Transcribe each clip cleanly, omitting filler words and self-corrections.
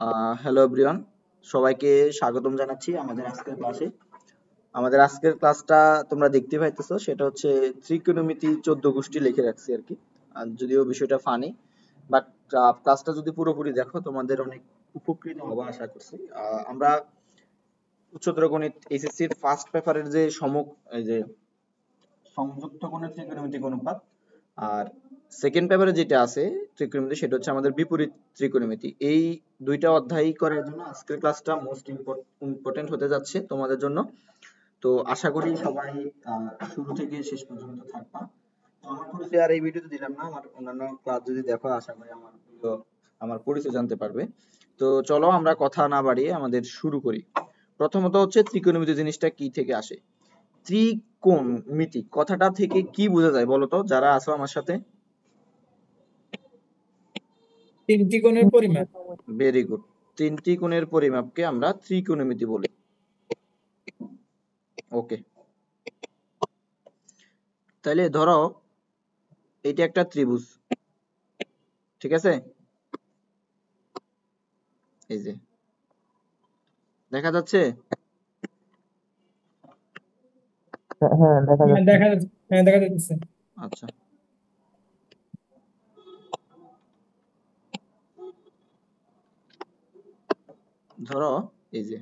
Hello everyone, সবাইকে স্বাগতম জানাচ্ছি আমাদের আজকের ক্লাসে। আমাদের আজকের ক্লাসটা তোমরা দেখতে পাইতেছো, সেটা হচ্ছে ত্রিকোণমিতি 14 গোষ্ঠী লিখে রাখছি আর কি। আর যদিও বিষয়টা ফানি, বাট ক্লাসটা যদি পুরোপুরি দেখো তোমাদের অনেক উপকৃত হবে আশা করছি। আমরা উচ্চতর গণিত এইচএসসির ফার্স্ট পেপারের যে এই যে সংযুক্ত কোণের ত্রিকোণমিতিক অনুপাত, আর সেকেন্ড পেপারে যেটা আছে ত্রিকোণমিতি, সেটা হচ্ছে আমাদের বিপরীত ত্রিকোণমিতি। এই দুইটা অধ্যায় করার জন্য আজকের ক্লাসটা মোস্ট ইম্পর্টেন্ট হতে যাচ্ছে তোমাদের জন্য। তো আশা করি সবাই শুরু থেকে শেষ পর্যন্ত থাকবা। তো আমার পরিচয় আর এই ভিডিওতে দিলাম না, আমার অন্যান্য ক্লাস যদি দেখো আশা করি আমার পরিচয় জানতে পারবে। তো চলো আমরা কথা না বাড়িয়ে আমাদের শুরু করি। প্রথমত হচ্ছে ত্রিকোণমিতি জিনিসটা কি থেকে আসে। ত্রিকোণমিতি কথাটা থেকে কি বোঝা যায় বলো তো, যারা আছো আমার সাথে? তিনটি কোণের পরিমাপ। Very good. তিনটি কোণের পরিমাপকে আমরা ত্রিকোণমিতি বলি। ওকে, তাহলে ধরো এটা একটা ত্রিভুজ, ঠিক আছে? এই যে দেখা যাচ্ছে। হ্যাঁ, দেখা হ্যাঁ, যাচ্ছে। দেখা যাচ্ছে। হ্যাঁ, দেখা যাচ্ছে। আচ্ছা, ধরো এই যে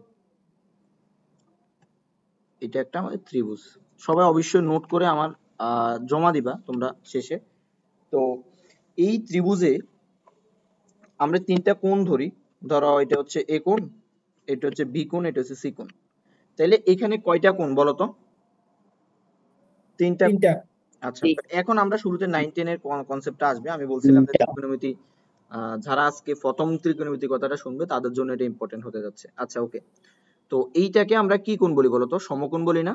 এটা একটা আমাদের ত্রিভুজ। সবাই অবশ্যই নোট করে আমার জমা দিবা তোমরা শেষে। তো এই ত্রিভুজে আমরা তিনটা কোণ ধরি। ধরো এটা হচ্ছে এ কোণ, এটা হচ্ছে বি কোণ, এটা হচ্ছে সি কোণ। তাহলে এখানে কয়টা কোণ বলো তো? তিনটা। তিনটা। আচ্ছা, এখন আমরা শুরুতে 9-10 এর কনসেপ্টটা আসবে। আমি বলছিলাম যে ত্রিকোণমিতি যারা আজকে প্রথম ত্রিকোণমিতি কথাটা শুনবে তাদের জন্য এটা ইম্পর্টেন্ট হতে যাচ্ছে। আচ্ছা ওকে, তো এইটাকে আমরা কি কোণ বলি বলতো? সমকোণ বলি না?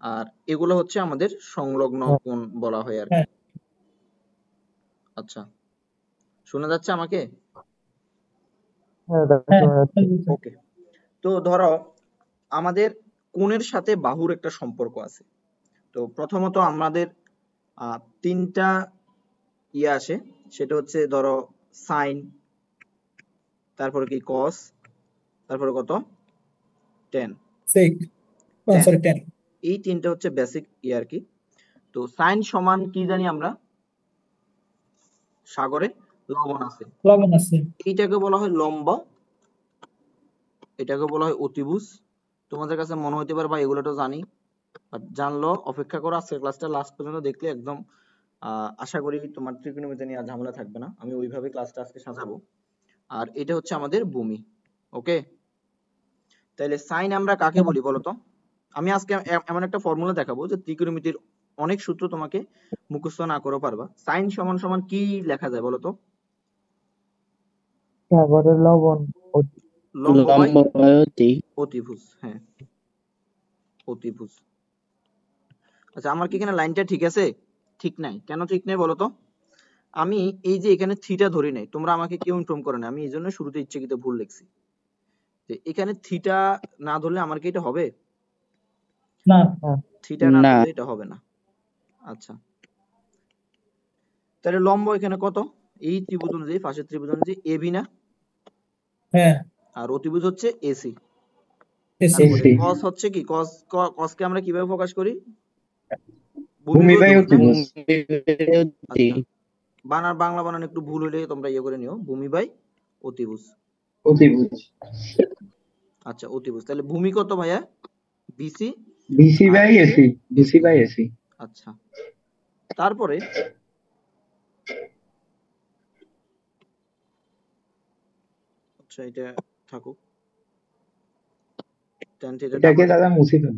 আর এগুলো হচ্ছে আমাদের সংলগ্ন হ্যাঁ, কোণ বলা হয় আর কি। হ্যাঁ, আচ্ছা, শোনা যাচ্ছে আমাকে? হ্যাঁ, দেখা হ্যাঁ, শোনা যাচ্ছে। ওকে, তো ধরো আমাদের কোণের সাথে বাহুর একটা সম্পর্ক আছে। তো প্রথমত আমাদের তিনটা আসে, সেটা হচ্ছে ধরো সাইন, তারপরে কি কস, তারপরে কত টেন। সেক। Ten, sorry, 10। এই তিনটা হচ্ছে বেসিক আর কি। তো সাইন সমান কি জানি আমরা? সাগরে লবণ আছে। লবণ আছে। এইটাকে বলা হয় লম্ব, এটাকে বলা হয় অতিভুজ। তোমাদের কাছে মনে হইতে পারে ভাই এগুলো তো জানি, বাট জানলো অপেক্ষা করো, আজকের ক্লাসটা লাস্ট পর্যন্ত দেখলে একদম আশা করি তোমার ত্রিকোণমিতি নিয়ে আর ঝামেলা থাকবে না। আমি ওইভাবে ক্লাসটা আজকে সাজাবো। আর এটা হচ্ছে আমাদের ভূমি। ওকে, তাহলে সাইন আমরা কাকে বলি বলতো? আমি আজকে এমন একটা ফর্মুলা দেখাবো যে ত্রিকোণমিতির অনেক সূত্র তোমাকে মুখস্থ না করেও পারবা। সাইন সমান সমান কি লেখা যায় বলতো? সাগরের লবণ। লম্ব বাই লম্বায়তী। অতিভুজ। হ্যাঁ, অতিভুজ। আচ্ছা, আমার কি এখানে লাইনটা ঠিক আছে? ঠিক নাই কেন? ঠিক নাই বলতো? আমি এই যে এখানে থিটা ধরি নাই, তোমরা আমাকে কেউ ইনফর্ম করে না, আমি এই জন্য শুরুতে ইচ্ছাকৃত ভুল লিখছি। যে এখানে থিটা না ধরলে আমার কি এটা হবে? না। থিটা না না, ধরলে এটা হবে না। আচ্ছা, তাহলে লম্ব এখানে কত? এই ত্রিভুজ অনুযায়ী, পাশের ত্রিভুজ অনুযায়ী এবি না? হ্যাঁ, আর অতিভুজ হচ্ছে এসি। এসি। তারপরে কস হচ্ছে কি? কসকে আমরা কিভাবে প্রকাশ করি? ভূমি ভূমি বাই বাই অতিভুজ না? অতিভুজ। আচ্ছা, বাংলা বানান একটু ভুল হলে তোমরা ইয়ে করে নিও, ভূমি বাই অতিভুজ। অতিভুজ। আচ্ছা, অতিভুজ। তাহলে ভূমি কত ভাইয়া? বিসি। বিসি আর by AC. BC by AC. আচ্ছা, তারপরে আচ্ছা এটা থাকুক, tan থিটাটা এটাকে আমরা। দাদা মুছে দিন,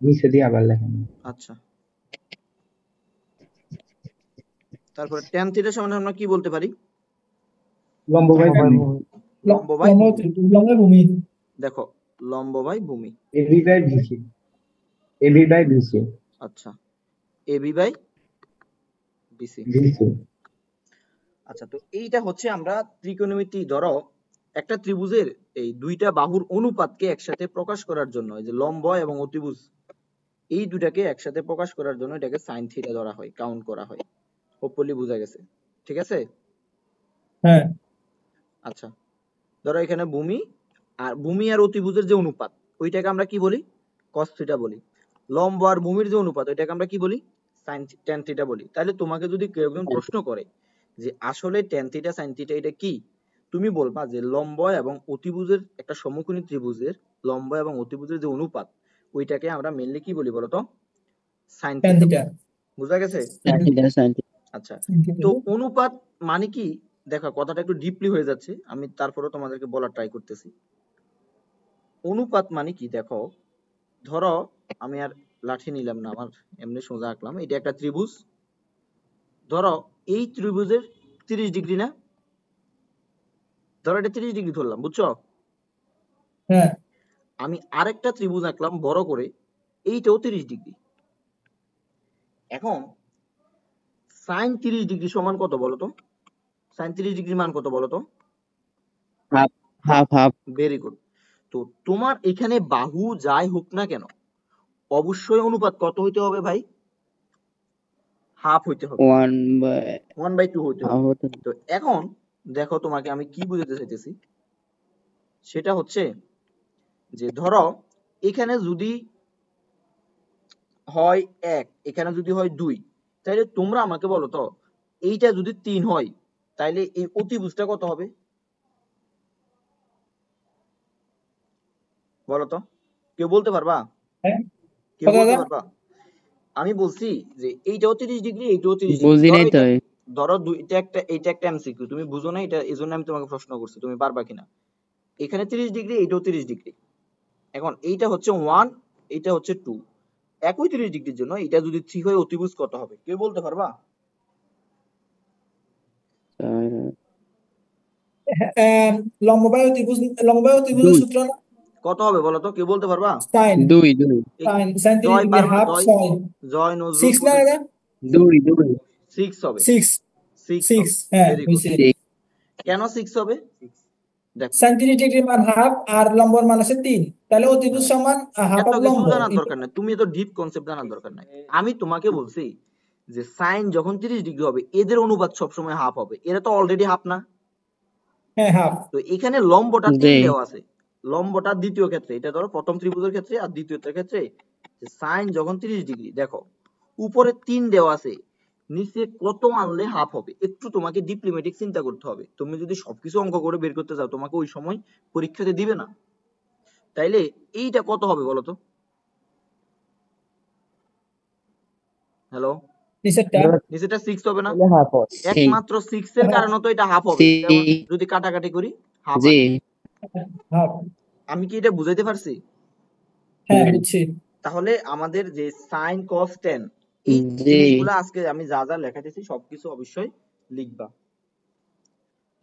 নিচে দিয়ে আবার লেখেন। আচ্ছা, তারপরে tan থিটা সমান আমরা কি বলতে পারি? লম্ব বাই লম্ব বাই ভূমি। ভূমি। লম্ব বাই লম্ব ভূমি। লম্ব ভূমি। দেখো, লম্ব বাই ভূমি। AB by BC. AB by BC. আচ্ছা, এবি বাই বিসি। বিসি। আচ্ছা, তো এইটা হচ্ছে আমরা ত্রিকোণমিতি। ধরো একটা ত্রিভুজের এই দুইটা বাহুর অনুপাতকে একসাথে প্রকাশ করার জন্য, এই যে লম্ব এবং অতিভুজ, এই দুটাকে একসাথে প্রকাশ করার জন্য এটাকে সাইন থিটা ধরা হয়, কাউন্ট করা হয়। হোপফুলি বোঝা গেছে, ঠিক আছে? হ্যাঁ। আচ্ছা, ধরো এখানে ভূমি আর অতিভুজের যে অনুপাত ওইটাকে আমরা কি বলি, cos থিটা বলি। লম্ব আর ভূমির যে অনুপাত ওইটাকে আমরা কি বলি, tan থিটা বলি। তাহলে তোমাকে যদি কেউ একজন প্রশ্ন করে যে আসলে tan থিটা sin থিটা এটা কি, তুমি বলবা যে লম্ব এবং অতিভুজের একটা সমকোণী ত্রিভুজের লম্ব এবং অতিভুজের যে অনুপাত ওইটাকে আমরা মেইনলি কি বলি বলতো, sin tan থিটা theta বলি। বুঝা গেছে? আচ্ছা, sin theta তো অনুপাত মানে কি, দেখো কথাটা একটু ডিপলি হয়ে যাচ্ছে, আমি তারপরেও তোমাদেরকে বলার ট্রাই করতেছি। অনুপাত মানে কি, দেখো ধরো আমি আর লাঠি নিলাম না, আমার এমনি সোজা আঁকলাম, এটা একটা ত্রিভুজ। ধরো এই ত্রিভুজের 30 ডিগ্রি না, ধরো এটা 30 ডিগ্রি ধরলাম, বুঝছো? হ্যাঁ আমি আরেকটা ত্রিভুজ আঁকলাম বড় করে, এইটাও 30 ডিগ্রি। এখন sin 30 ডিগ্রি সমান কত বলতো, sin 30 ডিগ্রি মান কত বলতো? Half half half very good. তো তোমার এখানে বাহু যাই হোক না কেন অবশ্যই অনুপাত কত হইতে হবে ভাই, হাফ হইতে হবে, 1/2 হইতে হবে। হাফ তো এখন দেখো তোমাকে আমি কি বুঝাতে চাইতেছি, সেটা হচ্ছে যে ধরো এখানে যদি হয় 1, এখানে যদি হয় 2, তাহলে তোমরা আমাকে বলো তো এইটা যদি 3 হয় তাহলে এই অতিভুজটা কত হবে বলো তো, কেউ বলতে পারবা? হ্যাঁ কেউ কত বলতে দাদা পারবা? আমি বলছি যে এইটাও 30 ডিগ্রি, এইটাও 30 ডিগ্রি। বুঝি ধরো নাই তো এটা, ধরো এটা একটা এমসিকিউ, তুমি বুঝো না, এটা এজন্য আমি তোমাকে প্রশ্ন করছি তুমি পারবা কিনা। এখানে 30 ডিগ্রি, এইটাও 30 ডিগ্রি। এখন এইটা হচ্ছে 1, এইটা হচ্ছে 2, একই 30 ডিগ্রির জন্য এটা যদি 3 হয় অতিভুজ কত হবে, কেউ বলতে পারবা? আহ, লম্ব বাই অতিভুজের দুই সূত্র না কত হবে বলো তো, কেউ বলতে পারবা? sin দুই দুই এই sin 30 জয় ডিগ্রি পারবা, হাফ জয়, sin জয় নজরুল 6 না বলে দাদা দুই দুই 6 হবে, 6 6 6 হবে। হ্যাঁ ভেরি গুড। বুঝছি ঠিক কেন 6 হবে দেখো, sin 30 ডিগ্রি মান হাফ আর লম্বর মান আছে 3, তাহলে অতিভুজ হ্যাঁ, সমান হাফ এত অফ কিছু লম্ব জানার দরকার নাই, তুমি এত ডিপ কনসেপ্ট জানার দরকার নাই। আমি তোমাকে বলছি যে সাইন যখন 30 ডিগ্রি হবে এদের অনুপাত সবসময় হাফ হবে, এরা তো অলরেডি হাফ না। হ্যাঁ হাফ তো এখানে লম্বটা 3 জি দেওয়া আছে, লম্বটা দ্বিতীয় ক্ষেত্রে, এটা ধরো প্রথম ত্রিভুজের ক্ষেত্রে আর দ্বিতীয়টার ক্ষেত্রে সাইন যখন 30 ডিগ্রি, দেখো উপরে 3 দেওয়া আছে, নিচে কত আনলে হাফ হবে, একটু তোমাকে ডিপ্লোম্যাটিক চিন্তা করতে হবে। তুমি যদি সবকিছু অঙ্ক করে বের করতে যাও তোমাকে ওই সময় পরীক্ষাতে দিবে না। তাইলে এইটা কত হবে বলো তো, হ্যালো, নিচেরটা নিচেটা 6 হবে না? হাফ হয় সেই একমাত্র 6 এর কারণে তো এটা হাফ হবে, সি যেমন যদি কাটাকাটি করি হাফ জি আসে। হাফ আমি কি এটা বুঝাইতে পারছি? হ্যাঁ বুঝছি তাহলে আমাদের যে sin cos tan এই জি জিনিসগুলো আজকে আমি যা যা লেখাইতেছি সবকিছু অবশ্যই লিখবা।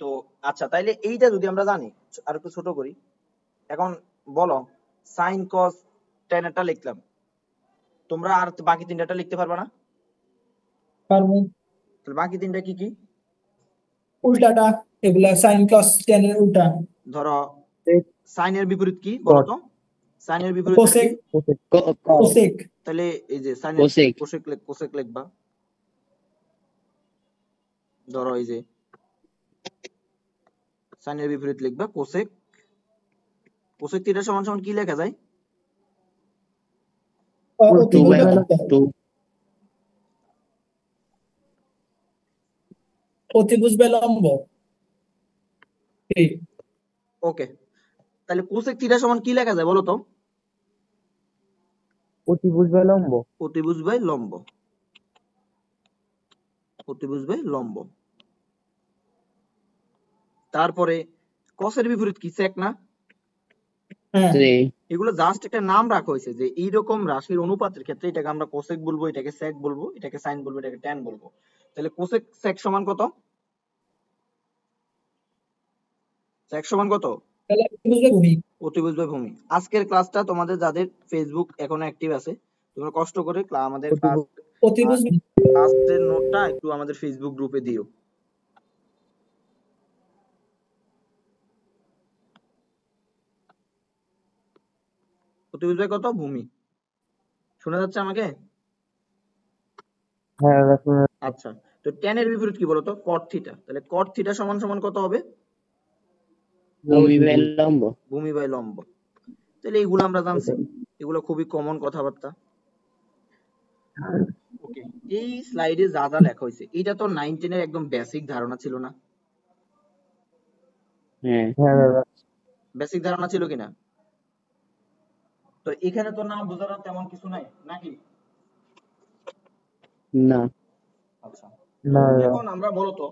তো আচ্ছা, তাইলে এইটা যদি আমরা জানি, আর একটু ছোট করি, এখন বলো sin cos tan এরটা লিখলাম, তোমরা আর বাকি তিনটা লিখতে পারবা না? পারবো তাহলে বাকি তিনটা কি কি? উল্টাটা এগুলা sin cos tan এর উল্টা ধরো sin এর বিপরীত কি বলো তো, sin এর বিপরীত কি? কোসেক কোসেক তাহলে এই যে sin এর কোসেক কোসেক লিখবা। ধরো এই যে sin এর বিপরীত লিখবা কোসেক। কোসেক থিটা সমান সমান কি লেখা যায়? টু অতিভুজ বাই বা লম্ব টু অতিভুজ বা লম্ব ঠিক ওকে, তাহলে কোসেক থিটা সমান কি লেখা যায় বলো তো? অতিভুজ বা লম্ব অতিভুজ বাই লম্ব, অতিভুজ বাই লম্ব। তারপরে কসের বিপরীত কি, সেক না? হ্যাঁ জি এগুলো জাস্ট একটা নাম রাখা হয়েছে যে এইরকম রাশির অনুপাতের ক্ষেত্রে এটাকে আমরা কোসেক বলবো, এটাকে সেক বলবো, এটাকে সাইন বলবো, এটাকে ট্যান বলবো। তাহলে কোসেক সেক সমান কত? সেক সমান কত? তাহলে অতিভুজ বা ভূমি অতিভুজ বাই ভূমি। আজকের ক্লাসটা তোমাদের যাদের ফেসবুক এখনো অ্যাক্টিভ আছে তোমরা কষ্ট করে আমাদের ক্লাস অতিভুজ ক্লাসের নোটটা একটু আমাদের ফেসবুক গ্রুপে দিও। অতিভুজ বাই কত? ভূমি। শোনা যাচ্ছে আমাকে? হ্যাঁ আচ্ছা, তো ট্যান এর বিপরীত কি বলতো? কট থিটা। তাহলে কট থিটা সমান সমান কত হবে? ভূমি বাই লম্ব। ভূমি বাই লম্ব। তাহলে এগুলো আমরা জানছি, এগুলো খুবই কমন কথাবার্তা। ওকে, এই স্লাইডে যা যা লেখা হয়েছে এটা তো 9 10 এর একদম বেসিক ধারণা ছিল না? হ্যাঁ হ্যাঁ দাদা বেসিক ধারণা ছিল কিনা? তো এখানে তো না বোঝার তেমন কিছু নাই নাকি? না আচ্ছা, না দাদা এখন আমরা বলতো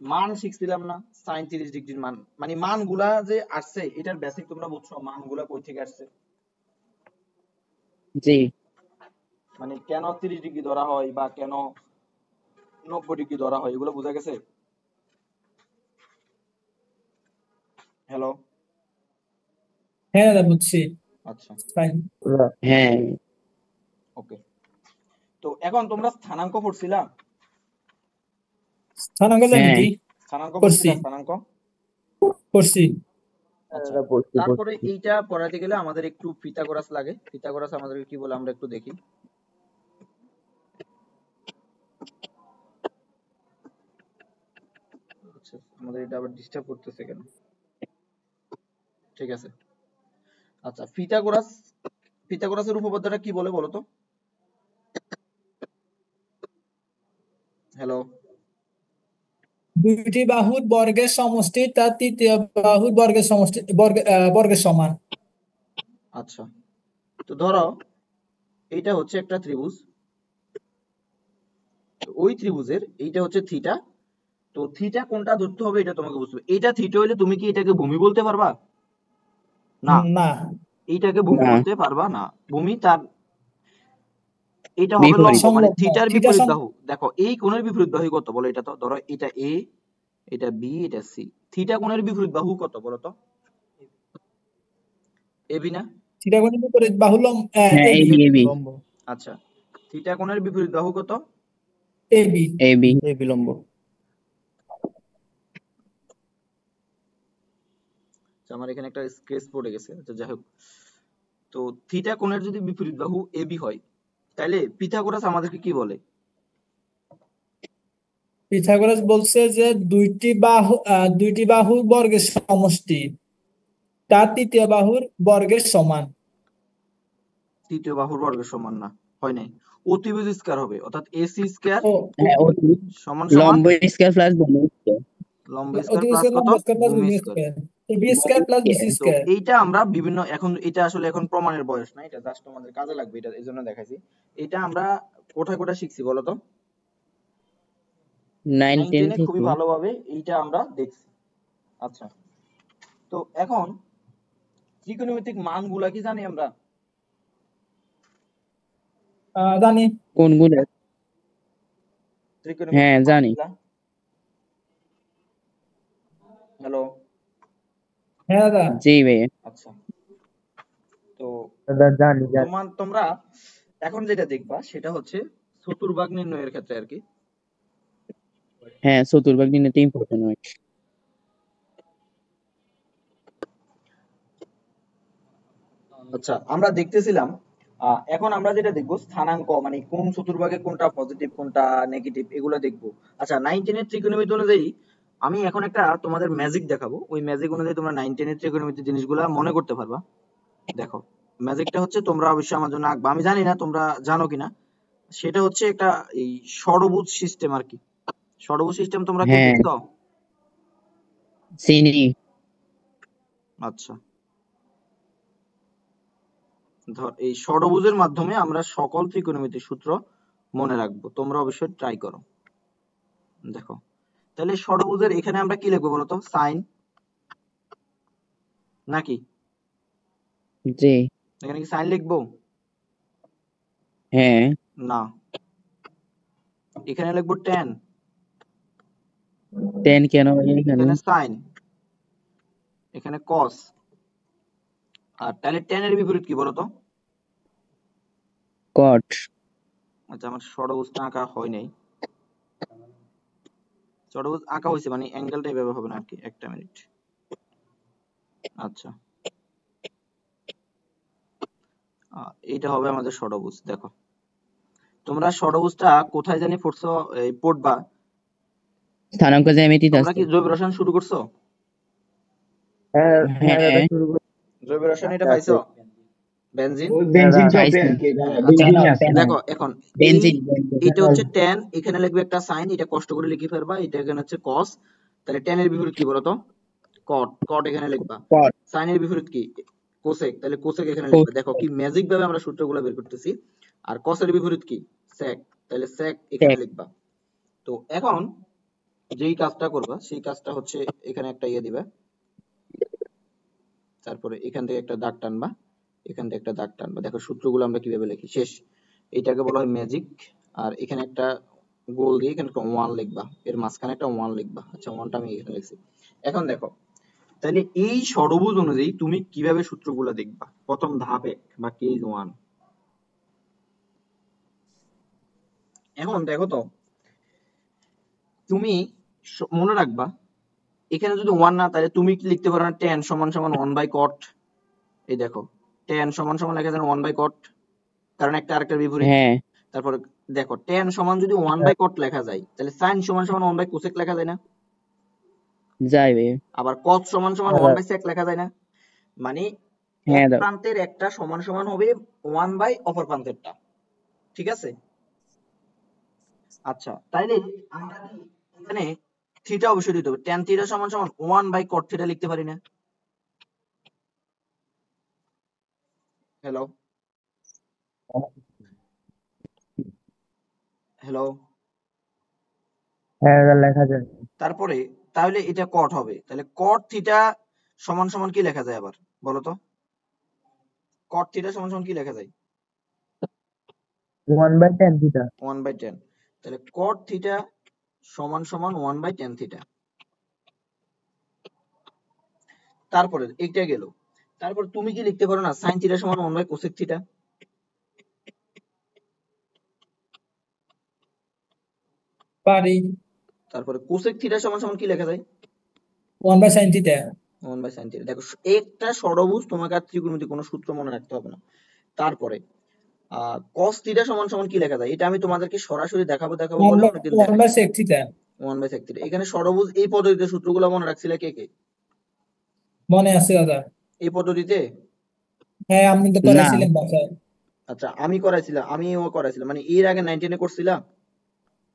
মান শিখছিলাম না, sin 30 ডিগ্রির মান, মানে মানগুলা যে আসছে এটার বেসিক তোমরা বুঝছো, মানগুলা কই থেকে আসছে, জি মানে কেন 30 ডিগ্রি ধরা হয় বা কেন 90 ডিগ্রি ধরা হয়, এগুলো বোঝা গেছে? হ্যালো, হ্যাঁ দাদা বুঝছি। আচ্ছা, Fine. দাদা, হ্যাঁ ওকে। তো এখন তোমরা স্থানাঙ্ক পড়ছিলা? স্থানাঙ্ক জানি হ্যাঁ কি স্থানাঙ্ক করছি পড়ছিলা? স্থানাঙ্ক, করছি। আচ্ছা। দাদা পড়ছি তারপরে পড়ছি এইটা পড়াতে গেলে আমাদের একটু পিথাগোরাস লাগে। পিথাগোরাস আমাদেরকে কি বলে আমরা একটু দেখি। আচ্ছা, আমাদের এটা আবার ডিস্টার্ব করতেছে কেন? ঠিক আছে, আচ্ছা। পিথাগোরাসের উপপাদ্যটা কি বলে বলো তো? হ্যালো, দুইটি বাহুর বর্গের সমষ্টি তার তৃতীয় বাহুর বর্গের সমষ্টি বর্গের সমান। আচ্ছা। তো ধরো এইটা হচ্ছে একটা ত্রিভুজ, তো ওই ত্রিভুজের এইটা হচ্ছে থিটা। তো থিটা কোনটা ধরতে হবে এটা তোমাকে বুঝতে হবে। এটা থিটা হইলে তুমি কি এটাকে ভূমি বলতে পারবা? না, না এইটাকে ভূমি না বলতে পারবা না। ভূমি তার, এটা হবে বিপরীত লম্ব, মানে সংলগ্ন থিটার থিটা বিপরীত বাহু। দেখো এই কোণের বিপরীত বাহু কত বলো? এটা তো ধরো এটা এ, এটা বি, এটা সি। থিটা কোণের বিপরীত বাহু কত বলো তো? এবি না? থিটা কোণের বিপরীত বাহু হ্যাঁ এবি এবি এবি লম্ব আচ্ছা, থিটা কোণের বিপরীত বাহু কত? এবি এবি এই বিলম্ব আচ্ছা, আমার এখানে একটা স্কেচ পড়ে গেছে, আচ্ছা যাই হোক। তো থিটা কোণের যদি বিপরীত বাহু এবি হয়, তাহলে পিথাগোরাস আমাদেরকে কি বলে? পিথাগোরাস বলছে যে দুইটি বাহুর বর্গের সমষ্টি তার তৃতীয় বাহুর বর্গের সমান। তৃতীয় বাহুর বর্গের সমান না, হয় নাই। অতিভুজ স্কয়ার হবে, অর্থাৎ এসি স্কয়ার ও হ্যাঁ সমান সমান লম্ব স্কয়ার প্লাস ভূমি স্কয়ার লম্ব স্কয়ার অতিভুজ প্লাস স্কয়ার কত? লম্ব স্কয়ার প্লাস ভূমি ভূমি square. Square AB square plus BC তো স্কয়ার। এইটা আমরা বিভিন্ন, এখন এটা আসলে এখন প্রমাণের বয়স না, এটা জাস্ট আমাদের কাজে লাগবে, এটা এই জন্য দেখাইছি। এটা আমরা কোথায় কোথায় শিখছি বলো তো? 9 9 10 10 এ খুবই থেকে ভালোভাবে এইটা আমরা দেখছি। আচ্ছা, তো এখন ত্রিকোণমিতিক মানগুলা কি জানি আমরা? জানি। কোনগুলো হ্যাঁ ত্রিকোণমিতিক জানি মানগুলা, হ্যালো, হ্যাঁ দাদা জি ভাইয়া আচ্ছা। তো দাদা জানি জানি তোমরা এখন যেটা দেখবা সেটা হচ্ছে চতুর্ভাগ নির্ণয়ের ক্ষেত্রে আর কি। হ্যাঁ চতুর্ভাগ নির্ণয় ইম্পর্টেন্ট হয় আচ্ছা, আমরা দেখতেছিলাম, এখন আমরা যেটা দেখবো স্থানাঙ্ক, মানে কোন চতুর্ভাগে কোনটা পজিটিভ কোনটা নেগেটিভ এগুলো দেখবো। আচ্ছা, 9 10 এর ত্রিকোণমিতি অনুযায়ী আমি এখন একটা তোমাদের ম্যাজিক দেখাবো, ওই ম্যাজিক অনুযায়ী তোমরা 9 10 এর ত্রিকোণমিতি জিনিসগুলো মনে করতে পারবা। দেখো, ম্যাজিকটা হচ্ছে, তোমরা অবশ্যই আমার জন্য আঁকবা, আমি জানি না তোমরা জানো কিনা। সেটা হচ্ছে একটা এই ষড়ভুজ সিস্টেম আর কি। ষড়ভুজ সিস্টেম তোমরা কেউ হ্যাঁ দেখছো? চিনি আচ্ছা, এই ষড়ভুজের মাধ্যমে আমরা সকল ত্রিকোণমিতিক সূত্র মনে রাখবো, তোমরা অবশ্যই ট্রাই করো। দেখো, তাহলে ষড়ভুজের এখানে আমরা কি লিখবো বলতো? সাইন নাকি? জি এখানে কি সাইন লিখবো? হ্যাঁ না, এখানে লিখবো ট্যান। 10 কেন এখানে এখানে সাইন, এখানে কস। আর তাহলে ট্যান এর বিপরীত কি বলতো? কট আচ্ছা, আমার ষড়ভুজটা আঁকা হয় নাই। ষড়ভুজ আঁকা হয়েছে, মানে অ্যাঙ্গেলটা এভাবে হবে না আর কি। একটা মিনিট। আচ্ছা, এইটা হবে আমাদের ষড়ভুজ। দেখো, তোমরা ষড়ভুজটা কোথায় জানি পড়ছো, পড়বা। স্থানাঙ্ক জ্যামিতিতে তোমরা আছে কি জৈব রসায়ন শুরু করছো? হ্যাঁ হ্যাঁ দাদা হ্যাঁ শুরু করে জৈব রসায়ন এটা আছে পাইছো? বেনজিন? ওই বেনজিন দাদা চক্রে পাইছি। আর কি আচ্ছা বেনজিন দাও আছে। পেন দেখো এখন এই বেনজিন এটা হচ্ছে ট্যান, এখানে লিখবে একটা সাইন, এটা কষ্ট করে লিখে ফেলবা, এটা এখানে হচ্ছে কস। তাহলে ট্যানের বিপরীত কি বলতো? কট। কট এখানে লিখবা। কট সাইনের বিপরীত কি? কোসেক। তাহলে কোসেক এখানে লিখবা। দেখো কি ম্যাজিক ভাবে আমরা সূত্রগুলো বের করতেছি। আর কসের বিপরীত কি? সেক। তাহলে সেক এখানে সেক লিখবা। তো এখন যেই কাজটা করবা সেই কাজটা হচ্ছে এখানে একটা ইয়ে দিবা, তারপরে এখান থেকে একটা দাগ টানবা, এখান থেকে একটা দাগ টানবা। দেখো সূত্রগুলো আমরা কিভাবে লিখি, শেষ। এটাকে বলা হয় ম্যাজিক। আর এখানে একটা গোল দিয়ে এখানে একটা ওয়ান লিখবা, এর মাঝখানে একটা ওয়ান লিখবা। আচ্ছা ওয়ানটা আমি এখানে লিখছি। এখন দেখো, তাহলে এই ষড়ভুজ অনুযায়ী তুমি কিভাবে সূত্রগুলো দেখবা? প্রথম ধাপ 1 বা কেস 1। এখন দেখো তো, তুমি মনে রাখবা এখানে যদি ওয়ান না, তাহলে তুমি কি লিখতে পারো না tan সমান সমান 1/cot? এই দেখো tan সমান সমান লেখা যায় 1/cot, কারণ একটা আরেকটার বিপরীত। হ্যাঁ তারপরে দেখো tan সমান যদি 1/cot লেখা যায়, তাহলে sin সমান সমান 1/cosec লেখা যায় না? যাইবে আবার cos সমান সমান দাদা 1/sec লেখা যায় না? মানে এক হ্যাঁ দাও প্রান্তের একটা সমান সমান হবে 1 বাই অপর প্রান্তেরটা। ঠিক আছে? আচ্ছা তাইলে আমরা কি এখানে থিটা অবশ্যই দিতে হবে, tan থিটা সমান সমান 1/cot থিটা লিখতে পারি না? হ্যালো হ্যালো হ্যাঁ দাদা লেখা যায়। তারপরে তাহলে এটা cot হবে, তাহলে cot থিটা সমান সমান কি লেখা যায় আবার বলো তো? cot থিটা সমান সমান কি লেখা যায়? 1/10 থিটা। 1/10। তাহলে cot থিটা সমান সমান 1/10 থিটা। তারপরে এইটা গেল। তারপর তুমি কি লিখতে পারো না sin থিটা সমান 1/cosec থিটা? পারি। তারপরে cosec থিটা সমান সমান কি লেখা যায়? 1/sin theta. 1/sin theta. দেখো একটা ষড়ভুজ, তোমাকে আর ত্রিকোণমিতিক কোনো সূত্র মনে রাখতে হবে না। তারপরে cos থিটা সমান সমান কি লেখা যায়? এটা আমি তোমাদেরকে সরাসরি দেখাবো দেখাবো বলে অনেকদিন ওয়ান দেখাই বাই নাই। Sec theta. 1/sec theta. এখানে ষড়ভুজ এই পদ্ধতিতে সূত্রগুলো মনে রাখছিলে কে কে? মনে আছে দাদা? এই পদ্ধতিতে? হ্যাঁ আপনি তো না করাইছিলেন বাসায়। আচ্ছা আমি করাইছিলাম, আমিও করাইছিলাম, মানে এর আগে 19 এ করছিলাম।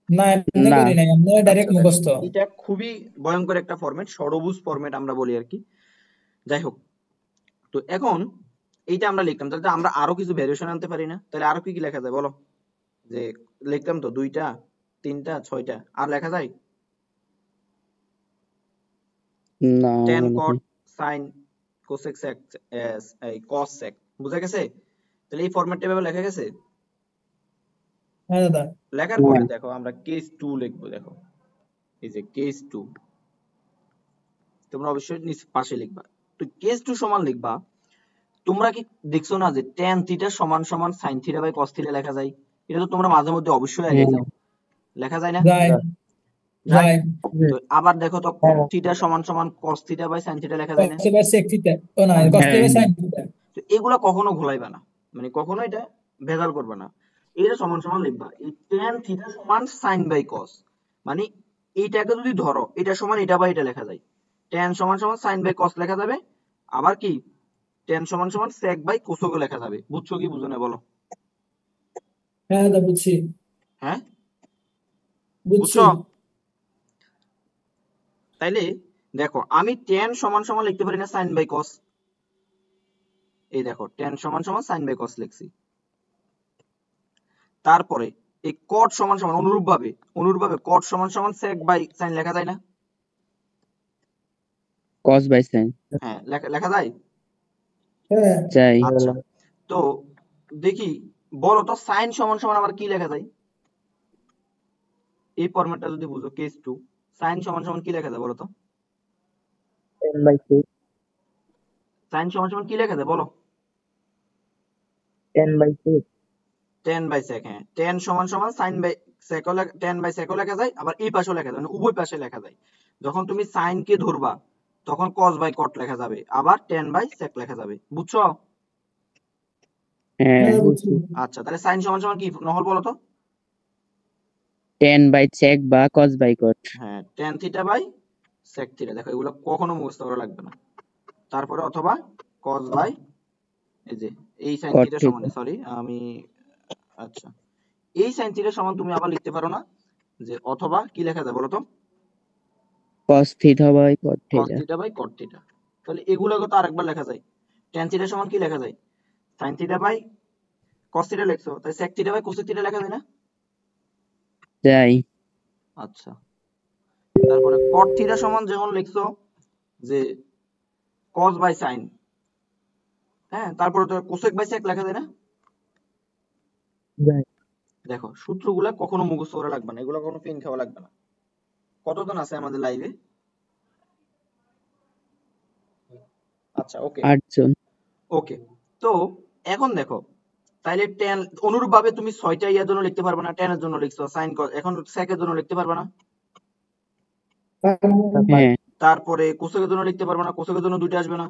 না এমনি না করি নাই, এমনি আচ্ছা ডাইরেক্ট দেখো, মুখস্থ। এটা খুবই ভয়ঙ্কর একটা ফরম্যাট, ষড়ভুজ ফরম্যাট আমরা বলি আর কি। যাই হোক, তো এখন এইটা আমরা লিখলাম, তাহলে তো আমরা আরো কিছু ভ্যারিয়েশন আনতে পারি না? তাহলে আরো কি কি লেখা যায় বলো? যে লিখলাম তো 2টা 3টা 6টা, আর লেখা যায়? না tan মনে cot হয় sin cosec sec এই cos sec, বুঝা গেছে? তাহলে এই ফরম্যাটটা এভাবে লেখা গেছে। হ্যাঁ দাদা। লেখার না পরে দেখো আমরা কেস 2 লিখবো। দেখো এই যে কেস 2, তোমরা অবশ্যই নিচ পাশে লিখবা। তো কেস 2 সমান লিখবা, তোমরা কি দেখছো না যে tan থিটা সমান সমান sin theta by cos theta লেখা যায়? এটা তো তোমরা মাঝে মধ্যে অবশ্যই আগে হ্যাঁ যাও, লেখা যায় না? যাই যায়। যাই। তো আবার দেখো তো হ্যাঁ cot থিটা সমান সমান cos theta by sin theta লেখা যায় না? কষ্ট বাই সেক থিটা। ও না, হ্যাঁ, কষ্ট হ্যাঁ বাই সাইন থিটা। তো এগুলা কখনো ঘোলাইবা না, মানে কখনো এটা ভেজাল করবে না। এটা সমান সমান লিখবা, এই tan থিটা সমান sin বাই cos, মানে এইটাকে যদি ধরো এটা সমান এটা বা এটা লেখা যায়, tan সমান সমান sin বাই cos লেখা যাবে। আবার কি tan সমান সমান sec বাই cos ও লেখা যাবে। বুঝছো কি বুঝো না বলো? হ্যাঁ দাদা বুঝছি হ্যাঁ বুঝছি। বুঝছো? তাইলে দেখো আমি tan সমান সমান লিখতে পারি না sin বাই cos? এই দেখো tan সমান সমান sin বাই cos লিখছি। তারপরে এই cot সমান সমান অনুরূপভাবে cot সমান সমান sec বাই sin লেখা যায় না? কস বাই সাইন হ্যাঁ লেখা লেখা যায়। হ্যাঁ চাই আচ্ছা তো দেখি, বলো তো sin সমান সমান আবার কি লেখা যায়? এই ফরম্যাটটা যদি বুঝো, কেস 2 sin সমান সমান কি লেখা যায় বলো তো? 10/6 sin সমান সমান কি লেখা যায় বলো? 10/6 tan বাই sec। হ্যাঁ tan সমান সমান sin বাই sec ও tan বাই sec ও লেখা যায়, আবার এই পাশেও লেখা যায়, মানে উভয় পাশে লেখা যায়। যখন তুমি sin কে ধরবা তখন cos বাই cot লেখা যাবে, আবার tan বাই sec লেখা যাবে। বুঝছো? হ্যাঁ হ্যাঁ বুঝছি। আচ্ছা তাহলে sin সমান সমান কি নহল বলো তো? 10/sec বা cos বাই cot হ্যাঁ tan theta by sec theta. দেখো এগুলো কখনো মুখস্থ করা লাগবে না। তারপরে অথবা কজ বাই এই যে এই সাইন cot থিটা theta, সমান, সরি আমি, আচ্ছা এই সাইন থিটা সমান তুমি আবার লিখতে পারো না যে অথবা কি লেখা যায় বলো তো, cos theta by cot cos theta, theta by cot theta. তাহলে এগুলোকে তো আরেকবার লেখা যায়, ট্যান থিটা সমান কি লেখা যায়, sine theta by cos theta লিখছো, তাই sec theta by cosec theta লেখা যায় না? যাই, আচ্ছা, তারপরে কট থিটা সমান যেমন লিখছো যে কস বাই সাইন, হ্যাঁ, তারপরে তো কোসেক বাই সেক লেখা যায় না? যায়। দেখো সূত্রগুলা কখনো মুখস্থ করা লাগবে না, এগুলো কখনো পেন খাওয়া লাগবে না। কতজন আছে আমাদের লাইভে? আচ্ছা ওকে 8 জন, ওকে। তো এখন দেখো, তাইলে টেন অনুরূপ ভাবে তুমি 6টা ইয়ার জন্য লিখতে পারবে না, টেনের জন্য লিখছো সাইন এখন সেকের জন্য লিখতে পারবে না, হ্যাঁ, তারপরে কোসেকের জন্য লিখতে পারবে না, কোসেকের জন্য দুইটা আসবে না,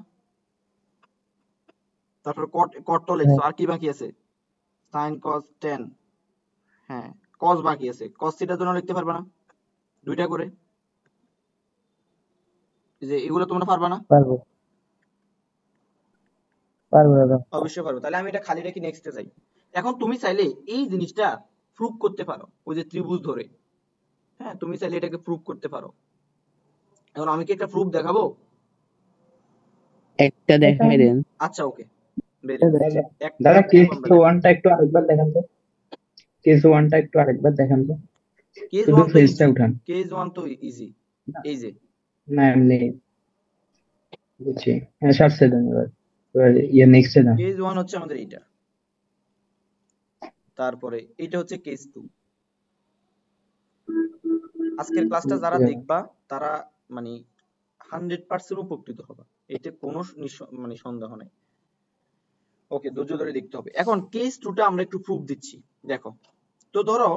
তারপরে কট কটটা লিখছো, আর কি বাকি আছে, সাইন কস টেন, হ্যাঁ কস বাকি আছে, কস থিটার জন্য লিখতে পারবে না দুইটা করে, এই যে এগুলো তোমরা পারবে না? পারবো পারবো দাদা। অবশ্যই পারবে। তাহলে আমি এটা খালি রেখে নেক্সটে যাই। এখন তুমি চাইলে এই জিনিসটা প্রুভ করতে পারো, ওই যে ত্রিভুজ ধরে, হ্যাঁ তুমি চাইলে এটাকে প্রুভ করতে পারো। এখন আমি কি একটা প্রুফ দেখাবো? একটা দেখাই দেন, আচ্ছা ওকে, দাদা কেস ওয়ানটা একটু আরেকবার দেখান তো, কেস ওয়ানটা একটু আরেকবার দেখান তো, কেস শুধু 1 তো ফেজটা ইজি, উঠান। কেস 1 তো ইজি, এই যে না এমনি বুঝছি, হ্যাঁ সারছে দেন এবার, এবার ইয়ে নেক্সটে দেন। কেস 1 হচ্ছে আমাদের এইটা, তারপরে এটা হচ্ছে কেস 2। আজকের ক্লাসটা যারা দেখবা তারা মানে 100% উপকৃত হবে, এতে কোনো মানে সন্দেহ নাই। ওকে, ধৈর্য ধরে দেখতে হবে। এখন কেস 2টা আমরা একটু প্রুফ দিচ্ছি, দেখো। তো ধরো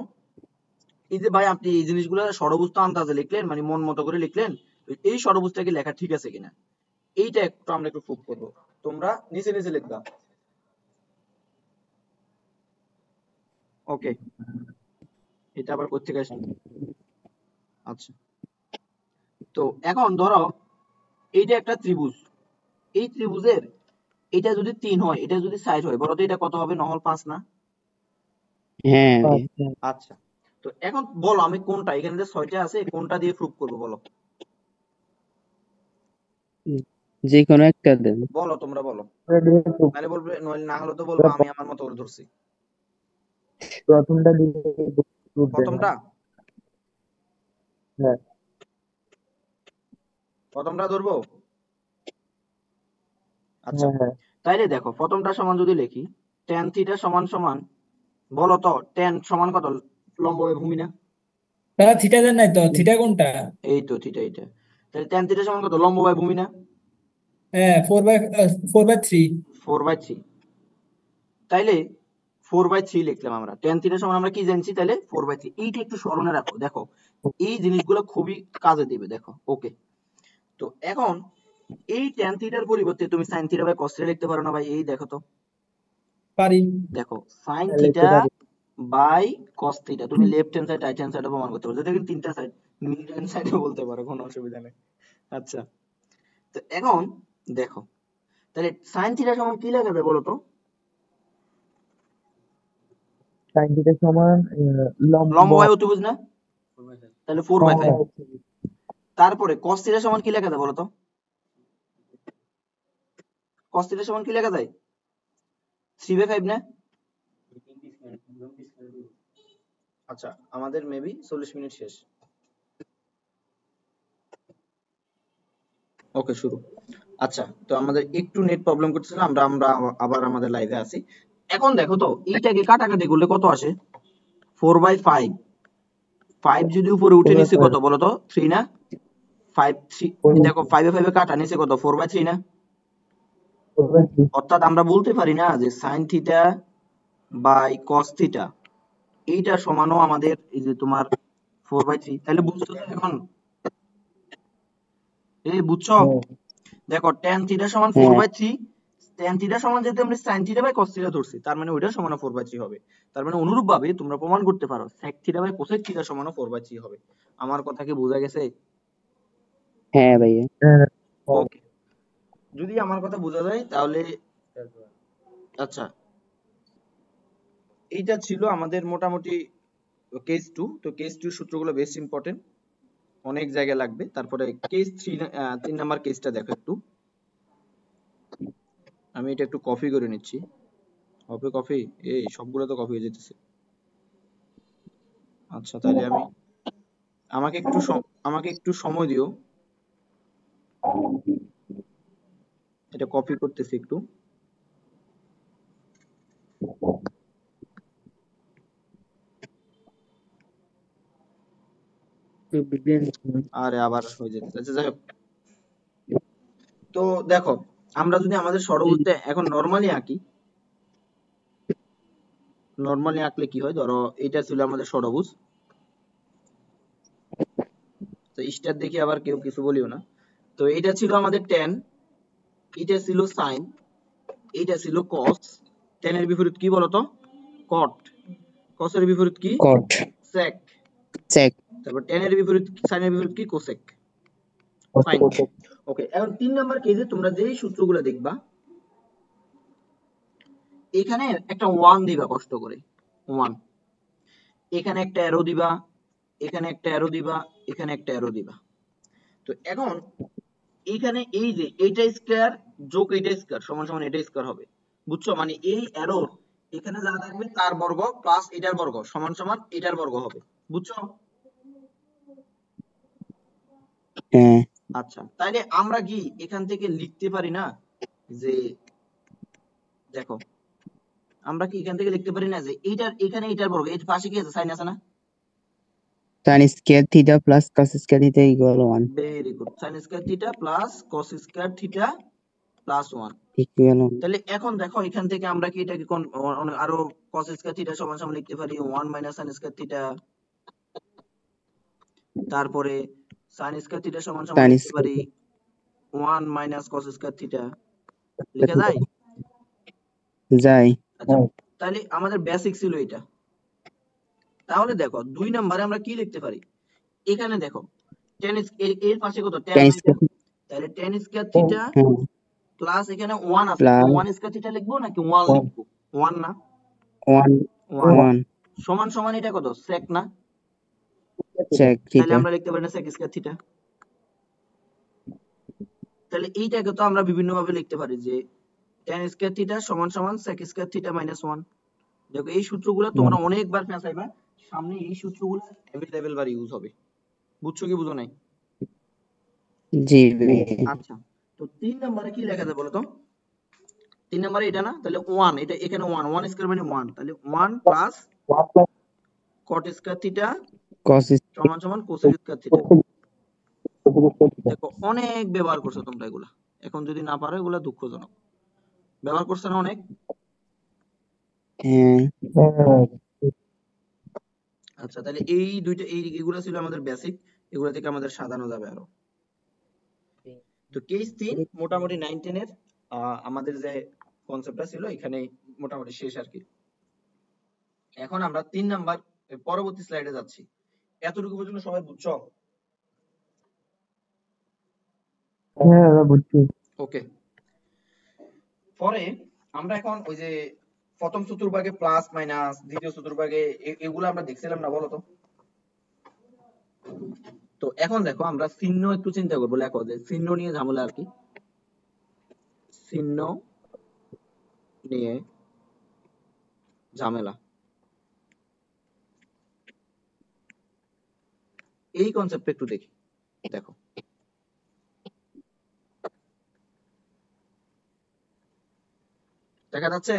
এই যে ভাই আপনি এই জিনিসগুলো ষড়ভুজ আন্দাজে লিখলেন, মানে মন মতো করে লিখলেন, তো এই ষড়ভুজটাকে লেখা ঠিক আছে কিনা এইটা একটু আমরা একটু প্রুফ করব। তোমরা নিচে নিচে লিখবা, ওকে। এটা আবার কোত্থেকে আসলো? আচ্ছা, তো এখন ধরো এইটা একটা ত্রিভুজ, এই ত্রিভুজের এটা যদি 3 হয়, এটা যদি 60 হয়, বলো তো এটা কত হবে? নহল 5 না? হ্যাঁ, আচ্ছা, তো এখন বলো আমি কোনটা, এখানে যে 6টা আছে কোনটা দিয়ে প্রুফ করব বলো? যে কোনো একটা দেন, বলো তোমরা বলো, ওটা দিয়ে proof নাহলে বলবে, নইলে না হলে তো বলবো আমি আমার মতো করে ধরছি। প্রথমটা দিয়ে proof দেন। প্রথমটা, হ্যাঁ প্রথমটা ধরবো? আচ্ছা, হ্যাঁ হ্যাঁ তাইলে দেখো প্রথমটা সমান যদি লিখি tan থিটা সমান সমান, বলো তো tan সমান কত, লম্ব বাই ভূমি না? দাদা থিটা দেন নাই তো, থিটা কোনটা? এই তো থিটা, এইটা। তাহলে tan থিটা সমান কত, লম্ব বাই ভূমি না? হ্যাঁ 4/3। 4/3। তাইলে 4/3 লিখলাম আমরা, tan থিটা সমান আমরা কি জানছি, তাহলে 4/3। এইটা একটু স্মরণে রাখো, দেখো এই জিনিসগুলো খুবই কাজে দিবে, দেখো ওকে। তো এখন এই tan থিটার পরিবর্তে তুমি sin theta by cos theta লিখতে পারো না ভাই? এই দেখো তো, পারি। দেখো sin হ্যাঁ, লিখতে থিটা পারি। বাই cos থিটা, তুমি left hand side right hand সাইডে প্রমাণ করতে পারো, যেটা কিন্তু তিনটা সাইড, মিড হ্যান্ড সাইডে বলতে পারো, কোনো অসুবিধা নেই। আচ্ছা, তো এখন দেখো তাহলে sin থিটা সমান কি লেখা যায় বলো তো? sin theta সমান লম্ব লম্ব বাই অতিভুজ না? তাহলে 4/5। তারপরে cos থিটা সমান কি লেখা যায় বলো তো? cos থিটা সমান কি লেখা যায়? 3/5 না? আচ্ছা, আমাদের মেবি 40 মিনিট শেষ। ওকে, শুরু। আচ্ছা, তো আমাদের একটু নেট প্রবলেম করতেছিল, আমরা আমরা আবার আমাদের লাইভে আছি। এখন দেখো তো এইটাকে কাটাকাটি করলে কত আসে? 4/5। 5 যদি উপরে উঠে নিচে কত বলো তো? 3 না? 5 3, দেখো 5 এ 5 এ কাটা, নিচে কত? 4/3 না? 4/3 অর্থাৎ আমরা বলতে পারি না যে sin theta by cos theta এইটা সমানও আমাদের এই যে তোমার 4/3। তাহলে বুঝছো তো এখন? এই বুঝছো? দেখো tan থিটা সমান 4/3, tan থিটা সমান যেহেতু আমরা sin theta by cos theta ধরছি, তার মানে ওইটা সমান 4/3 হবে। তার মানে অনুরূপভাবে তোমরা প্রমাণ করতে পারো sec theta by cosec theta সমান 4/3 হবে। আমার কথা কি বোঝা গেছে? হ্যাঁ ভাইয়া, হ্যাঁ ওকে, যদি আমার কথা বোঝা যায় তাহলে আচ্ছা, এইটা ছিল আমাদের মোটামুটি কেস 2। তো কেস 2 সূত্রগুলো বেশ ইম্পর্টেন্ট, অনেক জায়গায় লাগবে। তারপরে কেস 3, 3 নাম্বার কেসটা দেখো একটু। আমি এটা একটু কপি করে নিচ্ছি। হবে কপি, এই সবগুলো তো কপি হয়ে যেতেছে। আচ্ছা তাহলে আমাকে একটু সময় দিও, এটা কপি করতেছি একটু। আরে আবার হয়ে যেতেছে। আচ্ছা যাই হোক, তো দেখো আমরা যদি আমাদের ষড়ভুজটা এখন নরমালি আঁকি, নরমালি আঁকলে কি হয়, ধরো এটা ছিল আমাদের ষড়ভুজ। তো স্টার দেখি আবার কেউ কিছু বলিও না। তো এটা ছিল আমাদের ট্যান, এটা ছিল সাইন, এইটা ছিল কস। ট্যানের বিপরীত কি বলতো? কট। কসের বিপরীত কি? কট সেক। চেক তারপর ট্যানের বিপরীত, সাইনের বিপরীত কি? কোসেক। ফাইন। ওকে, এখন 3 নাম্বার কেসে তোমরা যেই সূত্রগুলো দেখবা, এখানে একটা 1 দিবা কষ্ট করে, 1। এখানে একটা অ্যারো দিবা, এখানে একটা অ্যারো দিবা, এখানে একটা অ্যারো দিবা। তো এখন এইখানে এই যে এইটা স্কয়ার যোগ এইটা স্কয়ার সমান সমান এটা স্কয়ার হবে, বুঝছো? মানে এই অ্যারোর এখানে যা থাকবে তার বর্গ প্লাস এটার বর্গ সমান সমান এটার বর্গ হবে, বুঝছো? হ্যাঁ আচ্ছা, তাইলে আমরা কি এখান থেকে লিখতে পারি না যে, দেখো আমরা কি এখান থেকে লিখতে পারি না যে এইটার এখানে এটার বর্গ, এর পাশে কি আছে? সাইন আছে না? tan square theta plus cos square theta equal 1 very good, sine square theta plus cos square theta plus 1। Equal 1 তাহলে এখন দেখো এখান থেকে আমরা কি এটাকে আরো cos স্কয়ার থিটা সমান সমান লিখতে পারি 1 মাইনাস sin স্কয়ার থিটা। তারপরে sin স্কয়ার থিটা সমান সমান tan লিখতে পারি square 1 minus cos square theta. লেখা যায়? যায় আচ্ছা, তাহলে আমাদের বেসিক ছিল এটা। তাহলে দেখো 2 নম্বরে আমরা কি লিখতে পারি? এখানে দেখো tan এর পাশে কত? tan tan নাই স্কয়ার তাহলে tan স্কয়ার থিটা হ্যাঁ প্লাস এখানে 1 আছে, প্লাস 1 স্কয়ার থিটা লিখবো নাকি 1 লিখবো? 1 না, 1 1 1 সমান সমান এটা কত? sec না? চেক তাহলে থিটা আমরা লিখতে পারি না sec স্কয়ার থিটা? তাহলে এইটাকে তো আমরা বিভিন্ন ভাবে লিখতে পারি যে tan স্কয়ার থিটা সমান সমান sec স্কয়ার থিটা মাইনাস 1। দেখো এই সূত্রগুলো তোমরা অনেকবার ফেঁসাইবা, সামনে এই সূত্রগুলো अवेलेबल বার ইউজ হবে, বুঝছো কি বুঝো নাই? জি আচ্ছা, তো 3 নম্বরে কি লেখা যায় বলো তো? 3 নম্বরে এটা না, তাহলে 1, এটা এখানে 1 স্কয়ার মানে 1, তাহলে 1 plus cot square theta cos সমান সমান cosec স্কয়ার থিটা। দেখো অনেক ব্যবহার করছো তোমরা এগুলা, এখন যদি না পারো এগুলা দুঃখজনক, ব্যবহার করছো না অনেক। হ্যাঁ আচ্ছা, তাহলে এই দুইটা এইগুলা ছিল আমাদের বেসিক, এগুলা থেকে আমাদের সাজানো যাবে আরো। তো কেস 3 মোটামুটি 9 10 এর আমাদের যে কনসেপ্টটা ছিল এখানে মোটামুটি শেষ আর কি। এখন আমরা 3 নাম্বার পরবর্তী স্লাইডে যাচ্ছি। এতটুকু পর্যন্ত সবাই বুঝছো? হ্যাঁ দাদা বুঝছি। ওকে, পরে আমরা এখন ওই যে প্রথম চতুর্ভাগে প্লাস মাইনাস, দ্বিতীয় চতুর্ভাগে এগুলো আমরা দেখছিলাম না, বলো তো? তো এখন দেখো আমরা চিহ্ন একটু চিন্তা করবো, লেখো যে চিহ্ন নিয়ে ঝামেলা আর কি, চিহ্ন নিয়ে ঝামেলা, এই কনসেপ্ট একটু দেখি। দেখো দেখা যাচ্ছে?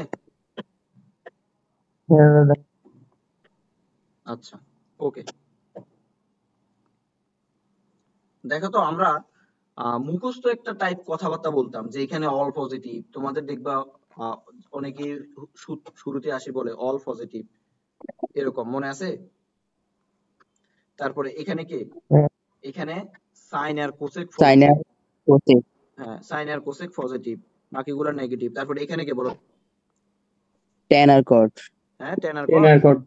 হ্যাঁ দাদা। আচ্ছা ওকে, দেখো তো আমরা মুখস্থ একটা টাইপ কথাবার্তা বলতাম যে এখানে অল পজিটিভ, তোমাদের দেখবা অনেকে শুরুতে আসি বলে অল পজিটিভ, এরকম মনে আছে? তারপরে এখানে কি? হ্যাঁ এখানে সাইন আর কোসেক সাইন পজিটিভ, আর কোসেক হ্যাঁ সাইন আর কোসেক পজিটিভ, বাকিগুলো নেগেটিভ। তারপরে এখানে কি বলো? tan আর cot হ্যাঁ ট্যান আর টেন কট, আর কট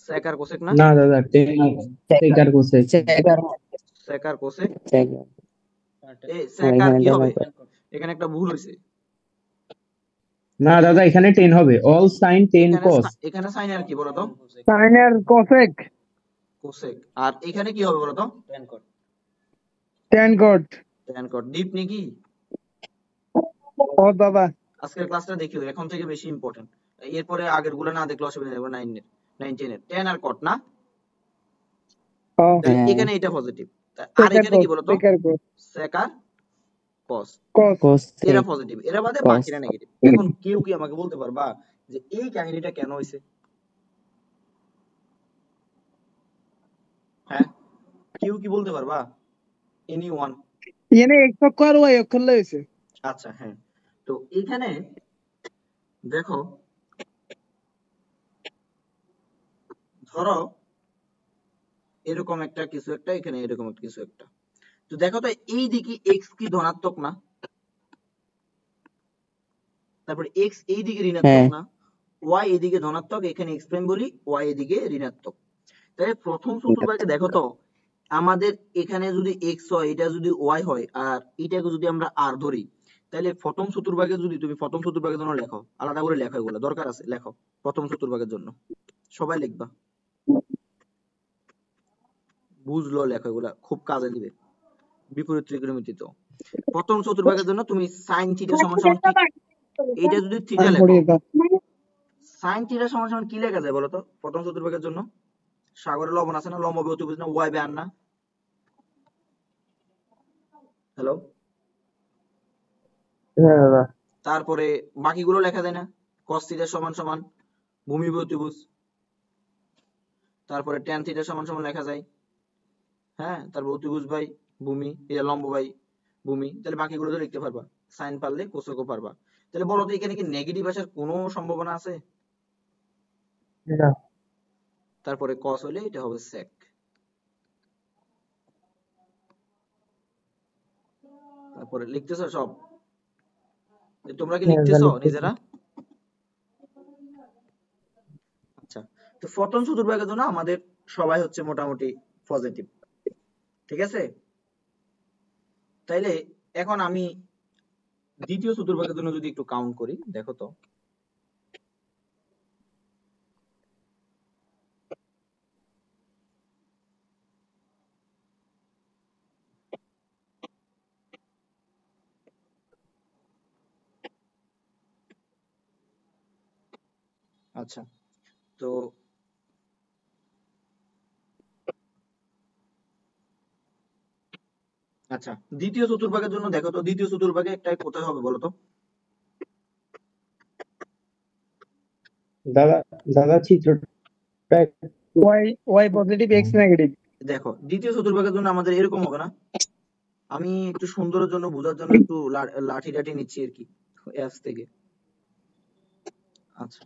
সেক আর কোসেক না? না দাদা, টেন আর sec আর কোসেক। sec আর সেক আর কোসেক, sec এই আর সেক আর এখানে কি tan হবে? আর cot এখানে একটা ভুল হয়েছে। না দাদা এখানে 10 হবে, অল সাইন 10 কস। এখানে সাইন আর কি বলতো? সাইন আর কোসেক কোসেক। আর এখানে কি হবে বলতো? ট্যান কট ট্যান কট। ডিপ নাকি? ও বাবা আজকের ক্লাসটা দেখিও, এখন থেকে বেশি ইম্পর্টেন্ট। এরপরে আগের গুলো না দেখলে অসুবিধা হবে। 9 এর 9 10 এর ট্যান আর কট না। ও তাহলে হ্যাঁ এখানে এটা পজিটিভ। আর সেকার এখানে কট কি বলতো? সেকার কট সেক আর কস। কস কোসেক এরা পজিটিভ, এরা বাদে কস বাকিরা নেগেটিভ। এখন কেউ কি আমাকে বলতে পারবা যে এই কাহিনীটা কেন হয়েছে? হ্যাঁ, কেউ কি বলতে পারবা? Any one? এনে এক অক্ষর আর ওয়াই অক্ষর লইছে আচ্ছা হ্যাঁ, তো এখানে দেখো, ধরো এরকম একটা কিছু একটা, এখানে এরকম একটা কিছু একটা। তো দেখো তো এই দিকে এক্স কি ধনাত্মক না? তারপরে এক্স এই দিকে ঋণাত্মক হ্যাঁ না? ওয়াই এদিকে ধনাত্মক, এখানে এক্স প্রাইম বলি, ওয়াই এদিকে ঋণাত্মক। তাহলে প্রথম চতুর্ভাগে দেখো তো, আমাদের এখানে যদি এক্স হয়, এটা যদি ওয়াই হয়, আর এটাকে যদি আমরা আর ধরি, তাহলে প্রথম চতুর্ভাগে যদি তুমি প্রথম চতুর্ভাগের জন্য লেখো, আলাদা করে লেখো, এগুলো দরকার আছে, লেখো প্রথম চতুর্ভাগের জন্য সবাই লিখবা, বুঝলো, লেখো, এগুলা খুব কাজে দিবে বিপরীত ত্রিকোণমিতি। তো প্রথম চতুর্ভাগের জন্য তুমি সাইন থিটা সমান সমান কি, এইটা যদি থিটা আর লেখো, পড়িয়ে দাও সাইন থিটা সমান সমান কি লেখা যায় বলতো প্রথম চতুর্ভাগের জন্য? সাগরে লবণ আছে না, লম্ব অতিভুজ না, ওয়াই বাই আর না? হ্যালো, হ্যাঁ দাদা তারপরে বাকিগুলো লেখা যায় না? cos থিটা সমান সমান ভূমি বাই অতিভুজ, তারপরে tan থিটা সমান সমান লেখা যায়, হ্যাঁ, তারপর অতিভুজ বাই ভূমি, এটা লম্ব বাই ভূমি। তাহলে বাকিগুলো তো লিখতে পারবা, সাইন পারলে কোসেকও পারবা। তাহলে বলো তো এখানে কি নেগেটিভ আসার কোনো সম্ভাবনা আছে? না তারপরে cos হলে এটা হবে sec। তারপরে লিখতেছো সব? তোমরা কি হ্যাঁ লিখতেছো লিখতেছি নিজেরা? আচ্ছা, তো প্রথম চতুর্ভাগের জন্য আমাদের সবাই হচ্ছে মোটামুটি পজিটিভ, ঠিক আছে? তাইলে এখন আমি দ্বিতীয় চতুর্ভাগের জন্য যদি একটু কাউন্ট করি, দেখো তো। আচ্ছা, তো আচ্ছা, দ্বিতীয় চতুর্ভাগের জন্য দেখো তো, দ্বিতীয় চতুর্ভাগে একটা কোথায় হবে বলো তো? দাদা দাদা চিত্রটা Y Y positive X negative দেখো দ্বিতীয় চতুর্ভাগের জন্য আমাদের এরকম হবে না? আমি একটু সুন্দরের জন্য, বোঝার জন্য একটু লাঠি টাঠি নিচ্ছি আর কি অ্যাপস থেকে। আচ্ছা,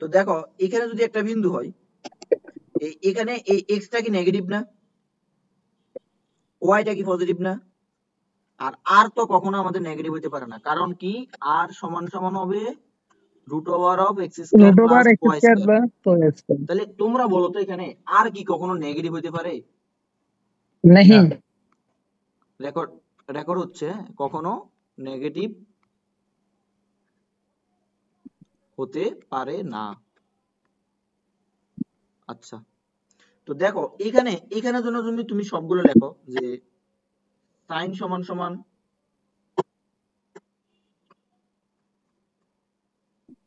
তো দেখো এখানে যদি একটা বিন্দু হয়, এখানে এই এক্সটা কি নেগেটিভ না? ওয়াইটা কি পজিটিভ না? আর আর তো কখনো আমাদের নেগেটিভ হইতে পারে না, কারণ কি আর সমান সমান হবে root over of X square root over plus X Y square square. Plus Y square তাহলে তোমরা বলো তো এখানে আর কি কখনো নেগেটিভ হইতে পারে? नहीं না, রেকর্ড রেকর্ড হচ্ছে কখনো নেগেটিভ হতে পারে না। আচ্ছা, তো দেখো এখানে এখানের জন্য যদি তুমি সবগুলো লেখো, যে সাইন সমান সমান,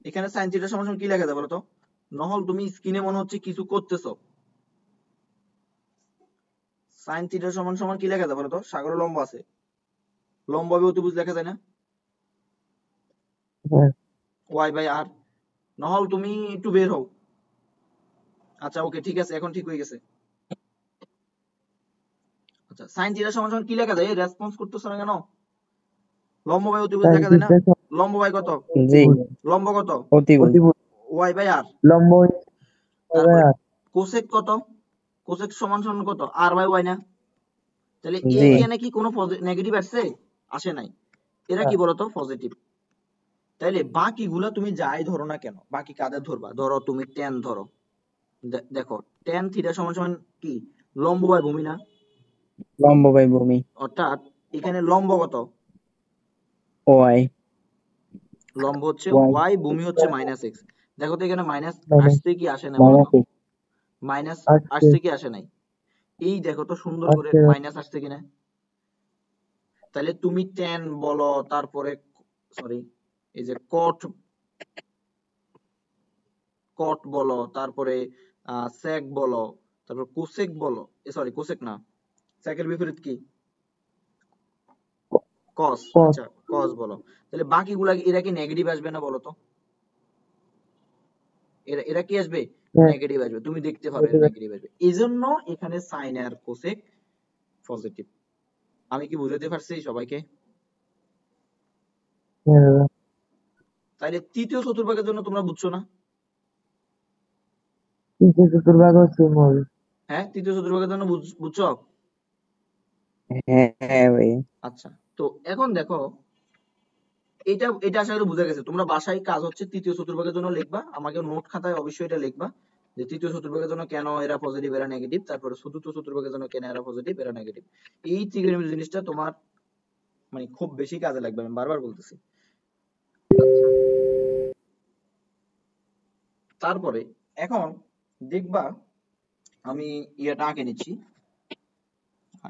এখানে সাইন থিটা সমান সমান কি লেখা যায় বলো তো? নহল তুমি স্ক্রিনে মনে হচ্ছে কিছু করতেছো। সাইন থিটা সমান সমান কি লেখা যায় বলো তো? সাগরে লম্ব আছে, লম্ব বাই অতিভুজ লেখা যায় না? ওয়াই বাই আর। নহল তুমি একটু বের হও। আচ্ছা ওকে, ঠিক আছে, এখন ঠিক হয়ে গেছে। আচ্ছা, সাইন থিটা সমান সমান কি লেখা যায়? রেসপন্স করতেছ না কেন? লম্ব বাই অতিভুজ লেখা যায় না? লম্ব বাই কত? জি লম্ব কত? অতিভুজ ওয়াই বাই আর। लंबो তারপরে কোসেক কত? কোসেক সমান সমান কত? আর বাই ওয়াই না? তাহলে জি এইখানে কি কোনো নেগেটিভ আসছে? আসে নাই। এরা কি বলতো? পজিটিভ। তাইলে বাকিগুলা তুমি যাই ধরো না কেন, বাকি কাদের ধরবা? ধরো তুমি tan ধরো, দেখো tan থিটা সমান সমান কি? লম্ব বাই ভূমি না? লম্ব বাই ভূমি অর্থাৎ এখানে লম্ব কত? ওয়াই লম্ব হচ্ছে ওয়াই ওয়াই, ভূমি হচ্ছে মাইনাস এক্স। দেখো তো এখানে মাইনাস মাইনাস আসছে কি আসে না বলো তো? মাইনাস মাইনাস আসছে আসছে কি আসে নাই? এই দেখো তো সুন্দর করে আসছে মাইনাস আসছে কিনা। তাহলে তুমি ট্যান বলো, তারপরে সরি এই যে কট কট বলো, তারপরে সেক বলো, তারপর কোসেক বলো, সরি কোসেক না, সেকের বিপরীত কি? কস। কস আচ্ছা কস বলো। তাহলে বাকিগুলা এরা কি নেগেটিভ আসবে না বলো তো? এরা এরা কি আসবে? নেগেটিভ আসবে, তুমি দেখতে পারো এরা নেগেটিভ আসবে। এই জন্য এখানে সাইন আর কোসেক পজিটিভ। আমি কি বুঝাতে পারছি সবাইকে? তাহলে তৃতীয় চতুর্ভাগের জন্য তোমরা বুঝছো না? চতুর্ভাগ হচ্ছে মূল। হ্যাঁ তৃতীয় চতুর্ভাগের জন্য বুঝছো? হ্যাঁ ভাই আচ্ছা তো এখন দেখো, এটা এটা আশা করি বুঝা গেছে। তোমরা বাসায় কাজ হচ্ছে তৃতীয় চতুর্ভাগের জন্য লিখবা, আমাকে নোট খাতায় অবশ্যই এটা লিখবা যে তৃতীয় চতুর্ভাগের জন্য কেন এরা পজিটিভ এরা নেগেটিভ, তারপরে চতুর্থ চতুর্ভাগের জন্য কেন এরা পজিটিভ এরা নেগেটিভ। এই ত্রিকোণমিতি জিনিসটা তোমার মানে খুব বেশি কাজে লাগবে, আমি বারবার বলতেছি। আচ্ছা তারপরে এখন দেখবা আমি ইয়েটা আঁকে নিচ্ছি,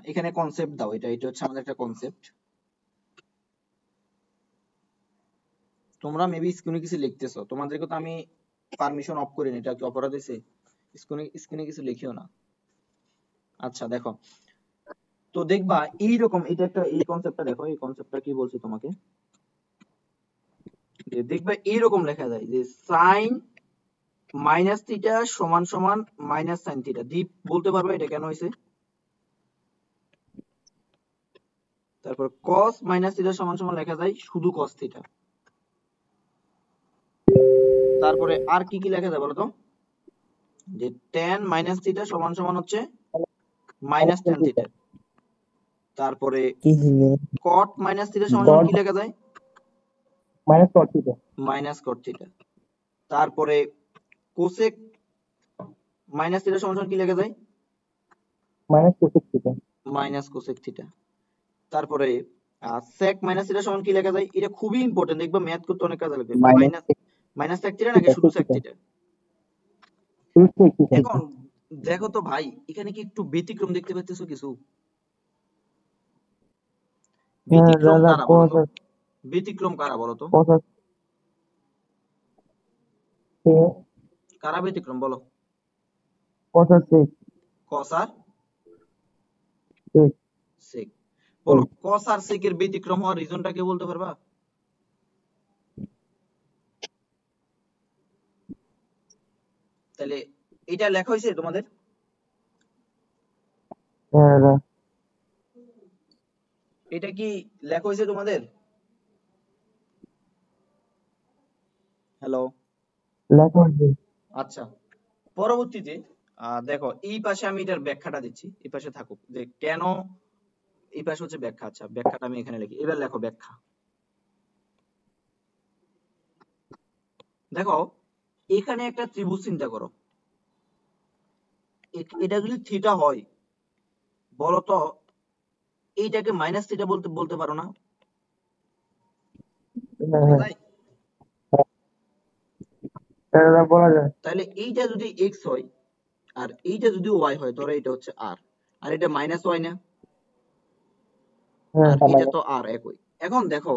এখানে কনসেপ্ট দাও, এটা এটা হচ্ছে আমাদের একটা কনসেপ্ট। তোমরা মেবি স্ক্রিনে কিছু লিখতেছো, তোমাদেরকে তো আমি পারমিশন অফ করিনি, এটা কি অপরাধ হয়েছে? স্ক্রিনে স্ক্রিনে কিছু লিখিও না। আচ্ছা দেখো, তো দেখবা এইরকম, এটা একটা এই কনসেপ্টটা দেখো, এই কনসেপ্টটা কি বলছি তোমাকে, যে দেখবা এইরকম লেখা যায় যে সাইন মাইনাস থিটা সমান সমান মাইনাস সাইন থিটা। দীপ বলতে পারবে এটা কেন হয়েছে? তারপর cos মাইনাস থিটা সমান সমান লেখা যায় শুধু cos থিটা। তারপরে আর কি কি লেখা যায় বলো তো? যে tan মাইনাস থিটা সমান সমান হচ্ছে মাইনাস tan থিটা। তারপরে কি ছিল cot মাইনাস থিটা সমান সমান কি লেখা যায়? মাইনাস কট থিটা মাইনাস cot থিটা। তারপরে cosec মাইনাস থিটা সমান সমান কি লেখা যায়? Minus cosec theta minus cosec theta. তারপরে sec মাইনাস থিটা সমান কি লেখা যায়? এটা খুবই ইম্পর্টেন্ট, দেখবা ম্যাথ করতে অনেক কাজে লাগবে। Minus minus minus sec theta নাকি শুধু sec থিটা? এখন দেখো তো ভাই, এখানে কি একটু ব্যতিক্রম দেখতে পাচ্ছেছো কিছু? ব্যতিক্রম কারা বলতো? ব্যতিক্রম কারা বলতো? কারা ব্যতিক্রম বলো? cos আর sec। বলো cos আর sec এর ব্যতিক্রম হওয়ার রিজনটা কে বলতে পারবা? তাহলে এটা লেখা হয়েছে তোমাদের? এটা কি লেখা হয়েছে তোমাদের? হ্যালো আচ্ছা, পরবর্তীতে দেখো এই পাশে আমি এটার ব্যাখ্যাটা দিচ্ছি, এই পাশে থাকুক যে কেন, এই পাশে হচ্ছে ব্যাখ্যা। আচ্ছা ব্যাখ্যাটা আমি এখানে লিখি, এবার লেখো ব্যাখ্যা। দেখো এখানে একটা ত্রিভুজ চিন্তা করো, এটা যদি থিটা হয় বলতো এইটাকে মাইনাস থিটা বলতে বলতে পারো না? বলা যায়? বলা যায় তাহলে এইটা যদি এক্স হয় আর এইটা যদি ওয়াই হয়, ধরো এটা হচ্ছে আর, আর এটা মাইনাস ওয়াই না, আর এটা তো আর একই। এখন দেখো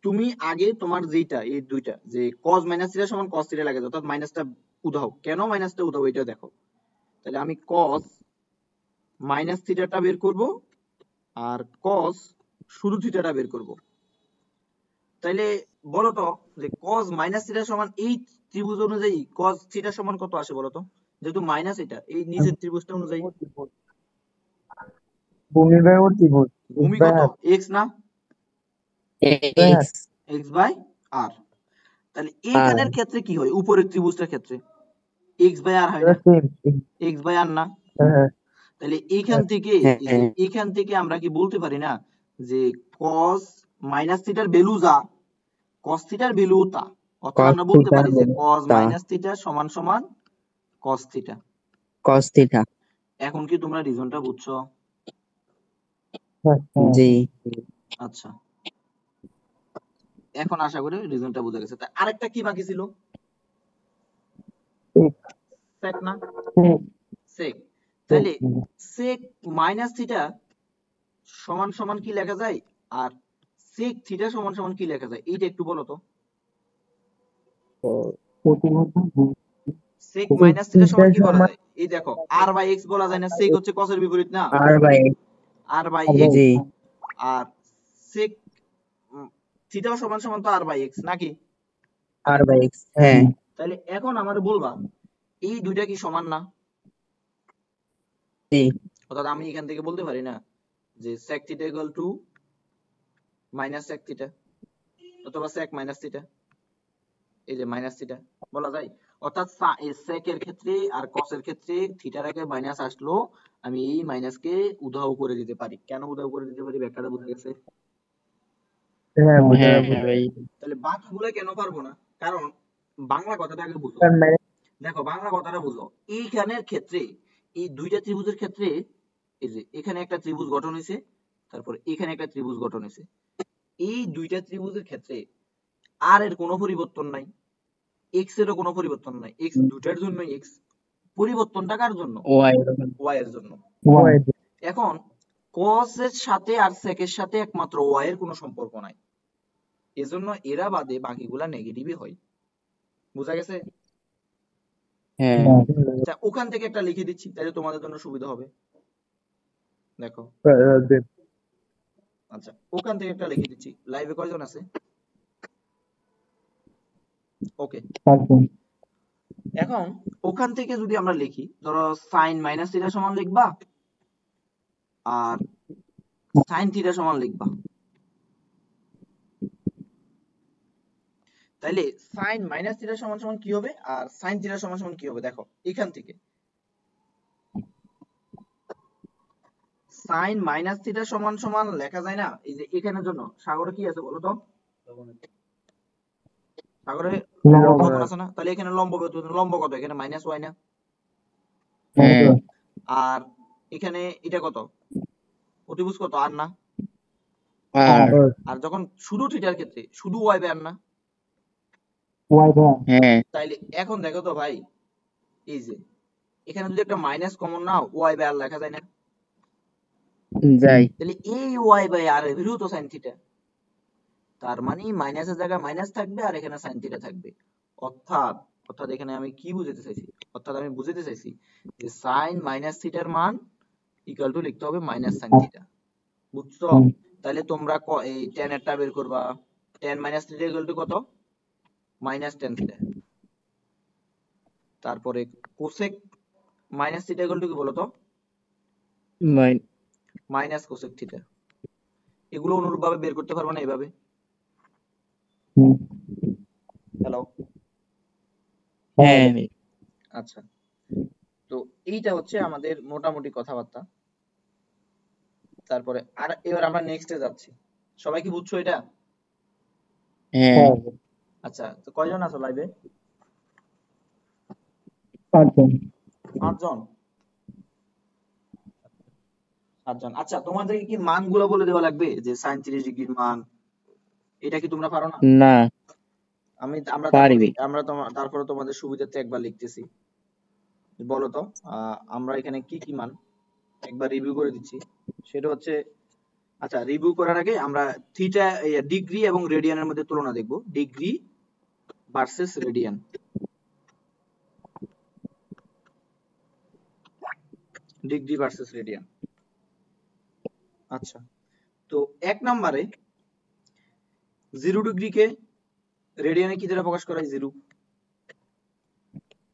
তুমি আগে তোমার যেটা এই দুইটা যে cos মাইনাস থিটা সমান cos থিটা লাগে, অর্থাৎ মাইনাসটা উধাও, কেন মাইনাসটা উধাও এটা দেখো। তাহলে আমি cos মাইনাস থিটাটা বের করব আর cos শুধু থিটাটা বের করব। তাইলে বলো তো যে cos মাইনাস থিটা সমান এই ত্রিভুজ অনুযায়ী cos থিটা সমান কত আসে বলো তো? যেহেতু মাইনাস এটা এই নিচের ত্রিভুজটা অনুযায়ী ভূমি কত? x না? X x by r। তাহলে এইখানের ক্ষেত্রে কি হয় উপরের ত্রিভুজটার ক্ষেত্রে? x বাই r হয় না? x বাই r না? তাহলে এইখান থেকে এই যে এইখান থেকে আমরা কি বলতে পারি না যে cos মাইনাস থিটার ভ্যালু যা cos থিটার ভ্যালু তা, অর্থাৎ আমরা বলতে পারি যে cos মাইনাস থিটা সমান সমান cos থিটা। কস থিটা এখন কি তোমরা রিজনটা বুঝছো? জি আচ্ছা এখন আশা করি রিজনটা বোঝা গেছে। তাই আরেকটা কি বাকি ছিল? সেক না? সেক। তাহলে সেক মাইনাস থিটা সমান সমান কি লেখা যায় আর সেক থিটা সমান সমান কি লেখা যায় এইটা একটু বলো তো। সেক মাইনাস থিটা সমান কি বলা যায়? এই দেখো আর বাই এক্স বলা যায় না, সেক হচ্ছে কসের বিপরীত না, আর বাই আর বাই এক্স, জি আর সেক থিটাও সমান সমান তো আর বাই এক্স নাকি? আর বাই এক্স হ্যাঁ তাহলে এখন আমাদের বলবা এই দুইটা কি সমান না? জি অর্থাৎ আমি এখান থেকে বলতে পারি না যে sec theta equal two minus sec theta অথবা sec মাইনাস থিটা, এই যে মাইনাস থিটা বলা যায়? অর্থাৎ sec এর ক্ষেত্রে আর cos এর ক্ষেত্রে থিটার আগে মাইনাস আসলো, আমি এই মাইনাসকে উধাও করে দিতে পারি। কেন উধাও করে দিতে পারি ব্যাখ্যাটা বোঝা গেছে? হ্যাঁ হ্যাঁ ভাই তাহলে বাকিগুলো কেন পারবো না? কারণ বাংলা কথাটা আগে বুঝো। দেখো বাংলা কথাটা বুঝো, এইখানের ক্ষেত্রে এই দুইটা ত্রিভুজের ক্ষেত্রে এই যে এখানে একটা ত্রিভুজ গঠন হয়েছে, তারপর এখানে একটা ত্রিভুজ গঠন হয়েছে, এই দুইটা ত্রিভুজের ক্ষেত্রে আর এর কোনো পরিবর্তন নাই, এক্স এরও কোনো পরিবর্তন নাই, এক্স দুটার জন্যই এক্স, পরিবর্তনটা কার জন্য? ওয়াই ওয়াই এর জন্য। এখন cos এর সাথে আর sec এর সাথে একমাত্র ওয়াই এর কোনো সম্পর্ক নাই, এজন্য এরা বাদে বাকিগুলা নেগেটিভই হয়। বুঝা গেছে? হ্যাঁ আচ্ছা ওখান থেকে একটা লিখে দিচ্ছি তাহলে তোমাদের জন্য সুবিধা হবে। দেখো আচ্ছা ওখান থেকে একটা লিখে দিচ্ছি। লাইভে কয়জন আছে? ওকে, এখন ওখান থেকে যদি আমরা লিখি, ধরো sin মাইনাস থিটা সমান লিখবা আর sin থিটা সমান লিখবা, তাইলে sin মাইনাস থিটা সমান সমান কি হবে আর sin থিটা সমান সমান কি হবে? দেখো এখান থেকে sin মাইনাস থিটা সমান সমান লেখা যায় না, এই যে এখানের জন্য সাগরে কি আছে বলো তো? সাগরে লম্ব বেতন আছে না? তাহলে এখানে লম্ব বেতন, লম্ব কত? এখানে মাইনাস ওয়াই না? হ্যাঁ আর এখানে এটা কত? অতিভুজ কত? আর না? আর আর যখন শুধু থিটার ক্ষেত্রে শুধু ওয়াই বাই আর না? হ্যাঁ তাইলে এখন দেখো তো ভাই, এই যে এখানে যদি একটা মাইনাস কমন নাও, ওয়াই বাই আর লেখা যায় না? যাই তাহলে এই ওয়াই বাই আর এর তো সাইন থিটা, তার মানে মাইনাসের জায়গায় মাইনাস থাকবে আর এখানে সাইন থিটা থাকবে। অর্থাৎ অর্থাৎ এখানে আমি কি বুঝাতে চাইছি? অর্থাৎ আমি বুঝাতে চাইছি যে সাইন মাইনাস থিটার মান ইকুয়াল টু লিখতে হবে মাইনাস সাইন থিটা। বুঝছো? তাহলে তোমরা এই tan এরটা বের করবা, tan minus theta equal to কত? Minus tan theta. তারপরে cosec minus theta equal to কি বলো তো? Minus cosec theta. এগুলো অনুরূপভাবে বের করতে পারবো না এইভাবে? হ্যালো, হ্যাঁ আচ্ছা তো এইটা হচ্ছে আমাদের মোটামুটি কথাবার্তা। তারপরে আর এবার আমরা নেক্সটে যাচ্ছি। সবাই কি বুঝছো এটা? হ্যাঁ আচ্ছা তো কয়জন আছো লাইভে? 5 জন। 7 জন। আচ্ছা তোমাদেরকে কি মানগুলো বলে দেওয়া লাগবে যে sin 30 ডিগ্রির মান? এটা কি তোমরা পারো না? না পারিবে তারপরে তোমাদের সুবিধার্থে একবার লিখতেছি। বলো তো আমরা এখানে কি কি মান একবার রিভিউ করে দিচ্ছি। সেটা হচ্ছে, আচ্ছা রিভিউ করার আগে আমরা থিটা ডিগ্রি এবং রেডিয়ানের মধ্যে তুলনা দেখব। Degree versus radian. Degree versus radian. আচ্ছা তো 1 নম্বরে 0 ডিগ্রিকে রেডিয়ানে কি দ্বারা প্রকাশ করা হয়? 0।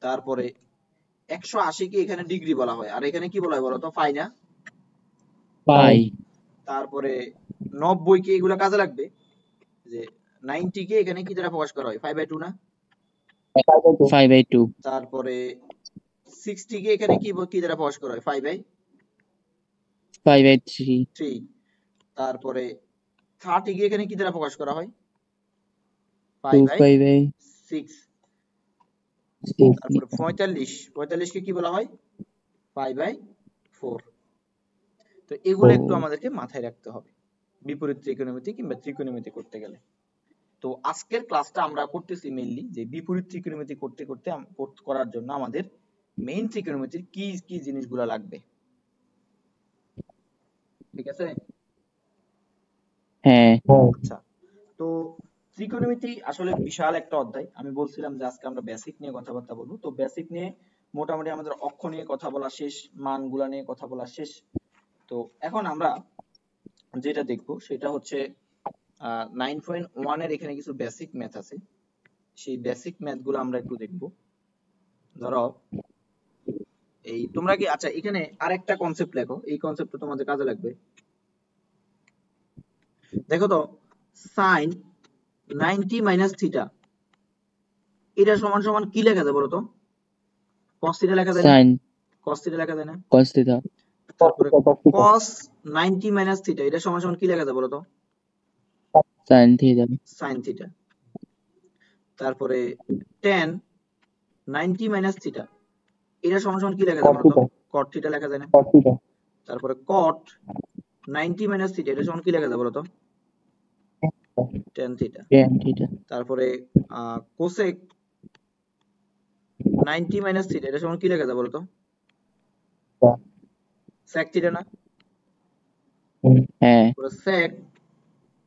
তারপরে 180 কে এখানে ডিগ্রি বলা হয় আর এখানে কি বলা হয় বলো তো? পাই না? পাই তারপরে 90 কে এগুলা কাজে লাগবে, যে 90 কে এখানে কি দ্বারা প্রকাশ করা হয়? 5/2 না? 5/2 তারপরে 60 কে এখানে কি দ্বারা প্রকাশ করা হয়? 5/3 5/3। তারপরে 30 কে এখানে কি দ্বারা প্রকাশ করা হয়? 5/6। তারপরে 45 কে কি বলা হয়? 5/4। তো এগুলো একটু আমাদেরকে মাথায় রাখতে হবে বিপরীত ত্রিকোণমিতি কিংবা ত্রিকোণমিতি করতে গেলে। তো আজকের ক্লাসটা আমরা করতেছি মেইনলি যে বিপরীত ত্রিকোণমিতি করার জন্য আমাদের মেইন ত্রিকোণমিতির কি কি জিনিসগুলো লাগবে, ঠিক আছে? হ্যাঁ আচ্ছা, তো ত্রিকোণমিতি আসলে বিশাল একটা অধ্যায়। আমি বলছিলাম যে আজকে আমরা বেসিক নিয়ে কথাবার্তা বলবো। তো বেসিক নিয়ে মোটামুটি আমাদের অক্ষ নিয়ে কথা বলা শেষ, মানগুলা নিয়ে কথা বলা শেষ। তো এখন আমরা যেটা দেখবো সেটা হচ্ছে 9.1 এর এখানে কিছু বেসিক ম্যাথ আছে। সেই বেসিক ম্যাথ গুলো আমরা একটু দেখবো। ধরো এই তোমরা কি, আচ্ছা এখানে আরেকটা কনসেপ্ট লেখো, এই কনসেপ্টটা তোমাদের কাজে লাগবে। দেখো তো, সাইন 90 মাইনাস থিটা এটা সমান সমান কি লেখা যায় বলো তো? cos থিটা লেখা যায় না? সাইন cos থিটা লেখা যায় না? cos থিটা তারপরে cos 90 মাইনাস থিটা এটা সমান সমান কি লেখা যায় বলো তো? sin theta sin theta. তারপরে tan 90 মাইনাস থিটা এটা সমান সমান কি লেখা যায় বলো তো? cot থিটা লেখা যায় না? তারপরে cot 90 মাইনাস থিটা এটা সমান কি লেখা যায় বলো তো? tan theta. tan থিটা তারপরে cosec 90 মাইনাস থিটা এটা সমান কি লেখা যায় বলো তো? sec থিটা না? হ্যাঁ তারপরে sec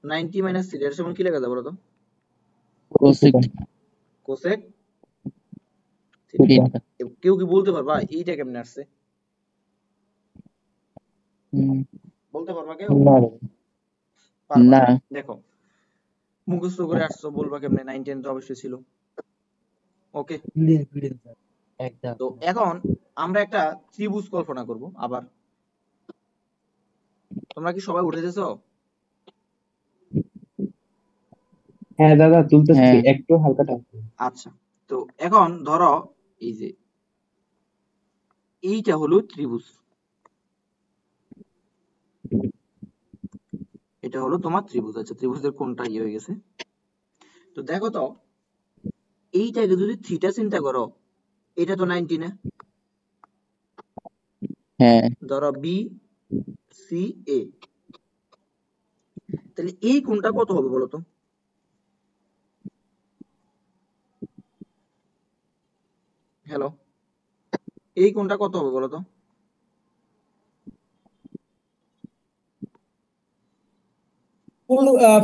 90 মাইনাস থিটা এটা সমান কি লেখা যায় বলো তো? cosec cosec theta. থিটা কেউ কি বলতে পারবা এইটা কেমনে আসছে? বলতে পারবা কেউ? পারবা না না। দেখো মুখস্থ করে আসছো, বলবা কেমনে? 9 10 তো অবশ্যই ছিল। ওকে, একদম তো এখন আমরা একটা ত্রিভুজ কল্পনা করব। আবার তোমরা কি সবাই উঠে গেছো? হ্যাঁ দাদা তুলতেছি, হ্যাঁ একটু হালকা টান। আচ্ছা, তো এখন ধরো এই যে এইটা হলো ত্রিভুজ, এটা হলো তোমার ত্রিভুজ। আচ্ছা, ত্রিভুজের কোনটা ইয়ে হয়ে গেছে? তো দেখো তো, এইটাকে যদি থিটা চিন্তা করো, এটা তো 90 না? হ্যাঁ ধরো বি সি এ, তাহলে এই কোণটা কত হবে বলো তো? হ্যালো, এই কোণটা কত হবে বলো তো?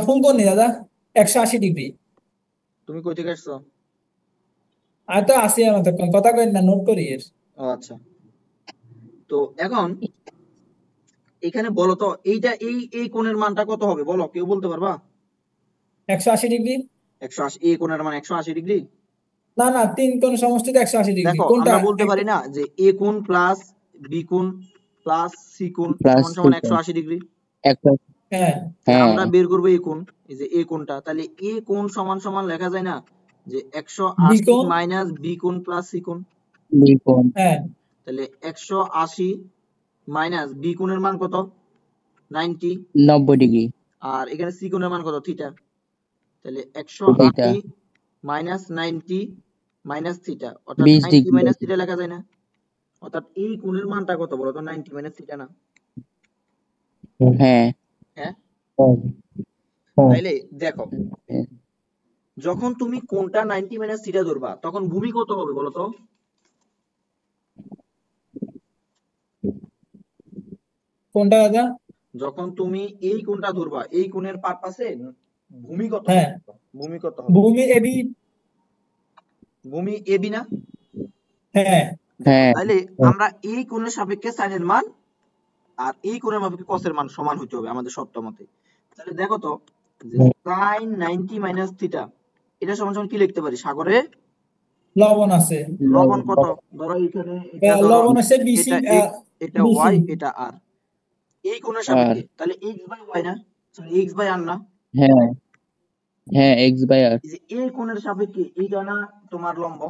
ফুল কোণ নেই দাদা, 180 ডিগ্রি। তুমি কই থেকে আসছো? আর তো আসি আমার তো কথা কই না, নোট করি এর। ও আচ্ছা, তো এখন এখানে বলো তো এইটা এই কোণের মানটা কত হবে বলো, কেউ বলতে পারবা? 180 ডিগ্রি। 180, এই কোণের মান 180 ডিগ্রি। না না, তিন কোণ সমষ্টিতে 180 ডিগ্রি, দেখো কোনটা? আমরা বলতে পারি না যে এ কোণ প্লাস বি কোণ প্লাস সি কোণ প্লাস সমান সমান 180 ডিগ্রি? একটা হ্যাঁ তাহলে হ্যাঁ আমরা বের করবো এই কোণ, এই যে এ কোণটা, তাহলে এ কোণ সমান সমান লেখা যায় না যে বি 180 কোণ। মাইনাস বি কোণ প্লাস সি কোণ? দ্বিকোণ হ্যাঁ তাহলে 180 মাইনাস বি কোণের মান কত? 90। 90 ডিগ্রি আর এখানে সি কোণের মান কত? থিটা। তাহলে থিটা 180 মাইনাস 90 মাইনাস থিটা, অর্থাৎ 20 90 ডিগ্রি মাইনাস থিটা লেখা যায় না? অর্থাৎ এই কোণের মানটা কত বলো তো? 90 মাইনাস থিটা না? হ্যাঁ হ্যাঁ, তাইলে দেখো যখন তুমি কোণটা 90 মাইনাস থিটা ধরবা তখন ভূমি কত হবে বলো তো? কোনটা দাদা? যখন তুমি এই কোণটা ধরবা, এই কোণের পারপাসে ভূমি কত হ্যাঁ, হবে? ভূমি কত হবে? ভূমি এবি। ভূমি এবি না? হ্যাঁ দেখো হ্যাঁ তাইলে আমরা এই কোণের সাপেক্ষে সাইনের মান আর এই কোণের সাপেক্ষে কসের মান সমান হতে হবে আমাদের শর্ত মতে। তাহলে দেখো তো, যে sin 90 মাইনাস থিটা এটা সমান সমান কি লিখতে পারি? সাগরে লবণ আছে। লবণ কত? ধরো এখানে এটা ধরো, লবণ আছে বিসি। এটা x, এটা বিসি। y, এটা r। এই কোণের সাপেক্ষে তাহলে x বাই y না, সরি x বাই r না? হ্যাঁ হ্যাঁ x বাই r এই যে এই কোণের সাপেক্ষে এইটা না তোমার লম্ব?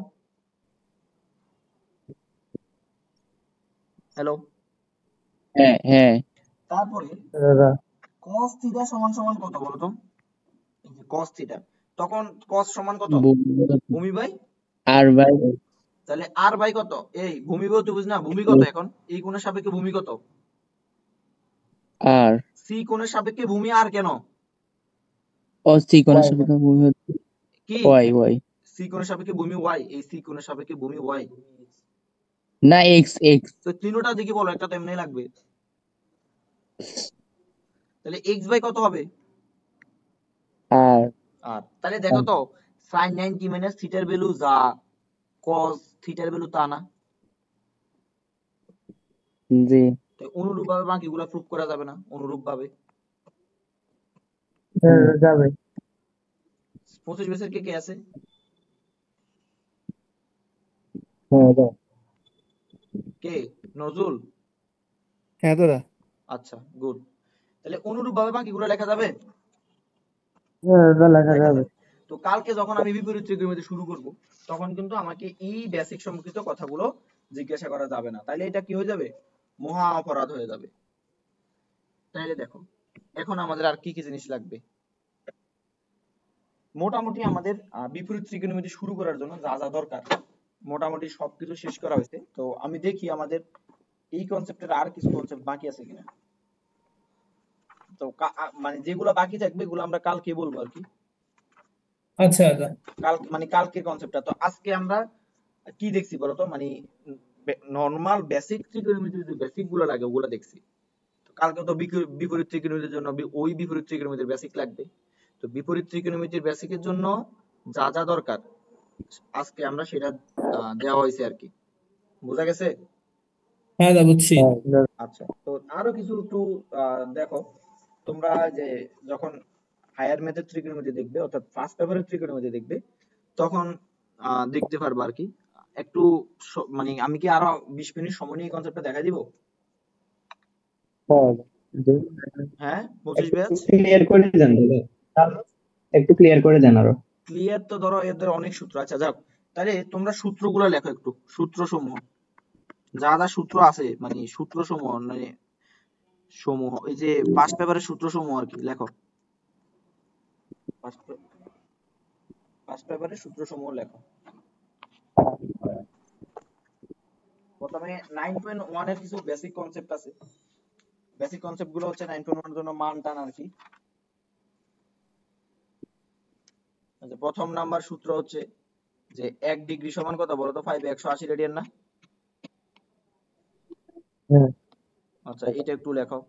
হ্যালো, হ্যাঁ হ্যাঁ তারপরে cos থিটা সমান সমান কত বলো তো? এই যে cos থিটা, তখন cos সমান কত? ভূমি বাই, r বাই তাহলে r বাই কত? এই ভূমি বাই ত্রিভুজ না, ভূমি কত এখন? এই কোণের সাপেক্ষে ভূমি কত? r সি কোণের সাপেক্ষে ভূমি r কেন? ও সি কোণের Y, সাপেক্ষে ভূমি হচ্ছে কি ওয়াই ওয়াই সি কোণের সাপেক্ষে ভূমি ওয়াই, এই সি কোণের সাপেক্ষে ভূমি ওয়াই। না এক্স এক্স তো তিনোটা দিকে বলো, একটা তো এমনি লাগবে। তাহলে এক্স বাই কত হবে? আর আর তাহলে দেখো তো sin 90 মাইনাস থিটার ভ্যালু যা cos থিটার ভ্যালু তা না। জি তো অনুরূপ ভাবে বাকিগুলা প্রুফ করা যাবে না অনুরূপ ভাবে। যাবে 25 বেসের কে কে আছে? হ্যাঁ যাবে কে? নজরুল? হ্যাঁ দাদা। আচ্ছা গুড। তাহলে অনুরূপ ভাবে বাকিগুলো লেখা যাবে? লেখা লেখা যাবে যাবে। তো কালকে যখন আমি বিপরীত ত্রিকোণমিতি শুরু করব, তখন কিন্তু আমাকে এই বেসিক সম্পর্কিত কথাগুলো জিজ্ঞাসা করা যাবে না, তাহলে এটা কি হয়ে যাবে? মহা অপরাধ হয়ে যাবে। তাহলে দেখো এখন আমাদের আর কি কি জিনিস লাগবে। মোটামুটি আমাদের বিপরীত ত্রিকোণমিতি শুরু করার জন্য যা যা দরকার মোটামুটি সবকিছু শেষ করা হয়েছে। তো আমি দেখি আমাদের এই কনসেপ্টের আর কিছু কনসেপ্ট বাকি আছে কিনা। তো মানে যেগুলো বাকি থাকবে এগুলো আমরা কালকে বলবো আর কি। আচ্ছা দাদা। মানে কালকের কনসেপ্টটা। তো আজকে আমরা কি দেখছি বলতো, মানে নরমাল বেসিক ত্রিকোণমিতির যে বেসিক গুলো লাগে ওগুলো দেখছি। তো কালকে তো বিপরীত ত্রিকোণমিতির জন্য ওই বিপরীত ত্রিকোণমিতির বেসিক লাগবে। তো বিপরীত ত্রিকোণমিতির বেসিকের জন্য যা যা দরকার আজকে আমরা সেটা দেওয়া হয়েছে আর কি। বোঝা গেছে? হ্যাঁ দাদা বুঝছি। আচ্ছা, তো আরো কিছু একটু দেখো তোমরা, যে যখন হায়ার ম্যাথের ত্রিকোণমিতি দেখবে অর্থাৎ ফার্স্ট পেপারের ত্রিকোণমিতি দেখবে তখন দেখতে পারবে আর কি। একটু মানে আমি কি আরো 20 মিনিট সময় নিয়ে কনসেপ্টটা দেখা দিব? হ্যাঁ 25 একটু ব্যাচ ক্লিয়ার করে দেন দাদা, একটু ক্লিয়ার করে দেন আরো। ক্লিয়ার তো ধরো এদের অনেক সূত্র। আচ্ছা যাক, তাহলে তোমরা সূত্রগুলো লেখো একটু, সূত্রসমূহ যা যা সূত্র আছে, মানে সূত্রসমূহ মানে সমূহ, এই যে ফার্স্ট পেপারের সূত্রসমূহ আর কি লেখো। ফার্স্ট পেপারের সূত্রসমূহ লেখো। প্রথমে 9.1 এর কিছু বেসিক কনসেপ্ট আছে। বেসিক কনসেপ্ট গুলো হচ্ছে 9.1 এর জন্য মান টান আর কি। আচ্ছা, প্রথম নাম্বার সূত্র হচ্ছে যে 1 ডিগ্রি সমান কত বলো তো? 5 180 রেডিয়ান না? হ্যাঁ আচ্ছা এটা একটু লেখো।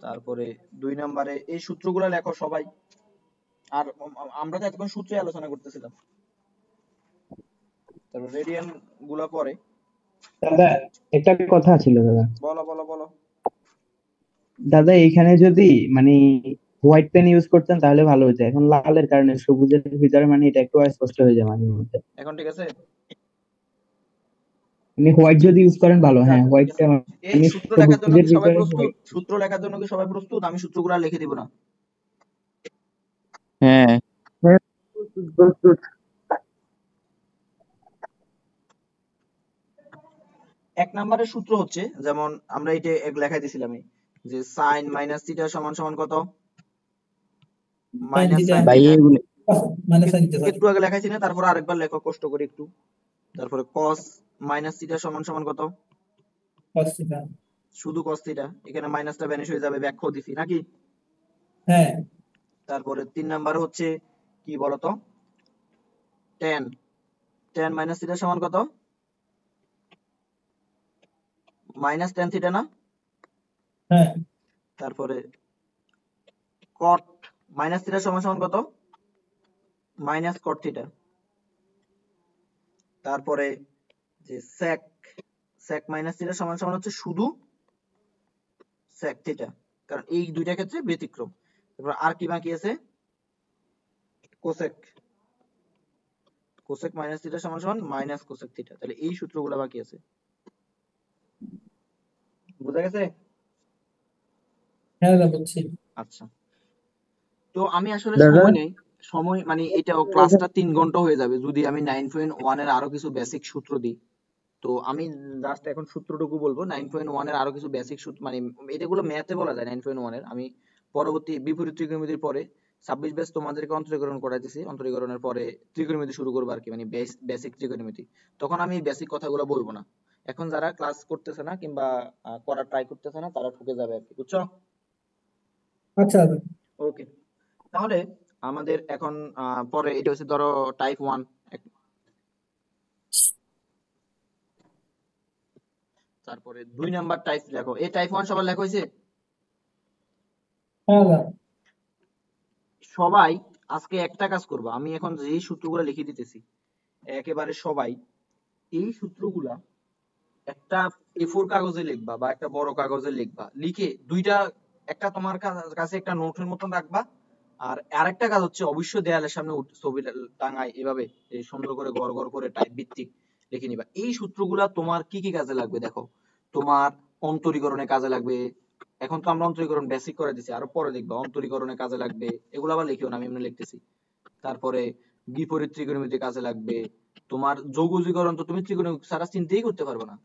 তারপরে 2 নম্বরে এই সূত্রগুলো লেখো সবাই। আর আমরা তো এতক্ষণ সূত্রে আলোচনা করতেছিলাম, তারপর রেডিয়ান গুলা পরে। দাদা একটা কথা ছিল দাদা। বলো বলো বলো। দাদা এইখানে যদি মানে হোয়াইট পেন ইউজ করতেন তাহলে ভালো হতো, এখন লালের কারণে সবুজের ভিতরে মানে এটা একটু স্পষ্ট হয়ে যায় মাঝে মধ্যে। এখন ঠিক আছে? আপনি হোয়াইট যদি ইউজ করেন ভালো, যাক হ্যাঁ ঠিক হোয়াইটটা আছে। এই মানে সূত্র লেখার জন্য সবুজের কি সবাই ভিতরে প্রস্তুত? white। সূত্র লেখার জন্য কি সবাই প্রস্তুত? আমি সূত্রগুলো আর লিখে দিব না। হ্যাঁ এক নম্বরের সূত্র হচ্ছে, যেমন আমরা এটা লেখাই দিছিলাম যে sin মাইনাস থিটা সমান সমান কত? মাইনাস থিটা সাইন ভাই থিটা। এগুলো মানে সাইন থিটা, একটু আগে লেখাইছি না? তারপর আরেকবার লেখো কষ্ট করে একটু। তারপরে cos মাইনাস থিটা সমান সমান কত? cos theta. শুধু cos থিটা, এখানে মাইনাসটা ভ্যানিশ হয়ে যাবে, ব্যাখ্যাও দিছি নাকি? হ্যাঁ তারপরে 3 নাম্বার হচ্ছে কি বলতো? tan tan মাইনাস থিটা সমান কত? মাইনাস tan থিটা না? হ্যাঁ তারপরে cot মাইনাস থিটা সমান সমান কত? Minus cot theta. তারপরে যে sec sec মাইনাস থিটা সমান সমান হচ্ছে শুধু sec থিটা, কারণ এই দুইটা ক্ষেত্রে ব্যতিক্রম। তারপর আর কি বাকি আছে? cosec cosec মাইনাস থিটা সমান সমান মাইনাস cosec থিটা। তাহলে এই সূত্রগুলো বাকি আছে। বুঝা গেছে? হ্যাঁ দাদা বুঝছি। আচ্ছা, তো আমি আসলে দাদা সময় নেই। সময় মানে এটা ক্লাসটা 3 ঘন্টা হয়ে যাবে যদি আমি 9.1 এর আরো কিছু বেসিক সূত্র দিই। তো আমি জাস্ট এখন সূত্রটুকু বলবো। 9.1 এর আরো কিছু বেসিক সূত্র, মানে এটাগুলো ম্যাথে বলা যায় 9.1 এর। আমি পরবর্তী বিপরীত ত্রিকোণমিতির পরে 26 ব্যাচ তোমাদেরকে অন্তরীকরণ করাইতেছি, অন্তরীকরণের পরে ত্রিকোণমিতি শুরু করবো আর কি, মানে বেসিক ত্রিকোণমিতি। তখন আমি বেসিক কথাগুলো বলবো না। এখন যারা ক্লাস করতেছে না কিংবা করার ট্রাই করতেছে না তারা ঠকে যাবে আর কি, বুঝছো? আচ্ছা দাদা। ওকে, তাহলে আমাদের এখন পরে এটা হচ্ছে ধরো টাইপ 1। তারপরে 2 নাম্বার টাইপ লেখো। এই টাইপ 1 সবার লেখা হয়েছে? هذا সবাই আজকে একটা কাজ করবো, আমি এখন যেই সূত্রগুলো লিখে দিতেছি একেবারে সবাই এই সূত্রগুলা একটা A4 কাগজে লিখবা বা একটা বড় কাগজে লিখবা, লিখে দুইটা, একটা তোমার কাছে একটা নোটের মতন রাখবা, আর আরেকটা কাজ হচ্ছে অবশ্যই দেয়ালের সামনে ছবি টাঙায় এভাবে এই সুন্দর করে গড় গড় করে টাইপ ভিত্তিক লিখে নিবা। এই সূত্রগুলা তোমার কি কি কাজে লাগবে দেখো। তোমার অন্তরীকরণে কাজে লাগবে। এখন তো আমরা অন্তরীকরণ বেসিক করে দিছি, আরো পরে দেখবা অন্তরীকরণে কাজে লাগবে। এগুলো আবার লিখিও না, আমি এমনি লিখতেছি। তারপরে বিপরীত ত্রিকোণমিতি কাজে লাগবে। তোমার যৌগজীকরণ তো তুমি ত্রিকোণমিতি ছাড়া চিন্তাই করতে পারবে না।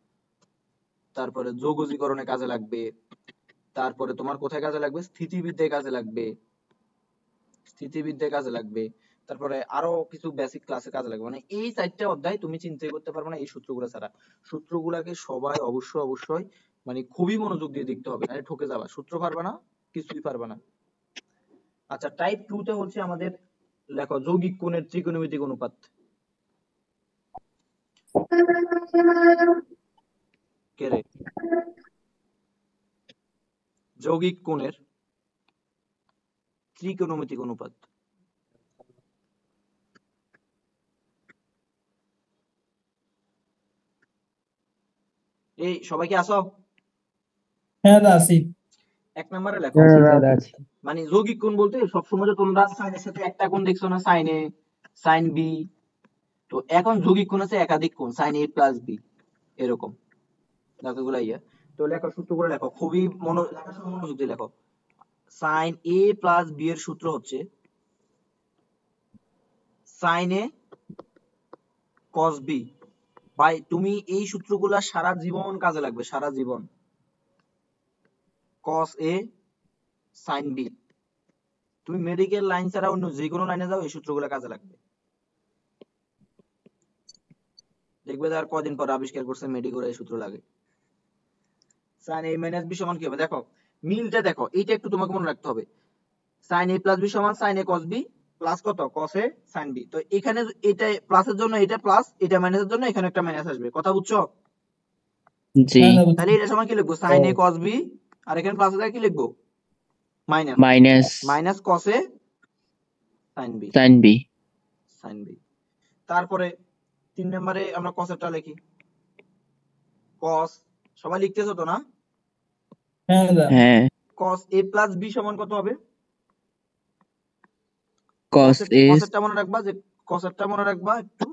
তারপরে যৌগজীকরণে কাজে লাগবে। তারপরে তোমার কোথায় কাজে লাগবে? স্থিতিবিদ্যায় কাজে লাগবে। স্থিতিবিদ্যায় কাজে লাগবে। তারপরে আরো কিছু বেসিক ক্লাসে কাজে লাগবে। মানে এই 4টা অধ্যায় তুমি চিন্তাই করতে পারবে না এই সূত্রগুলো ছাড়া। সূত্রগুলাকে সবাই অবশ্যই অবশ্যই মানে খুবই মনোযোগ দিয়ে দেখতে হবে, নাহলে ঠকে যাবা। সূত্র পারবে না, কিছুই পারবে না। আচ্ছা, টাইপ 2 তে হচ্ছে আমাদের লেখো যৌগিক কোণের ত্রিকোণমিতিক অনুপাত। কে রে? যৌগিক কোণের ত্রিকোণমিতিক অনুপাত। এই সবাই কি আসো? هذا سين 1 নম্বরে লেখো। হ্যাঁ আছি দাদা দাদা আছি। আছি। মানে যৌগিক কোণ বলতে সবসময় তো তোমরা সাইনের সাথে একটা কোণ দেখছো না, সাইন এ, সাইন বি। তো এখন যৌগিক কোণ আছে একাধিক কোণ, সাইন এ প্লাস বি, এরকম যতগুলা ইয়া। তো লেখো সূত্রগুলো লেখো, খুবই লেখার সময় মনোযোগ দিয়ে লেখো। সাইন এ প্লাস বি এর সূত্র হচ্ছে সাইন এ কস বি। ভাই তুমি এই সূত্রগুলা সারা জীবন কাজে লাগবে, সারা জীবন। কস এ সাইন বি, তুমি মেডিকেল লাইন ছাড়া অন্য যে কোনো লাইনে যাও এই সূত্রগুলো কাজে লাগবে। দেখবে আর কদিন পর আবিষ্কার করছে মেডিকেল এই সূত্র লাগে। সাইন এ মাইনাস বি সমান কি হবে দেখো, মিলটা দেখো, এইটা একটু তোমাকে মনে রাখতে হবে। সাইন এ প্লাস বি সমান সাইন এ কস বি প্লাস কত কস এ সাইন বি। তো এখানে এটা প্লাসের জন্য এটা প্লাস, এটা মাইনাসের জন্য এখানে একটা মাইনাস আসবে, কথা বুঝছো? জি। هذا তাহলে এটা সময় কি লিখবো? সাইন এ কস বি, আর এখানে প্লাস এর কি লিখবো? Minus. Minus minus cos A sine B, sine B. Sine B. তারপরে 3 নম্বরে আমরা কসেরটা লিখি। কস, সবাই লিখতেছো তো না? هذا হ্যাঁ, কস এ প্লাস বি সমান কত হবে? কস এ কসেরটা মনে রাখবা, যে কসেরটা মনে রাখবা একটু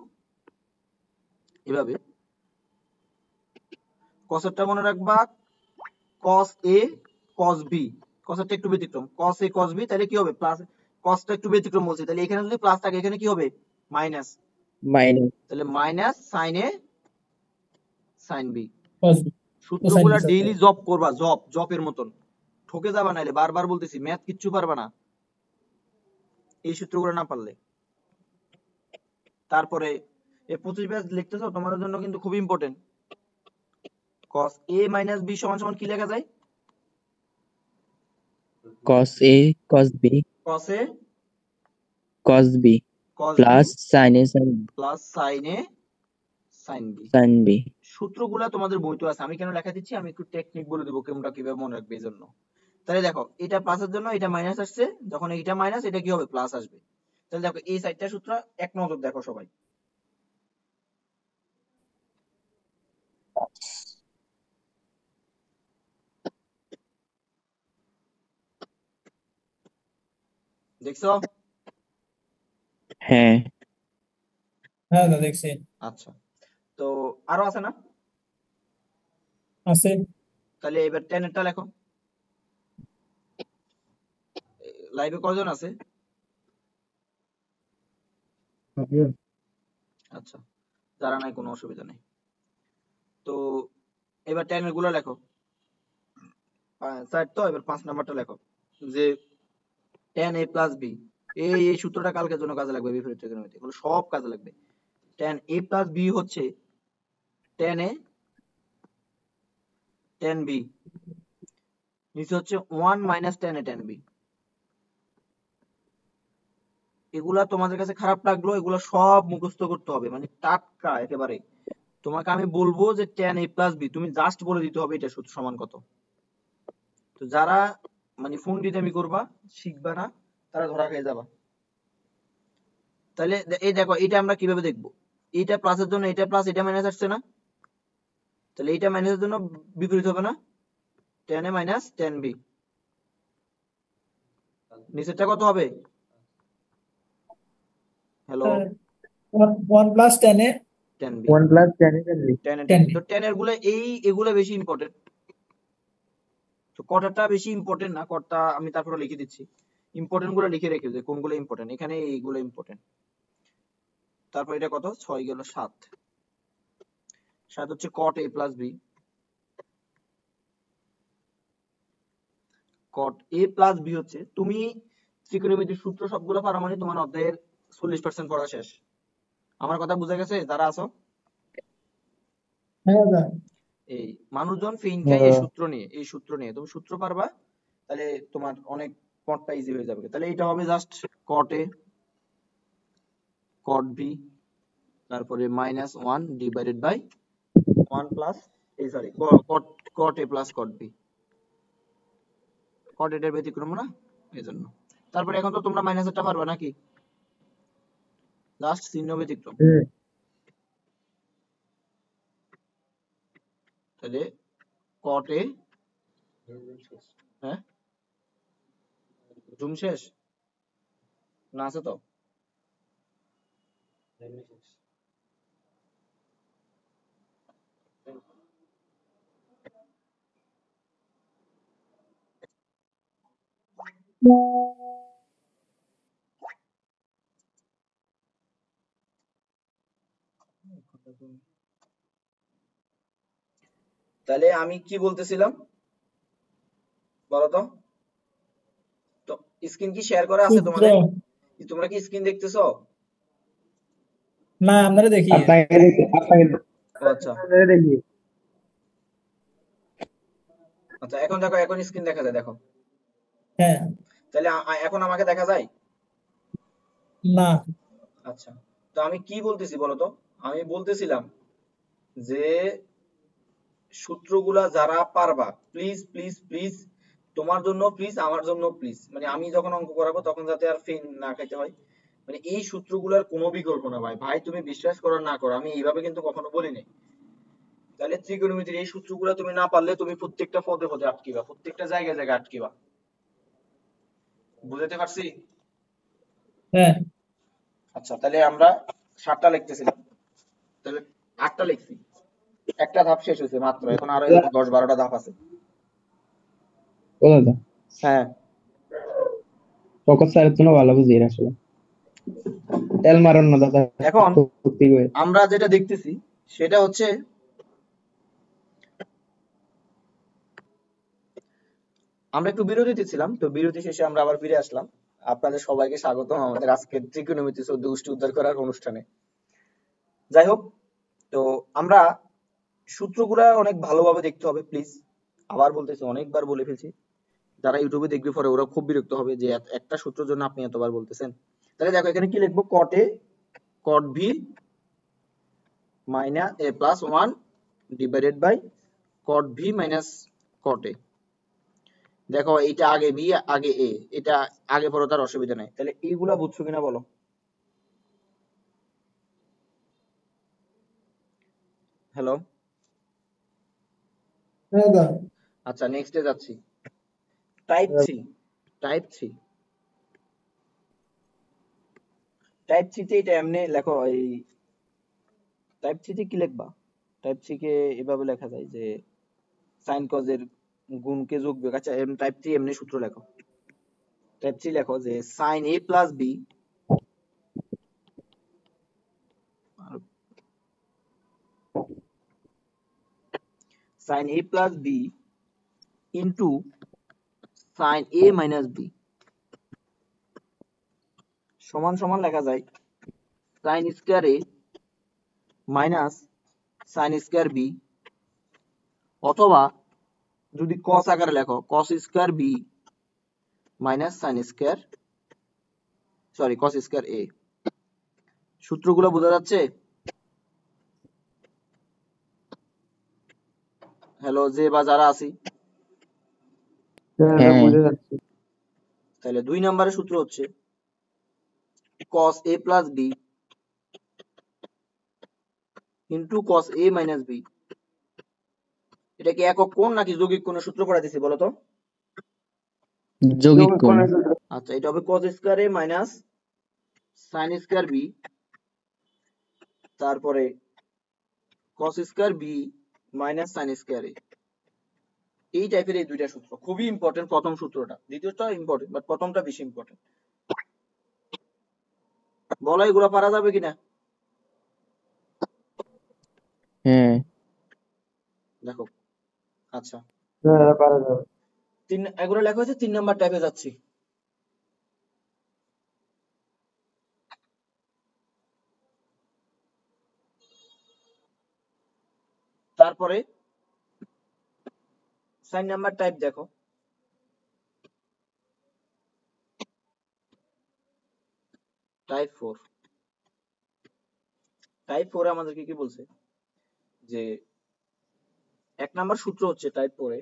এভাবে। কসেরটা মনে রাখবা কস এ কস বি। কসেরটা একটু ব্যতিক্রম, কস এ কস বি, তাহলে কি হবে? প্লাস। কসটা একটু ব্যতিক্রম বলছি, তাহলে এখানে যদি প্লাস থাকে এখানে কি হবে? মাইনাস। মাইনাস তাহলে minus sine A sine B. قصدي وسين সূত্রগুলা بي daily صحيح job করবা, জবের মতন। ঠকে যাবা নাইলে, বারবার বলতেছি, ম্যাথ কিচ্ছু পারবা না এই সূত্রগুলো না পারলে। তারপরে এই 25 পেজ লিখতেছো, তোমাদের জন্য কিন্তু খুব important. cos a minus b সমান সমান কি লেখা যায়? Cos A cos B cos a cos B cos b plus sine A sine plus sin a sin b। Sine B. সূত্রগুলা তোমাদের বইতে আছে, আমি কেন লেখা দিচ্ছি, আমি একটু টেকনিক বলে দেবো কোনটা কিভাবে মনে রাখবে এই জন্য। তাহলে দেখো, এটা প্লাসের জন্য এটা মাইনাস আসছে, যখন এটা মাইনাস এটা কি হবে? প্লাস আসবে। তাহলে দেখো এই সাইডটা সূত্র এক নজর দেখো সবাই। দেখছো? হ্যাঁ, هذا ديك سين আচ্ছা, তো আরো আছে না? أسين তাহলে এবার 10 এরটা লেখো। লাইভে কয়জন আছে? আচ্ছা, যারা নাই কোনো অসুবিধা নেই। তো এবার 10 এর গুলো লেখো। স্যার, তো এবার 5 নাম্বারটা লেখো, যে tan a প্লাস b। এই সূত্রটা কালকের জন্য কাজে লাগবে, বিপরীত ত্রিকোণমিতি এগুলো সব কাজে লাগবে। tan a প্লাস b হচ্ছে tan a tan b, নিচে হচ্ছে 1 minus tan a tan b। এগুলা তোমাদের কাছে খারাপ লাগলো, এগুলা সব মুখস্থ করতে হবে, মানে টাটকা একেবারে। তোমাকে আমি বলবো যে tan a প্লাস বি, তুমি জাস্ট বলে দিতে হবে এটা সূত্র সমান কত। তো যারা মানে ফন্ডিতামি করবা, শিখবা না, তারা ধরা খেয়ে যাবা। তাহলে এই দেখো, এটা আমরা কিভাবে দেখবো? এইটা প্লাসের জন্য এটা প্লাস, এটা মাইনাস আসছে না? তাহলে এইটা মাইনাসের জন্য বিপরীত হবে না? tan a minus tan b। নিচেরটা কত হবে? Hello, 1 plus 10 tan b। 1 plus 10 tan b। tan a tan 10 b। তো tan এর গুলো এগুলো বেশি ইম্পর্টেন্ট। তো কটাটা বেশি ইম্পর্টেন্ট না, কটা আমি তারপরে লিখে দিচ্ছি। ইম্পর্টেন্ট গুলো লিখে রেখে যে কোনগুলো ইম্পর্টেন্ট, এখানে এইগুলো ইম্পর্টেন্ট। তারপর এটা কত? 6 গেল 7। 7 হচ্ছে cot a plus b। cot a plus b হচ্ছে, তুমি ত্রিকোণমিতির সূত্র সবগুলো পারো মানে তোমার অধ্যায়ের 40% পড়া শেষ। আমার কথা বুঝা গেছে যারা আছো? হ্যাঁ দাদা। এই মানুষজন ফেইন খায় এই সূত্র নিয়ে তুমি সূত্র পারবা, তাহলে তোমার অনেক পথটা ইজি হয়ে যাবে। তাহলে এটা হবে just cot a cot b, তারপরে -1 ডিভাইডেড বাই 1 প্লাস এই sorry cot a plus cot b। cot a এর ব্যতিক্রম না, এজন্য। তারপরে এখন তো তোমরা মাইনাসেরটা পারবা নাকি? জাস্ট চিহ্ন ব্যতিক্রম। তাহলে cot a, হ্যাঁ জুম শেষ না, আছে তো? তাহলে আমি কি বলতেছিলাম বলো তো? তো স্ক্রিন কি শেয়ার করা আছে সূত্র তোমাদের? তোমরা কি স্ক্রিন দেখতেছো? না আমরা দেখি। আপনাকে ও আচ্ছা দেখি। আচ্ছা, এখন দেখো, এখন স্ক্রিন দেখা যায়, দেখো। হ্যাঁ। তাহলে এখন আমাকে দেখা যায়? না। আচ্ছা, তো আমি কি বলতেছি বলো তো? আমি বলতেছিলাম যে সূত্রগুলা যারা পারবা, প্লিজ প্লিজ প্লিজ, তোমার জন্য প্লিজ, আমার জন্য প্লিজ, মানে আমি যখন অঙ্ক করাবো তখন যাতে আর ফেন না খাইতে হয়, মানে এই সূত্রগুলোর কোনো বিকল্প না ভাই। ভাই তুমি বিশ্বাস করো না করো, আমি এইভাবে কিন্তু কখনো বলিনি। তাহলে ত্রিকোণমিতির এই সূত্রগুলো তুমি না পারলে তুমি প্রত্যেকটা পদে পদে আটকিবা, প্রত্যেকটা জায়গায় জায়গায় আটকিবা। বুঝতে পারছি? হ্যাঁ। আচ্ছা, তাহলে আমরা 7টা লিখতেছিলাম, তাহলে 8টা লিখছি। একটা ধাপ শেষ হয়েছে মাত্র, এখন আরো এরকম 10-12টা ধাপ আছে। ও দাদা, হ্যাঁ, ফোকাস স্যারের জন্য ভালো বুঝি এর আসলে তেল মারন না দাদা। এখন সত্যি করে আমরা যেটা দেখতেছি সেটা হচ্ছে আমরা একটু বিরতিতে ছিলাম, তো বিরতি শেষে আমরা আবার ফিরে আসলাম। আপনাদের সবাইকে স্বাগতম আমাদের আজকের ত্রিকোণমিতি 14 গোষ্ঠী উদ্ধার করার অনুষ্ঠানে। যাই হোক, তো আমরা সূত্রগুলা অনেক ভালোভাবে দেখতে হবে প্লিজ। আবার বলতেছি, অনেকবার বলে ফেলছি, যারা ইউটিউবে দেখবে পরে ওরা খুব বিরক্ত হবে যে একটা সূত্রের জন্য আপনি এতবার বলতেছেন। তাহলে দেখো এখানে কি লিখবো? cot a cot b minus a plus 1 divided by cot b minus cot a। দেখো এইটা আগে বি আগে এ, এটা আগে পরে তার অসুবিধা নাই। তাহলে এইগুলা বুঝছো কিনা বলো? হ্যালো, হ্যাঁ দাদা। আচ্ছা নেক্সটে যাচ্ছি। টাইপ 3, টাইপ 3, টাইপ 3 তে এটা এমনি লেখো। এই টাইপ 3 তে কি লিখবা? টাইপ 3 কে এভাবে লেখা যায় যে সাইন কজ এর গুণকে যোগ বিয়োগ। আচ্ছা, টাইপ 3 এমনি সূত্র লেখো। টাইপ 3 লেখো যে sine a plus B, sine a plus B into sine a minus B সমান সমান লেখা যায় sine square a minus sine square B, অথবা যদি cos আকারে লেখো cos square B minus sine square sorry cos square A. সূত্রগুলো বোঝা যাচ্ছে? হ্যালো যে বা যারা আছি, স্যার হ্যাঁ বুঝে যাচ্ছে। তাহলে 2 নম্বরের সূত্র হচ্ছে cos a plus b into cos a minus b। এটা কি একক কোণ নাকি যৌগিক কোণের সূত্র পড়া দিছি বলো তো? যৌগিক যৌগিক কোণ। কোণের সূত্র। আচ্ছা, এটা হবে cos square a minus sin square b, তারপরে cos square b minus sin square a। এই টাইপের এই দুইটা সূত্র খুবই ইম্পর্টেন্ট। প্রথম সূত্রটা, দ্বিতীয়টা ইম্পর্টেন্ট, বাট প্রথমটা বেশি ইম্পর্টেন্ট। বলো এগুলো পারা যাবে কিনা? হ্যাঁ দেখো, আচ্ছা, স্যার পারা যাবে। এগুলো লেখা হয়েছে 3 নাম্বার টাইপে যাচ্ছি। তারপরে 4 নাম্বার টাইপ দেখো, টাইপ 4। টাইপ 4 আমাদেরকে কি বলছে যে 1 নাম্বার সূত্র হচ্ছে type 4 A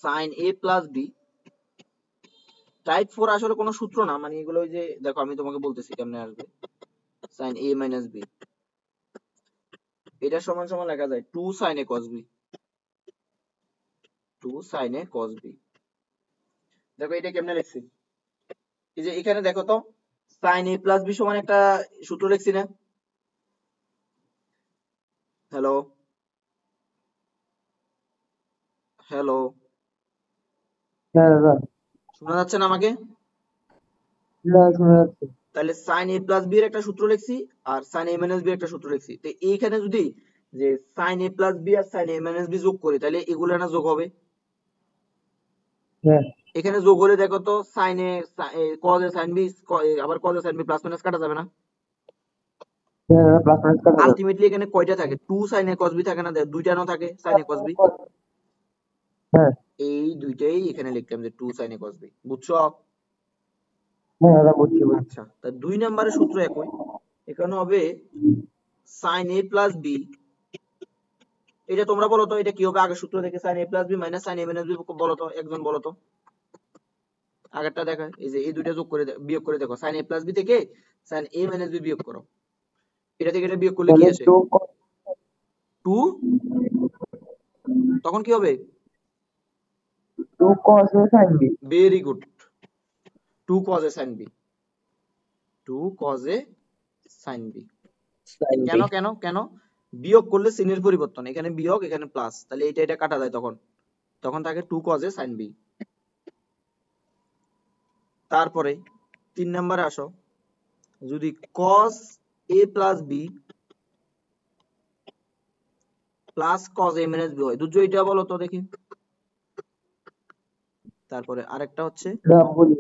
sin a plus b। Type 4 আসলে কোনো সূত্র না, মানে এগুলো ওই যে দেখো আমি তোমাকে বলতেছি কেমনে আসবে। sin a মাইনাস b এটা সমান সমান লেখা যায় 2 sin a cos b। 2 sin a cos b। দেখো এটা কেমনে লিখছি, এই যে এখানে দেখো তো sin a প্লাস b সমান একটা সূত্র লিখছি না? হ্যালো হ্যালো, স্যার শোনা যাচ্ছে না আমাকে? স্যার শোনা যাচ্ছে। তাহলে sin a প্লাস b এর একটা সূত্র লিখছি আর sin a মাইনাস b এর একটা সূত্র লিখছি। তো এইখানে যদি যে sin a প্লাস b আর sin a মাইনাস b যোগ করি তাহলে এগুলো না যোগ হবে? হ্যাঁ এখানে যোগ হলে দেখো তো sin a cos a sin b আবার cos a sin b plus minus কাটা যাবে না? স্যার প্লাস মাইনাস কাটা যাবে। আলটিমেটলি এখানে কয়টা থাকে? 2 sin a cos b থাকে না? দুইটা না থাকে sin a cos b? হ্যাঁ এই দুইটাই এখানে লিখলাম যে 2 sin a cos b। বুঝছো? হ্যাঁ দাদা বুঝছি বুঝছি। আচ্ছা, তা 2 নম্বরের সূত্র একই। এখানে হবে sin a প্লাস b। এটা তোমরা বলো তো এটা কি হবে? আগের সূত্র থেকে sin a plus b minus sin a minus b বলো তো, একজন বলো তো। আগেরটা দেখা, এই যে এই দুইটা যোগ করে বিয়োগ করে দেখো, sin a প্লাস b থেকে sin a মাইনাস b বিয়োগ করো। এটা থেকে এটা বিয়োগ করলে কি তাহলে আসে? 2 2। তখন কি হবে? cos a sin b। Very good, 2 cos a sin b। 2 cos a sin b। sin b। কেন কেন কেন? বিয়োগ করলে চিহ্নের পরিবর্তন, এখানে বিয়োগ এখানে প্লাস, তাহলে এটা এটা কাটা যায়, তখন তখন থাকে 2 cos a sin b। তারপরে 3 নম্বরে আসো, যদি cos a plus b plus cos a minus b হয়, দুটো এটা বলো তো দেখি। তারপরে আরেকটা হচ্ছে স্যার বলি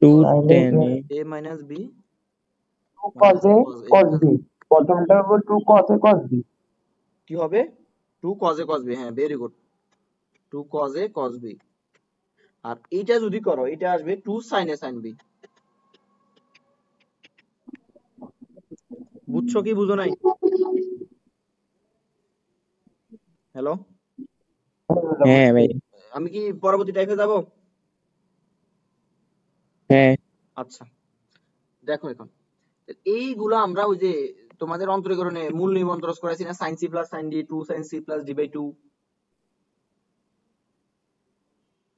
2 তাহলে tan a a minus b 2 cos a cos a cos plus b। প্রথমটা হবে 2 cos a cos b। কি হবে? 2 cos a cos b। হ্যাঁ very good, 2 cos a cos b। আর এইটা যদি করো এটা আসবে 2 sin a sin b। বুঝছো কি বুঝো নাই? হ্যালো, হ্যাঁ ভাই আমি কি পরবর্তী টাইপে যাব? হ্যাঁ আচ্ছা, দেখো এখন এইগুলো আমরা ওই যে তোমাদের অন্তরীকরণে মূল নিয়ন্ত্রণ করাইছি না, sin c plus sin d 2 sin c plus d by 2,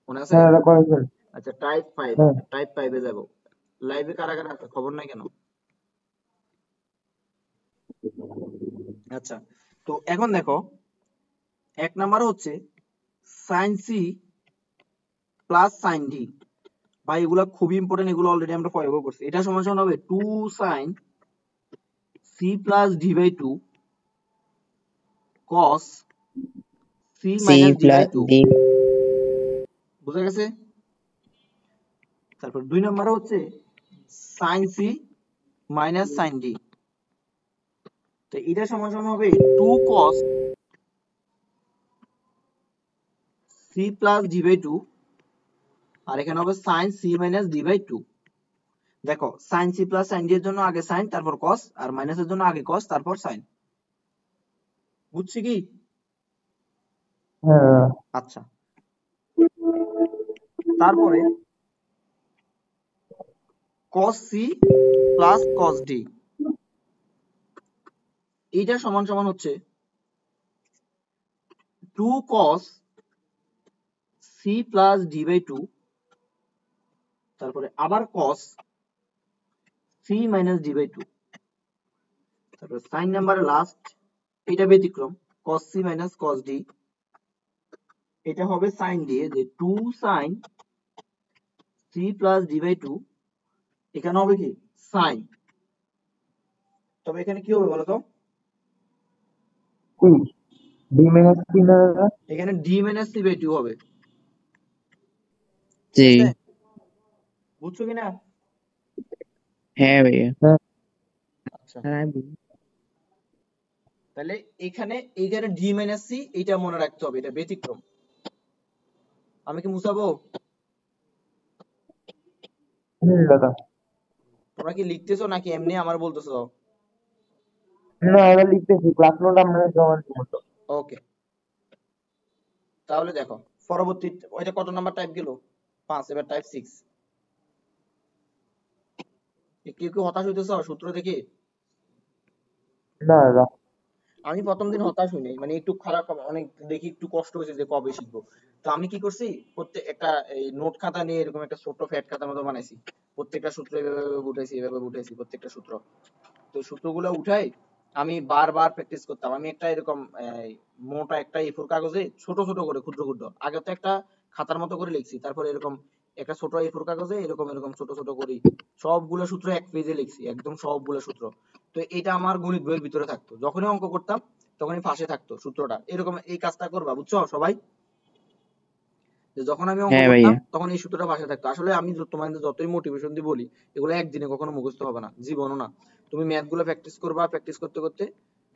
মনে আছে? হ্যাঁ দাদা করেছেন। আচ্ছা, টাইপ 5, হ্যাঁ টাইপ 5 এ যাব। লাইভে কারা কারা আছে খবর নাই কেন? আচ্ছা, তো এখন দেখো 1 নাম্বার হচ্ছে sin c plus sin d। ভাই এগুলা খুবই ইম্পর্টেন্ট, এগুলো অলরেডি আমরা প্রয়োগ করছি। এটা সমান সমান হবে 2 sin c plus d by 2 cos c c minus d by plus 2। d বুঝা গেছে? তারপর 2 নম্বরে হচ্ছে sin c minus sin d। তো এটা সমান সমান হবে 2 cos c plus d by 2 আর এখানে হবে sine C minus D by two. দেখো sine C plus sine D এর জন্য আগে সাইন তারপর কস, আর মাইনাসের জন্য আগে কস তারপর সাইন। বুঝছি কি? হ্যাঁ আচ্ছা, তারপরে cos c plus cos d, এইটা সমান সমান হচ্ছে 2 cos c plus d by 2, তারপরে আবার cos c minus d by 2, তারপরে সাইন নাম্বারে লাস্ট, এটা ব্যতিক্রম cos c minus cos d, এটা হবে সাইন দিয়ে যে 2 sin c plus d by 2, এখানে হবে কি সাইন। তবে এখানে কি হবে বলো তো? কি ডি মাইনাস থ্রি না দাদা? এখানে d মাইনাস c বাই 2 হবে। জি। ঠিক আছে? বুঝছো কিনা? হ্যাঁ ভাইয়া। আচ্ছা, হ্যাঁ তাহলে এখানে এইখানে d মাইনাস c, এইটা মনে রাখতে হবে, এটা ব্যতিক্রম। আমি কি মুছাবো? দাদা তোমরা কি লিখতেছো নাকি এমনি আমার বলতেছো? না ওরা লিখতেছি, ক্লাস নোট আমরা জমা দিব তো। ওকে, তাহলে দেখো পরবর্তী, ওইটা কত নাম্বার টাইপ গেল? 5, এবার টাইপ 6। কেউ কেউ হতাশ হইতেছ সূত্র দেখে? না দাদা আমি প্রথম দিন হতাশ হইনি, মানে একটু খারাপ, অনেক দেখি একটু কষ্ট হয়েছে যে কবে শিখবো। তো আমি কি করছি, প্রত্যেক একটা এই নোট খাতা নিয়ে এরকম একটা ছোট ফ্যাট খাতার মতো বানাইছি, প্রত্যেকটা সূত্র এভাবে উঠাইছি, এভাবে উঠাইছি প্রত্যেকটা সূত্র। তো সূত্রগুলো উঠাই আমি বারবার প্র্যাকটিস করতাম। আমি একটা এরকম মোটা একটা A4 কাগজে ছোট ছোট করে ক্ষুদ্র ক্ষুদ্র, আগে তো একটা খাতার মতো করে লিখছি, তারপরে এরকম একটা ছোট A4 কাগজে এরকম এরকম ছোট ছোট করি সবগুলো সূত্র এক পেজে লিখছি, একদম সবগুলো সূত্র। তো এটা আমার গণিত বইয়ের ভিতরে থাকতো, যখনই অঙ্ক করতাম তখনই পাশে থাকতো সূত্রটা। এরকম এই কাজটা করবা, বুঝছো সবাই? যে যখন আমি অঙ্ক হ্যাঁ করতাম ভাইয়া। তখন এই সূত্রটা পাশে থাকতো। আসলে আমি তোমাদের যতই মোটিভেশন দিয়ে বলি, এগুলো একদিনে কখনো মুখস্থ হবে না, জীবনও না। তুমি ম্যাথ গুলো প্র্যাকটিস করবা, প্র্যাকটিস করতে করতে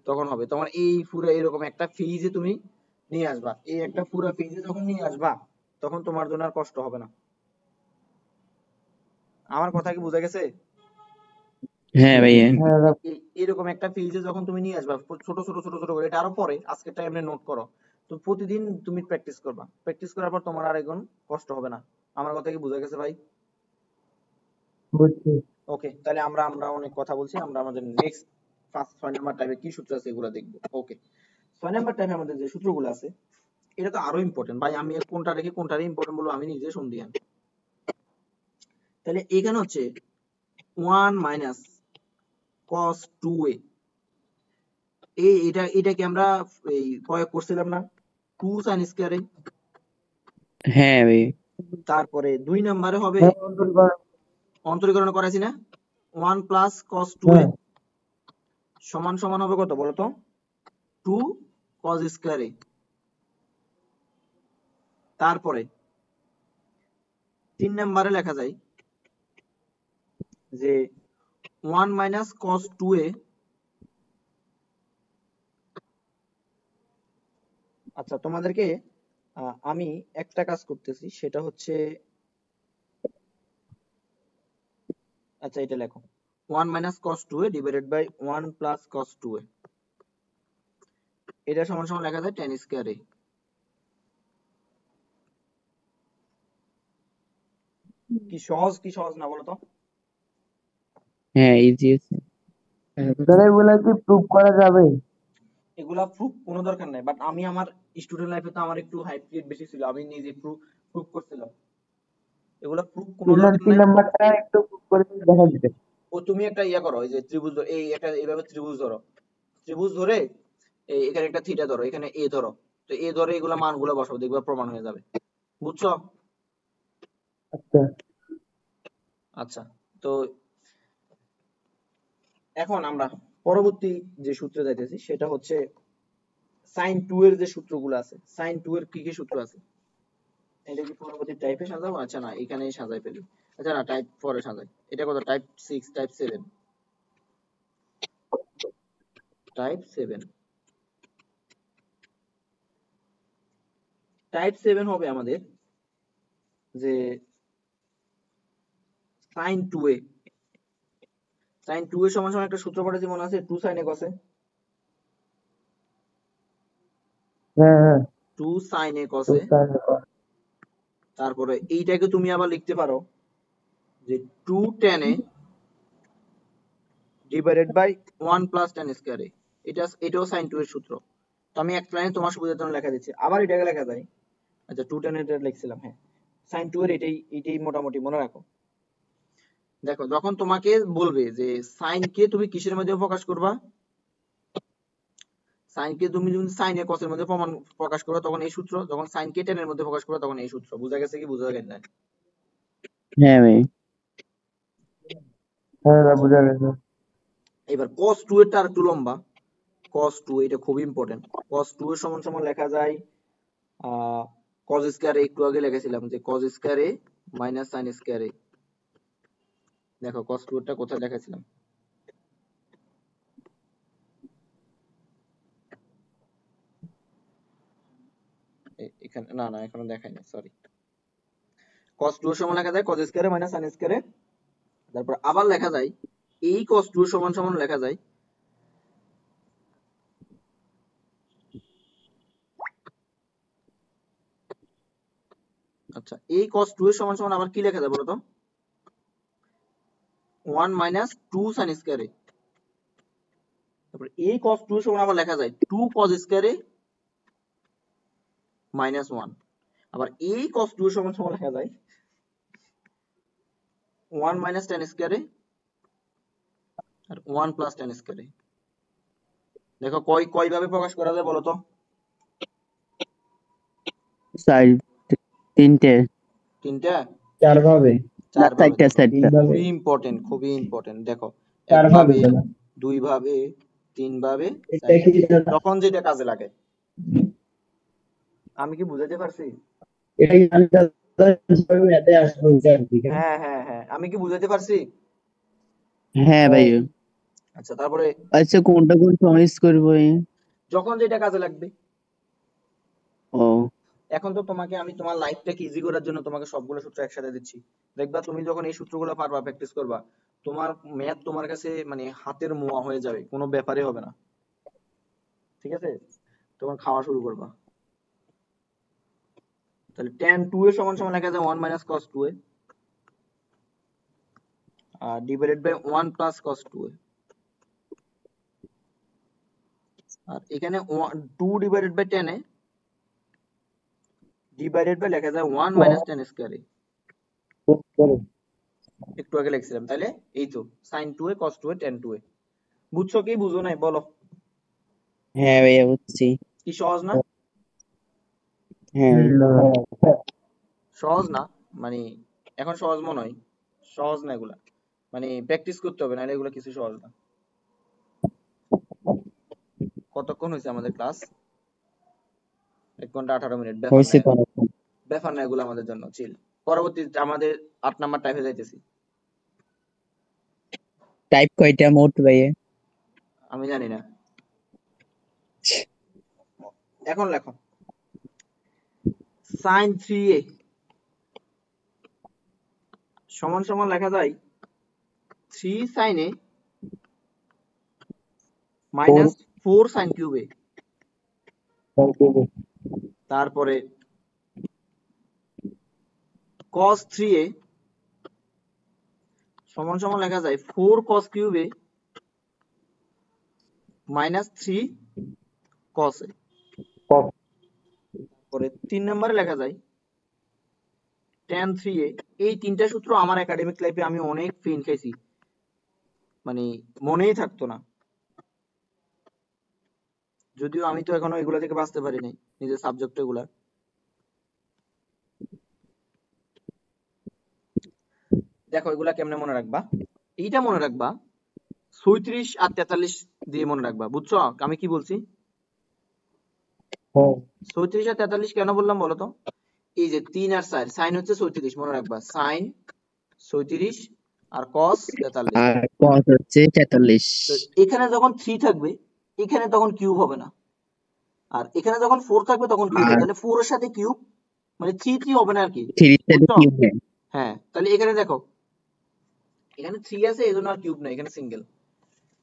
তখন হবে। তোমার এই পুরো এরকম একটা ফেজে তুমি নিয়ে আসবা, এই একটা পুরো ফেজে যখন নিয়ে আসবা তখন তোমার জন্য আর কষ্ট হবে না। আমার কথা কি বোঝা গেছে? হ্যাঁ ভাইয়া। হ্যাঁ দাদা এরকম একটা ফেজে যখন তুমি নিয়ে আসবা ছোট ছোট ছোট ছোট করে, এটা আরো পরে, আজকেরটা এমনি নোট করো। তো প্রতিদিন তুমি প্র্যাকটিস করবা, প্র্যাকটিস করার পর তোমার আর এখন কষ্ট হবে না। আমার কথা কি বোঝা গেছে ভাই? বুঝছি। ওকে, তাহলে আমরা আমরা অনেক কথা বলছি, আমরা আমাদের নেক্সট 6 নাম্বার টাইপে কি সূত্র আছে এগুলো দেখবো। ওকে, 6 নাম্বার টাইপে আমাদের যে সূত্রগুলো আছে এটা তো আরো ইম্পর্টেন্ট ভাই, আমি এর কোনটা রেখে কোনটা ইম্পর্টেন্ট বলবো আমি নিজে সন্দিহান। তাহলে এখানে হচ্ছে 1 মাইনাস cos 2a, এটাকে আমরা এই প্রয়োগ করছিলাম না 2 sin স্কয়ারে। হ্যাঁ ভাইয়া। তারপরে 2 নম্বরে হবে হ্যাঁ অন্তরীকরণ। অন্তরীকরণ করাইছি না, 1 প্লাস cos 2a হ্যাঁ সমান সমান হবে কত বলতো? 2 cos স্কয়ারে। তারপরে 3 নম্বরে লেখা যায় যে 1 মাইনাস cos 2a, আচ্ছা তোমাদেরকে আমি একটা কাজ করতেছি, সেটা হচ্ছে, আচ্ছা এটা লেখো 1 minus cos 2a divided by 1 plus cos 2a, এটা সমান সমান লেখা যায় tan স্কয়ারে। কি সহজ, কি সহজ না বলো তো? হ্যাঁ ইজি আছে। দাদা এগুলা কি প্রুভ করা যাবে? এগুলা প্রুফ কোনো দরকার নাই, বাট আমি আমার স্টুডেন্ট লাইফে তো আমার একটু হাইপ ক্রিয়েট বেশি ছিল, আমি নিজে প্রুফ করছিলাম। এগুলা প্রুফ কোনো দরকার তিন নাই। নাম্বারটা একটু proof করে দেখা দিতে। ও তুমি একটা ইয়া করো, এই যে ত্রিভুজ এই একটা এইভাবে ত্রিভুজ ধরো, ত্রিভুজ ধরে এখানে একটা থিটা ধরো, এখানে এ ধরো, তো এ ধরে এগুলা মানগুলো বসাও, দেখবে প্রমাণ হয়ে যাবে। বুঝছো? আচ্ছা আচ্ছা, তো এখন আমরা পরবর্তী যে সূত্রে যাইতেছি সেটা হচ্ছে sin 2 এর যে সূত্রগুলো আছে, sin 2 এর কি কি সূত্র আছে, এটা কি পরবর্তী টাইপে সাজাবো? আচ্ছা না, এখানেই সাজাই ফেলি। আচ্ছা না, টাইপ 4 এ সাজাই। এটা কত? Type 6, type 7, type 7। টাইপ 7 হবে আমাদের যে sin 2a sin 2a সমান সমান একটা সূত্র পড়েছি মনে আছে 2 sin a cos a হ্যাঁ হ্যাঁ 2 sin a cos two a sine তারপরে এইটাকে তুমি আবার লিখতে পারো যে 2 tan a divided by 1 plus tan square a এটাও sin 2 এর সূত্র। তো আমি এক লাইনে তোমার সুবিধার জন্য লেখা দিচ্ছি, আবার এটাকে লেখা যায়। আচ্ছা 2 tan এটা লিখছিলাম, হ্যাঁ sin 2 এর এটাই মোটামুটি মনে রাখো। দেখো যখন তোমাকে বলবে যে sin কে তুমি কিসের মধ্যে প্রকাশ করবা, sin কে তুমি যদি sin এ cos এর মধ্যে প্রকাশ করো তখন এই সূত্র, যখন sin কে tan এর মধ্যে প্রকাশ করো তখন এই সূত্র। বুঝা গেছে কি বুঝা গেছে না? হ্যাঁ ভাই। হ্যাঁ বুঝা গেছে। এবার cos 2 এরটা আর একটু লম্বা, cos 2 এটা খুব ইম্পর্টেন্ট। cos 2 এর সমান সমান লেখা যায় cos স্কয়ার a, একটু আগে লিখেছিলাম যে cos square a minus sin square a। দেখো cos 2 এরটা কোথায় লিখেছিলাম, এখানে না না এখনো দেখাইনি, সরি। cos 2 এর সমান লেখা যায় cos square a minus sin square a, তারপর আবার লেখা যায় এই cos 2 এর সমান সমান লেখা যায় আচ্ছা এই cos 2 এর সমান সমান আবার কি লেখা যায় বলো তো, 1 মাইনাস 2 sin স্কয়ার a। তারপর এই cos 2 এর সমান আবার লেখা যায় 2 cos স্কয়ার a মাইনাস 1। আবার এই cos 2 এর সমান সমান লেখা যায় 1 মাইনাস tan স্কয়ার a আর 1 প্লাস tan স্কয়ার a। দেখো কয় ভাবে প্রকাশ করা যায় বলো তো, চার, তিনটে, তিনটা, চার ভাবে, চার ভাবে। চারটা দেখো চারটা। তিন ভাবে, খুবই ইম্পর্টেন্ট, খুবই ইম্পর্টেন্ট। দেখো চার এক ভাবে ভাবে, দাদা। দুই ভাবে, তিন ভাবে, এটা চার কি ভাবে, দাদা? যখন যেটা কাজে লাগে। আমি কি বুঝাতে পারছি? এটা কি আমি দাদা যেভাবে ম্যাথে আসবে ওইটা আর কি? হ্যাঁ হ্যাঁ হ্যাঁ, আমি কি বুঝাতে পারছি? হ্যাঁ ভাই। আচ্ছা তারপরে আচ্ছা কোনটা কোন চয়েস করবো? যখন যেটা কাজে লাগবে। ও এখন তো তোমাকে আমি তোমার লাইফটাকে ইজি করার জন্য তোমাকে সবগুলো সূত্র একসাথে দিচ্ছি। দেখবা তুমি যখন এই সূত্রগুলো পারবা, প্র্যাকটিস করবা, তোমার ম্যাথ তোমার কাছে মানে হাতের মোয়া হয়ে যাবে, কোনো ব্যাপারই হবে না। ঠিক আছে, তখন খাওয়া শুরু করবা। তাহলে tan 2 এর সমান সমান লেখা যায় 1 মাইনাস cos 2a আর divided by 1 plus cos 2a। আর এখানে 2 divided by tan a divided by লেখা যায় 1 মাইনাস tan স্কয়ার a। একটু আগে লিখছিলাম, তাহলে এই তো sin 2a cos 2a tan 2a। বুঝছো কি বুঝো নাই বলো? হ্যাঁ ভাইয়া বুঝছি। কি সহজ না? হ্যাঁ সহজ না মানে এখন সহজ মনে হয়, সহজ না এগুলা, মানে প্র্যাকটিস করতে হবে, নাহলে এগুলো কিছু সহজ না। কতক্ষণ হয়েছে আমাদের ক্লাস? 1 ঘন্টা 18 মিনিট। ব্যাপার হয়েছে না, তো। ব্যাপার না, এগুলো আমাদের জন্য চিল। পরবর্তী আমাদের 8 নাম্বার টাইপে যাইতেছি। টাইপ কয়টা মোট ভাইয়া? আমি জানি না, এখন লেখো sin 3a সমান সমান লেখা যায় 3 sin a minus 4 sin cube a। তারপরে cos 3a সমান সমান লেখা যায় 4 cos cube a minus 3 cos a। পরে 3 নম্বরে লেখা যায় tan 3a। এই তিনটা সূত্র আমার একাডেমিক লাইফে আমি অনেক পেন খাইছি, মানে মনেই থাকতো না। যদিও আমি তো এখনো এগুলা থেকে বাঁচতে পারি নাই নিজের সাবজেক্ট এগুলা। দেখো এগুলা কেমনে মনে রাখবা, এইটা মনে রাখবা 36 আর 43 দিয়ে মনে রাখবা। বুঝছো আমি কি বলছি? 36 আর 43 কেন বললাম বলো তো? এই যে 3 আর 4, সাইন হচ্ছে 36 মনে রাখবা, সাইন 36 আর cos 43। আর cos হচ্ছে 43। তো এখানে যখন 3 থাকবে এখানে তখন কিউব হবে না, আর এখানে যখন 4 থাকবে তখন কিউব হবে। আর তাহলে 4 এর সাথে কিউব মানে 3 3 হবে না আর কি। 3 সাথে বুঝছো? কিউব। হ্যাঁ, তাহলে এখানে দেখো এখানে 3 আছে এজন্য আর কিউব নাই, এখানে সিঙ্গেল।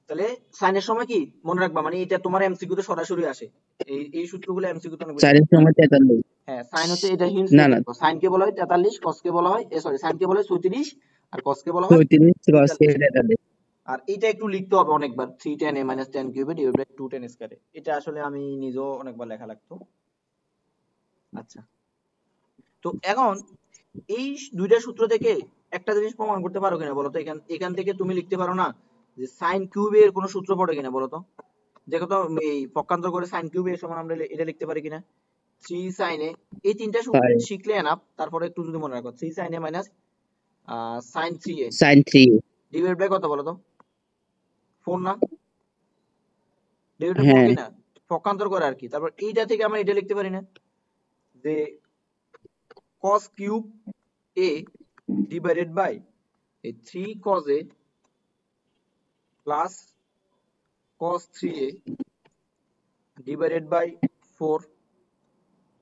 তাহলে সাইনের সময় কি মনে রাখবা, মানে এটা তোমার এমসিকিউ তে সরাসরি আসে, এই সূত্রগুলো এমসিকিউ তে অনেক বেশি চারের আসে। সময় 43। হ্যাঁ, সাইন হচ্ছে, এটা হিন্টস না লিখে না, রাখো, সাইন কে বলা হয় 43, কস কে বলা হয় সরি সাইন কে বলা হয় 34, আর কস কে বলা হয় 34 cos 43। 43। আর এটা একটু লিখতে হবে অনেকবার, 310 a - 10 কিউবে ডিভাইড বাই 210 স্কয়ারে। এটা আসলে আমি নিজেও অনেকবার লেখা লাগতো। আচ্ছা, তো এখন এই দুইটা সূত্র থেকে একটা জিনিস প্রমাণ করতে পারো কিনা বলো তো? এখান এখান থেকে তুমি লিখতে পারো না যে সাইন কিউবের কোনো সূত্র পড়ে কিনা বলো তো? দেখো তো, এই পক্ষান্তর করে সাইন কিউবের সমান আমরা এটা লিখতে পারি কিনা? 3 sin a, এই তিনটা সূত্র পারে। শিখলে এনাফ, তারপরে একটু যদি মনে রাখো 3 sin a minus sin 3a sin 3। Divide by কত বলো তো? 4 না? ডিভাইড বাই 4 হ্যাঁ, কি না? পক্ষান্তর করে আর কি। তারপর এইটা থেকে আমরা এটা লিখতে পারি না যে cos cube a divided by এই 3 cos a plus cos 3a divided by 4।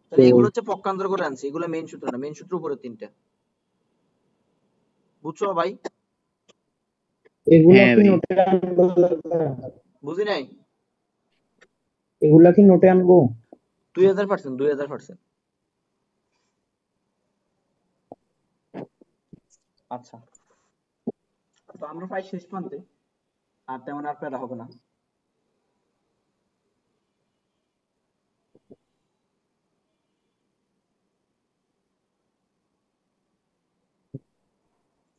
তাহলে এগুলো হচ্ছে পক্ষান্তর করে আনছি, এগুলো মেইন সূত্র না, মেইন সূত্র উপরে তিনটা। বুঝছো ভাই? এগুলা হ্যাঁ কি ভাই। নোটে আনবো দাদা? বুঝি নাই? এগুলা কি নোটে আনবো? 2000%, 2000%। আচ্ছা, তো আমরা প্রায় শেষ প্রান্তে, আর তেমন আর প্যারা হবে না।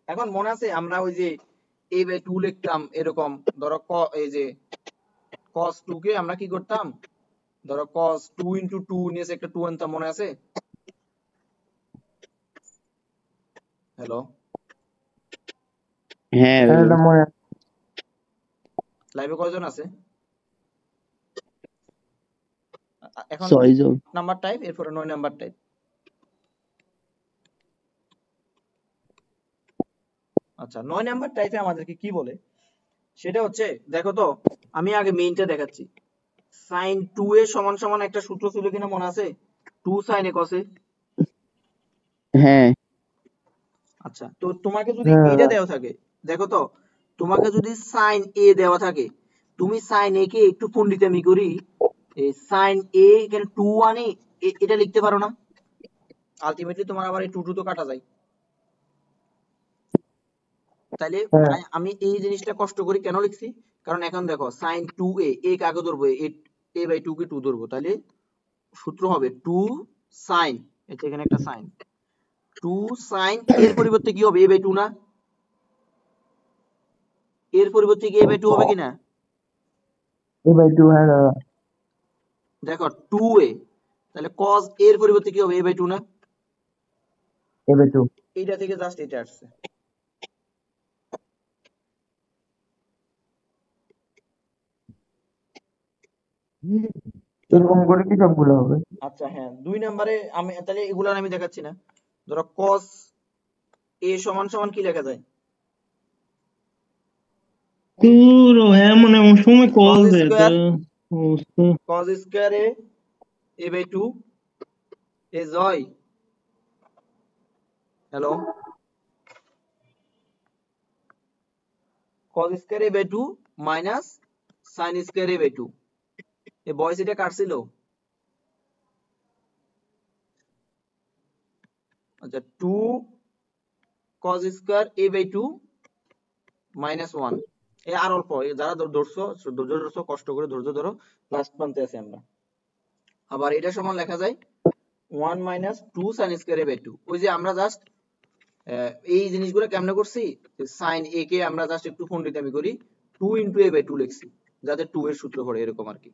এখন মনে আছে আমরা ওই যে a বাই 2 লিখতাম এরকম, ধরো এই যে cos 2 কে আমরা কি করতাম, ধরো cos 2 into 2 নিয়ে একটা 2 আনতাম, মনে আছে? হ্যালো, হ্যাঁ হ্যাঁ ভাই। দাদা মনে আছে। লাইভে কয়জন আছে? এখন 6 জন। নাম্বার টাইপ, এরপরে 9 নাম্বার টাইপ। আচ্ছা, 9 নাম্বার টাইপে আমাদেরকে কি বলে সেটা হচ্ছে, দেখো তো, আমি আগে মেইনটা দেখাচ্ছি। sin 2a সমান সমান একটা সূত্র ছিল কিনা মনে আছে? 2 sin a cos a। হ্যাঁ আচ্ছা, তো তোমাকে যদি হ্যাঁ এটা দাদা। দেওয়া থাকে, দেখো তো, তোমাকে যদি sin a দেওয়া থাকে, তুমি sin a কে একটু পণ্ডিতামি করি এই sin a এখানে 2 আনি, এটা লিখতে পারো না? আলটিমেটলি তোমার আবার এই 2 2 তো কাটা যায়। তাইলে হ্যাঁ আমি এই জিনিসটা কষ্ট করে কেন লিখছি, কারণ এখন দেখো sin 2a a কাকে ধরবো, a বাই 2 কে 2 ধরবো, তাহলে সূত্র হবে 2 sin, এটা এখানে একটা sin, 2 sin এর পরিবর্তে কি হবে, a বাই 2 না? এর পরিবর্তে কি a বাই 2 হবে কিনা? A/2 হ্যাঁ দাদা। দেখো 2a, তাহলে cos এর পরিবর্তে কি হবে, a বাই 2 না? A/2 এইটা থেকে জাস্ট এটা আসছে। তারপর, এরকম করে কি সবগুলো হবে? আচ্ছা হ্যাঁ, 2 নম্বরে আমি তাহলে এগুলো আমি দেখাচ্ছি না। ধরো cos a সমান সমান কি লেখা যায়? পুরো এমন এমন সময় কল cos দেয় তা স্কয়ার, অবস্থা। cos স্কয়ার a বাই 2 এ জয়। Hello, cos square a by 2 minus sin square a by 2, এই বয়স এটা কাটছিল। আচ্ছা, 2 cos square a by 2 minus 1, এই আর অল্প, এই যারা ধরছো ধৈর্য ধরছো, কষ্ট করে ধৈর্য ধরো, লাস্ট প্রান্তে আছি আমরা। আবার এটা সমান লেখা যায় 1 minus 2 sin square a by 2। ওই যে আমরা জাস্ট এই জিনিসগুলো কেমনে করছি, sin a কে আমরা জাস্ট একটু পণ্ডিতামি করি, 2 into a বাই 2 লিখছি, যাতে 2 এর সূত্র পড়ে এরকম আর কি।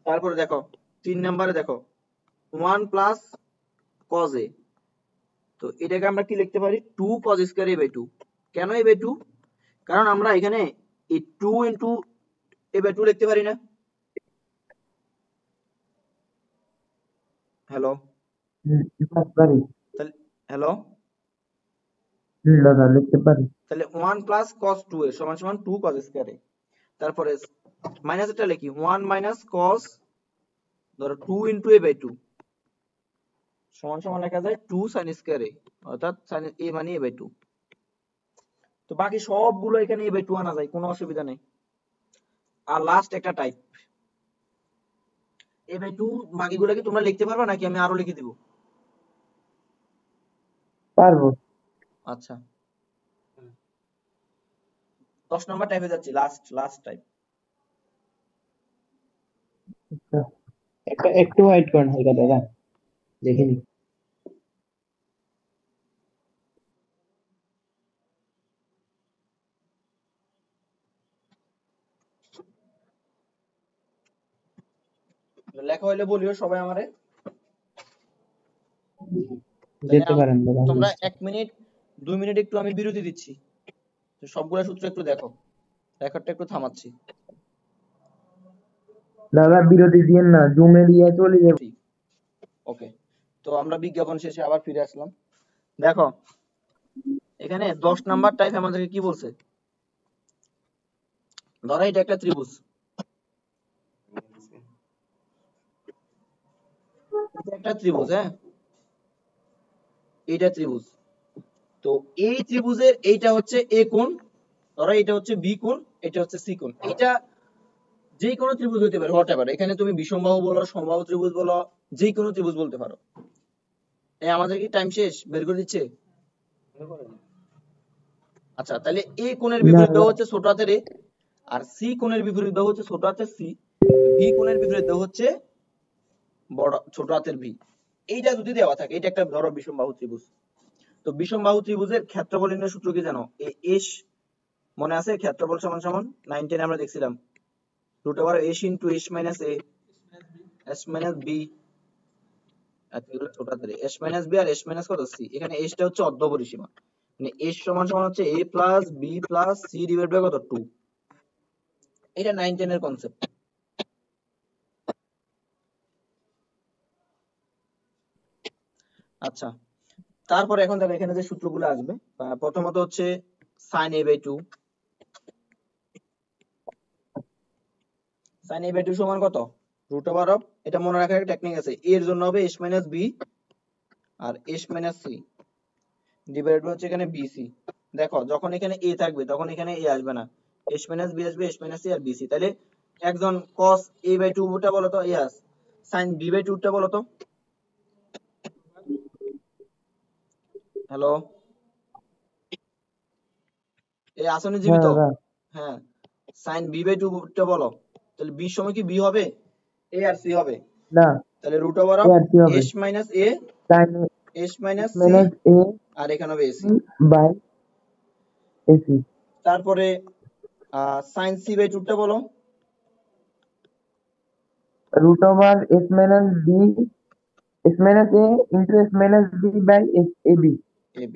তারপরে দেখো 3 নম্বরে দেখো 1 প্লাস cos a, তো এটাকে আমরা কি লিখতে পারি, 2 cos স্কয়ার a বাই 2। কেন a বাই 2? কারণ আমরা এখানে এই 2 into a বাই 2 লিখতে পারি না? হ্যালো, লিখতে পারি। তাহলে হ্যালো, দাদা লিখতে পারি। তাহলে 1 প্লাস cos 2a সমান সমান 2 cos স্কয়ার a। তারপরে মাইনাস এটা লিখি 1 মাইনাস cos, ধরো 2 into a বাই 2 সমান সমান লেখা যায় 2 sin স্কয়ার a, অর্থাৎ sin a মানে a বাই 2। তো বাকি সবগুলো এখানে a বাই 2 আনা যায়, কোনো অসুবিধা নেই। আর লাস্ট একটা টাইপ a বাই 2, বাকিগুলো কি তোমরা লিখতে পারবে নাকি আমি আরো লিখে দিব? পারবো। আচ্ছা, 10 নাম্বার টাইপে যাচ্ছি, লাস্ট টাইপ। আচ্ছা, একটু ওয়েট করেন হালকা দাদা, দেখে নি। লেখা হইলে বলিও সবাই আমারে। তাহলে যেতে পারেন দাদা। তোমরা 1 মিনিট 2 মিনিট একটু আমি বিরতি দিচ্ছি, তো সবগুলা সূত্র একটু দেখো, রেকর্ডটা একটু থামাচ্ছি। দাদা বিরতি দিয়েন না, জুমে দিয়ে চলে যাবে। ওকে, তো আমরা বিজ্ঞাপন শেষে আবার ফিরে আসলাম। দেখো এখানে 10 নাম্বার টাইপ আমাদেরকে কি বলছে, ধরো এটা একটা ত্রিভুজ, এটা একটা ত্রিভুজ, হ্যাঁ এইটা ত্রিভুজ। তো এই ত্রিভুজের এইটা হচ্ছে এ কোণ, ধরো এটা হচ্ছে বি কোণ, এটা হচ্ছে সি কোণ। এটা যে কোনো ত্রিভুজ হতে পারে, হোয়াটএভার। এখানে তুমি বিষমবাহু বলো, সমবাহু ত্রিভুজ বলো, যে কোনো ত্রিভুজ বলতে পারো। এই আমাদের কি টাইম শেষ, বের করে দিচ্ছে? আচ্ছা, তাহলে এ কোণের না বিপরীত দেওয়া দাদা, হচ্ছে ছোট হাতের এ, আর সি কোণের বিপরীত দেওয়া হচ্ছে ছোট হাতের সি, বি কোণের বিপরীত দেওয়া হচ্ছে বড় ছোট হাতের ভি। এইটা যদি দেওয়া থাকে, এটা একটা ধরো বিষমবাহু ত্রিভুজ। তো বিষমবাহু ত্রিভুজের ক্ষেত্রফল নির্ণয়ের সূত্র কি জানো? এই এস, মনে আছে ক্ষেত্রফল সমান সমান 9 10 আমরা দেখছিলাম root over S into S minus A S minus B, এগুলো ছোট হাতের এস মাইনাস বি আর এস মাইনাস কত সি। এখানে এসটা হচ্ছে অর্ধ পরিসীমা, মানে এস সমান সমান হচ্ছে a plus B plus C divide by কত 2। এটা 9 10 এর কনসেপ্ট। আচ্ছা, তারপরে এখন দেখো এখানে যে সূত্রগুলো আসবে, প্রথমত হচ্ছে sin a by 2, sin a by 2 সমান কত, রুট ওভার অফ, এটা মনে রাখার একটা টেকনিক আছে, a এর জন্য হবে s মাইনাস বি আর s minus C divide by হচ্ছে এখানে bc। দেখো যখন এখানে a থাকবে তখন এখানে a আসবে না, s মাইনাস b আসবে, s মাইনাস c আর bc। তাহলে একজন cos a বাই 2 টা বলো তো, ইয়াস sin b বাই 2 টা বলো তো। হ্যালো, এই আসনে হ্যাঁ জীবিত? দাদা, হ্যাঁ, sin b বাই 2 টা বলো। তাহলে b এর সময় কি b হবে, a আর c হবে? না তাহলে রুট ওভার এ অফ আর কি হবে, s minus a sine s minus c minus A আর এখানে হবে ac। By AC. তারপরে sin c বাই 2 টা বলো। Root over S minus B, S minus A into S minus B by S A B. ab,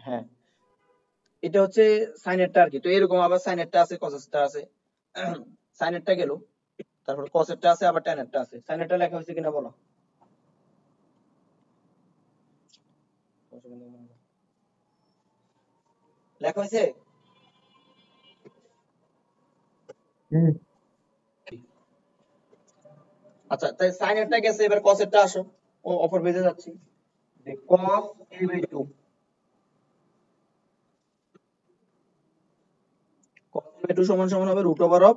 হ্যাঁ এটা হচ্ছে সাইনেরটা আর কি। তো এরকম আবার সাইনেরটা আছে, কসেরটা আছে। সাইনেরটা গেল, তারপর কসেরটা আছে, আবার ট্যানেরটা আছে। সাইনেরটা লেখা হয়েছে কিনা বলো? লেখা হয়েছে? হুম, আচ্ছা, তাই সাইনেরটা গেছে, এবার কসেরটা আসো, ও অপর পেজে যাচ্ছি। cos a by 2, cos a by 2 সমান সমান হবে root over of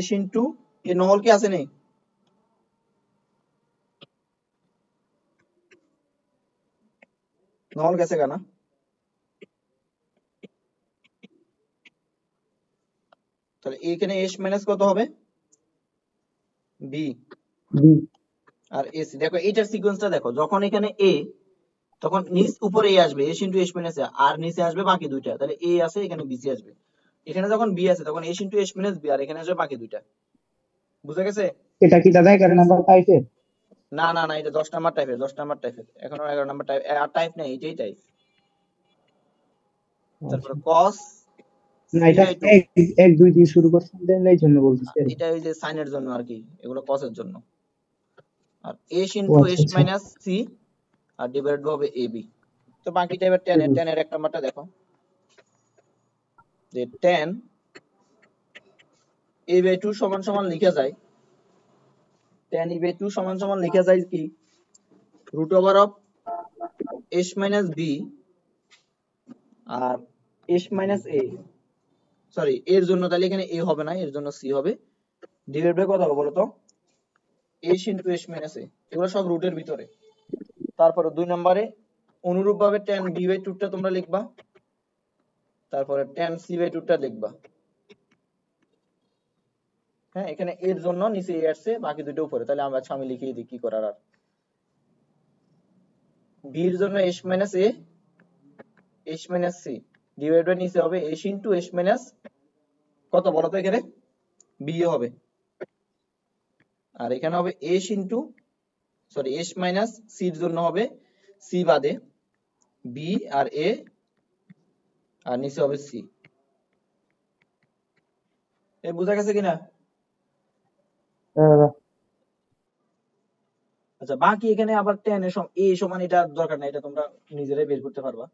s into, এ নহল কি আছে নেই, নহল গেছে কেনা? তাহলে এখানে s মাইনাস কত হবে, b বি আর ac। দেখো এইটার সিকোয়েন্সটা দেখো, যখন এখানে a, তখন নিচ উপরে a আসবে, s into s minus a, আর নিচে আসবে বাকি দুইটা। তাহলে a আছে, এখানে bc আসবে। এখানে যখন b আছে তখন s into s minus b, আর এখানে আসবে বাকি দুইটা। বুঝা গেছে? এটা কি দাদা 11 নাম্বার টাইপের? না না না, এটা 10 নাম্বার টাইপের, 10 নাম্বার টাইপের, এখনো 11 নাম্বার টাইপ, আর টাইপ নেই, এটাই টাইপ। তারপরে cos না, c এটা বাই 2, 1 2 দিয়ে শুরু করছেন, দেন এই জন্য বলতেছি আর কি। এটা ওই যে সাইনের জন্য আর কি, এগুলো cos এর জন্য। আর s ও ইনটু আচ্ছা s আচ্ছা। মাইনাস c আর ডিভাইড হবে ab। তো বাকিটা এবার tan এর, tan এর এক নাম্বারটা দেখো, যে tan a বাই 2 সমান সমান লিখা যায়, tan a বাই 2 সমান সমান লিখা যায় কি, root over of s minus b আর এস মাইনাস এ, সরি এর জন্য তাহলে এখানে এ হবে না, এর জন্য সি হবে, ডিভাইড বাই কত হবে বলো তো, এস ইন্টু এস মাইনাস এ, এগুলো সব রুটের ভিতরে। তারপরে 2 নম্বরে অনুরূপ ভাবে tan b বাই 2 টা তোমরা লিখবা, তারপরে tan c বাই 2 টা লিখবা। হ্যাঁ, এখানে এর জন্য নিচে এ আসছে, বাকি দুটো উপরে, তাহলে আমি লিখিয়ে দিই কি করার আর। b এর জন্য s minus a, s minus c divide by নিচে হবে s ইনটু s মাইনাস কত বলো তো, এখানে b হবে, আর এখানে হবে s into sorry s minus c এর জন্য হবে c বাদে b আর a, আর নিচে হবে c। এই বোঝা গেছে কিনা? হ্যাঁ দাদা। আচ্ছা, বাকি এখানে আবার tan এর a সমান, এটা দরকার নাই, এটা তোমরা নিজেরাই বের করতে পারবা।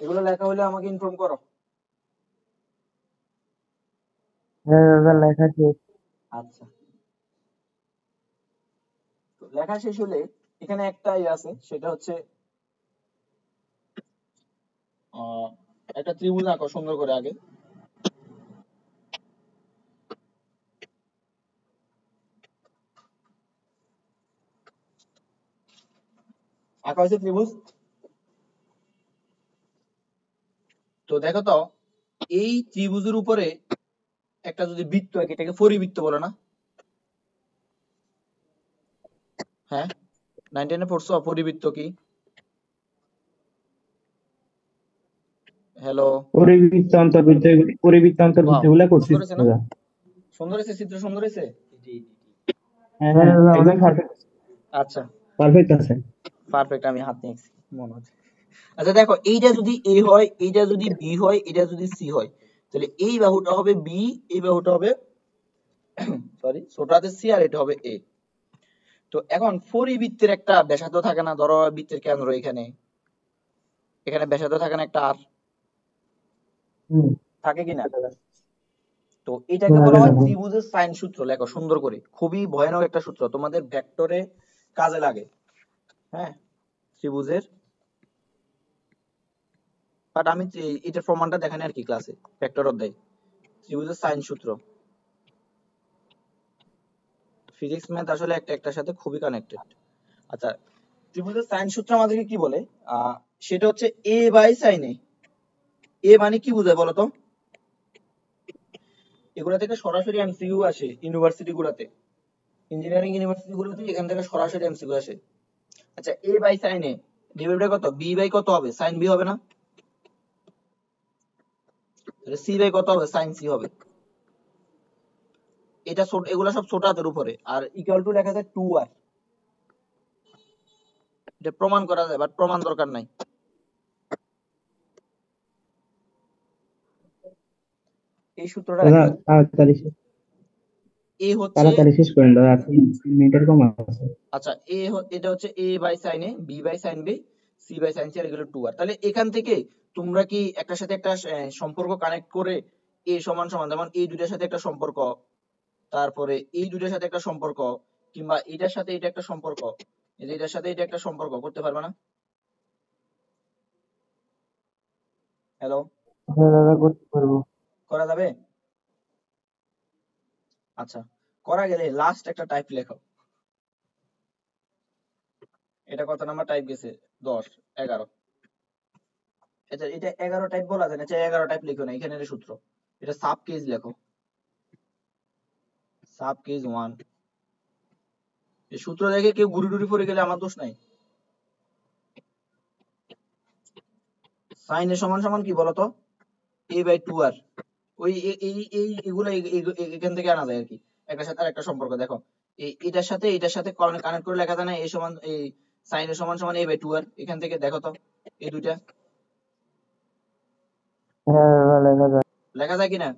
এগুলো লেখা হলে আমাকে ইনফর্ম করো। হ্যাঁ দাদা লেখা শেষ। আচ্ছা, তো লেখা শেষ হলে এখানে একটা আছে, সেটা হচ্ছে একটা ত্রিভুজ আঁকো সুন্দর করে আগে। আঁকা হয়েছে ত্রিভুজ। তো দেখো তো, এই ত্রিভুজের উপরে একটা যদি বৃত্ত আঁকি, এটাকে পরিবৃত্ত বলে না? হ্যাঁ, 9 10 এ পড়ছো পরিবৃত্ত কি? হ্যালো, পরিবৃত্ত অন্তর্বৃত্ত ওয়াও, গুলা করছিস সুন্দর হয়েছে না? দাদা। সুন্দর হয়েছে, চিত্র সুন্দর হয়েছে। হ্যাঁ হ্যাঁ হ্যাঁ, দাদা একদম অনেক পারফেক্ট আচ্ছা, পারফেক্ট আছে। পারফেক্ট, আমি হাত নিয়েছি মনে হচ্ছে। আচ্ছা দেখো, এইটা যদি এ হয়, এইটা যদি বি হয়, এটা যদি সি হয়, তাহলে এই বাহুটা হবে বি, এই বাহুটা হবে সরি ছোট হাতের সি, আর এটা হবে এ। তো এখন পরিবৃত্তের একটা ব্যাসার্ধ থাকে না, ধরো বৃত্তের কেন্দ্র এখানে, এখানে ব্যাসার্ধ থাকে না একটা আর, হুম থাকে কিনা? দাদা। তো এটাকে বলা হ্যাঁ হয় দাদা। ত্রিভুজের সাইন সূত্র। লেখো সুন্দর করে, খুবই ভয়ানক একটা সূত্র, তোমাদের ভেক্টরে কাজে লাগে। হ্যাঁ, ত্রিভুজের, বাট আমি এটার প্রমাণটা দেখানি আর কি ক্লাসে, ভেক্টর অধ্যায়, ত্রিভুজের সাইন সূত্র। ফিজিক্স ম্যাথ আসলে একটা একটার সাথে খুবই কানেক্টেড। আচ্ছা, ত্রিভুজের সাইন সূত্র আমাদেরকে কি বলে, সেটা হচ্ছে এ বাই সাইন এ। এ মানে কি বোঝায় বলতো? এগুলা থেকে সরাসরি এমসিকিউ আসে ইউনিভার্সিটি গুলাতে, ইঞ্জিনিয়ারিং ইউনিভার্সিটি গুলোতে এখান থেকে সরাসরি এমসিকিউ আসে। আচ্ছা, A by sine A divide by কত, বি বাই কত হবে, সাইন বি হবে না? তাহলে সি বাই কত হবে, সাইন সি হবে। এটা ছোট, এগুলা সব ছোট হাতের উপরে, আর ইকুয়াল টু লেখা যায় 2r। এটা প্রমাণ করা যায়, বাট প্রমাণ দরকার নাই। এই সূত্রটা দাদা লেখা যায়। এ হচ্ছে, তাড়াতাড়ি শেষ করেন দাদা, 3 মিনিটের কম আছে। আচ্ছা এটা হচ্ছে A by sine A, B by sine B, C by sine C, আর এগুলো 2r। তাহলে এখান থেকে তোমরা কি একটার সাথে একটা সম্পর্ক কানেক্ট করে, এ সমান সমান, যেমন এই দুইটার সাথে একটা সম্পর্ক, তারপরে এই দুইটার সাথে একটা সম্পর্ক, কিংবা এটার সাথে এটা একটা সম্পর্ক, এই যে এটার সাথে এটা একটা সম্পর্ক করতে পারবে না? হ্যালো, হ্যাঁ দাদা করতে পারবো। করা যাবে? আচ্ছা, করা গেলে লাস্ট একটা টাইপ লেখো। এটা কত নাম্বার টাইপ গেছে? 10 11। আচ্ছা, এটা 11 টাইপ বলা যায় না, আচ্ছা 11 টাইপ লিখো না, এখানে এর সূত্র, এটা সাব কেস লেখো, সাব কেস 1। এই সূত্র দেখে কেউ গুড়ি টুড়ি পড়ে গেলে আমার দোষ নাই। সাইন এর সমান সমান কি বলতো, a বাই 2r। ওই এগুলো এখান থেকে আনা যায় আর কি, একটার সাথে আর একটা সম্পর্ক। দেখো, এটার সাথে কানেক্ট করে লেখা যায় না, এই সমান এই সাইন এর সমান সমান a বাই 2r, এখান থেকে দেখো তো এই দুইটা হ্যাঁ দাদা লেখা যায়। লেখা যায় কিনা?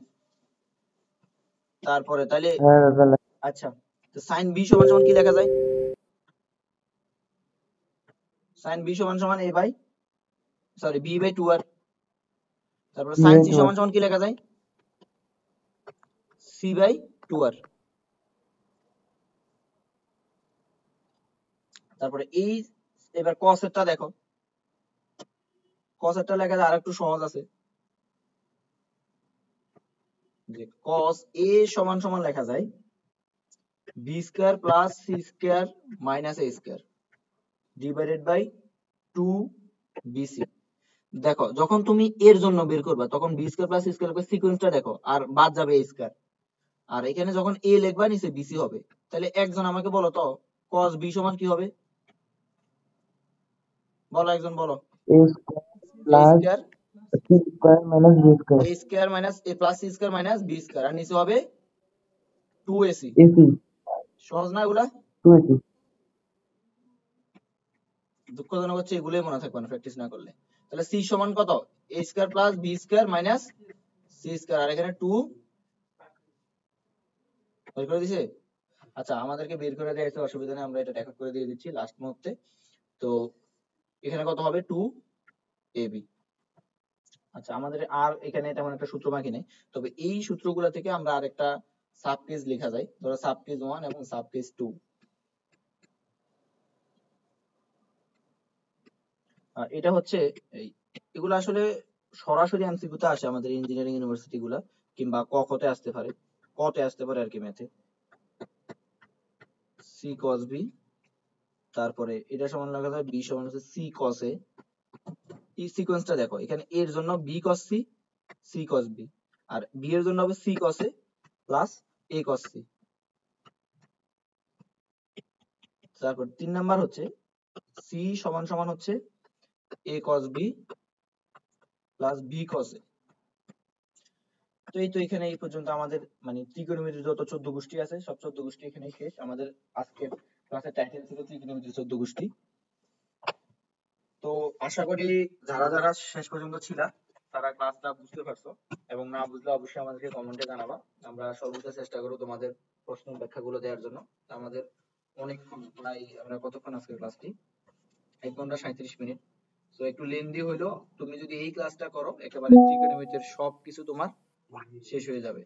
তারপরে তাহলে হ্যাঁ দাদা আচ্ছা, তো সাইন বি সমান সমান কি লেখা যায়? সাইন বি সমান সমান a by sorry b by 2r। তারপর সাইন সি সমান সমান কি লেখা যায়? c by 2r। তারপরে এই এবার cos এরটা দেখো, cos এরটা লেখা যায় আরেকটু সহজ আছে, যে cos a সমান সমান লেখা যায় b square plus c square minus a square divided by 2bc। দেখো যখন তুমি এর জন্য বের করবা তখন b square plus c square সিকোয়েন্সটা দেখো, আর বাদ যাবে a স্কয়ার, আর এখানে যখন a লিখবা নিচে bc হবে। তাহলে একজন আমাকে বলো তো cos b সমান কি হবে? বলো, একজন বলো। a square a plus square c square minus b square a square minus a plus c square minus b square, আর নিচে হবে 2ac। ac সহজ না এগুলা? 2ac দুঃখজনক হচ্ছে এগুলোই মনে থাকবে না প্র্যাকটিস না করলে। তাহলে c সমান কত? a square plus b square minus c square, আর এখানে 2 বের করে দিছে। আচ্ছা আমাদেরকে বের করে দেওয়া অসুবিধা নেই, আমরা এটা রেকর্ড করে দিয়ে দিচ্ছি লাস্ট মুহূর্তে। তো এখানে কত হবে? 2ab। আচ্ছা আমাদের আর এখানে তেমন একটা সূত্র বাকি নেই, তবে এই সূত্রগুলো থেকে আমরা আরেকটা সাব কেস লেখা যায়, ধরো সাব কেস 1 এবং সাব কেস 2। এটা হচ্ছে এগুলো আসলে সরাসরি এমসিকিউ তে আসে আমাদের ইঞ্জিনিয়ারিং ইউনিভার্সিটি গুলা, কিংবা ক তে আসতে পারে, ক তে আসতে পারে আর কি ম্যাথে। c cos b, তারপরে এটা সমান লেখা যায় b সমান হচ্ছে c cos a। এই সিকোয়েন্সটা দেখো, এখানে a এর জন্য b cos c, c cos b, আর b এর জন্য হবে c cos a plus a cos c। তারপর 3 নাম্বার হচ্ছে c সমান সমান হচ্ছে a cos b plus b cos a। তো এই তো এখানে এই পর্যন্ত আমাদের মানে ত্রিকোণমিতির যত 14 গোষ্ঠী আছে সব 14 গোষ্ঠী এখানে শেষ। আমাদের আজকের ক্লাসের টাইটেল ছিল ত্রিকোণমিতির 14 গোষ্ঠী। তো আশা করি যারা যারা শেষ পর্যন্ত ছিল তারা ক্লাসটা বুঝতে পারছো, এবং না বুঝলে অবশ্যই আমাদেরকে কমেন্টে জানাবা, আমরা সর্বোচ্চ চেষ্টা করব তোমাদের প্রশ্ন ব্যাখ্যাগুলো দেওয়ার জন্য। আমাদের অনেকক্ষণ, প্রায় আমরা কতক্ষণ আজকের ক্লাসটি 1 ঘন্টা 37 মিনিট। তো একটু লেন্দি হইলো, তুমি যদি এই ক্লাসটা করো একেবারে ত্রিকোণমিতির সবকিছু তোমার শেষ হয়ে যাবে।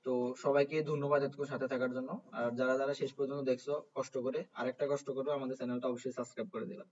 তো সবাইকে ধন্যবাদ এতক্ষণ সাথে থাকার জন্য। আর যারা যারা শেষ পর্যন্ত দেখছো কষ্ট করে, আরেকটা কষ্ট করো, আমাদের চ্যানেলটা অবশ্যই সাবস্ক্রাইব করে দিবা।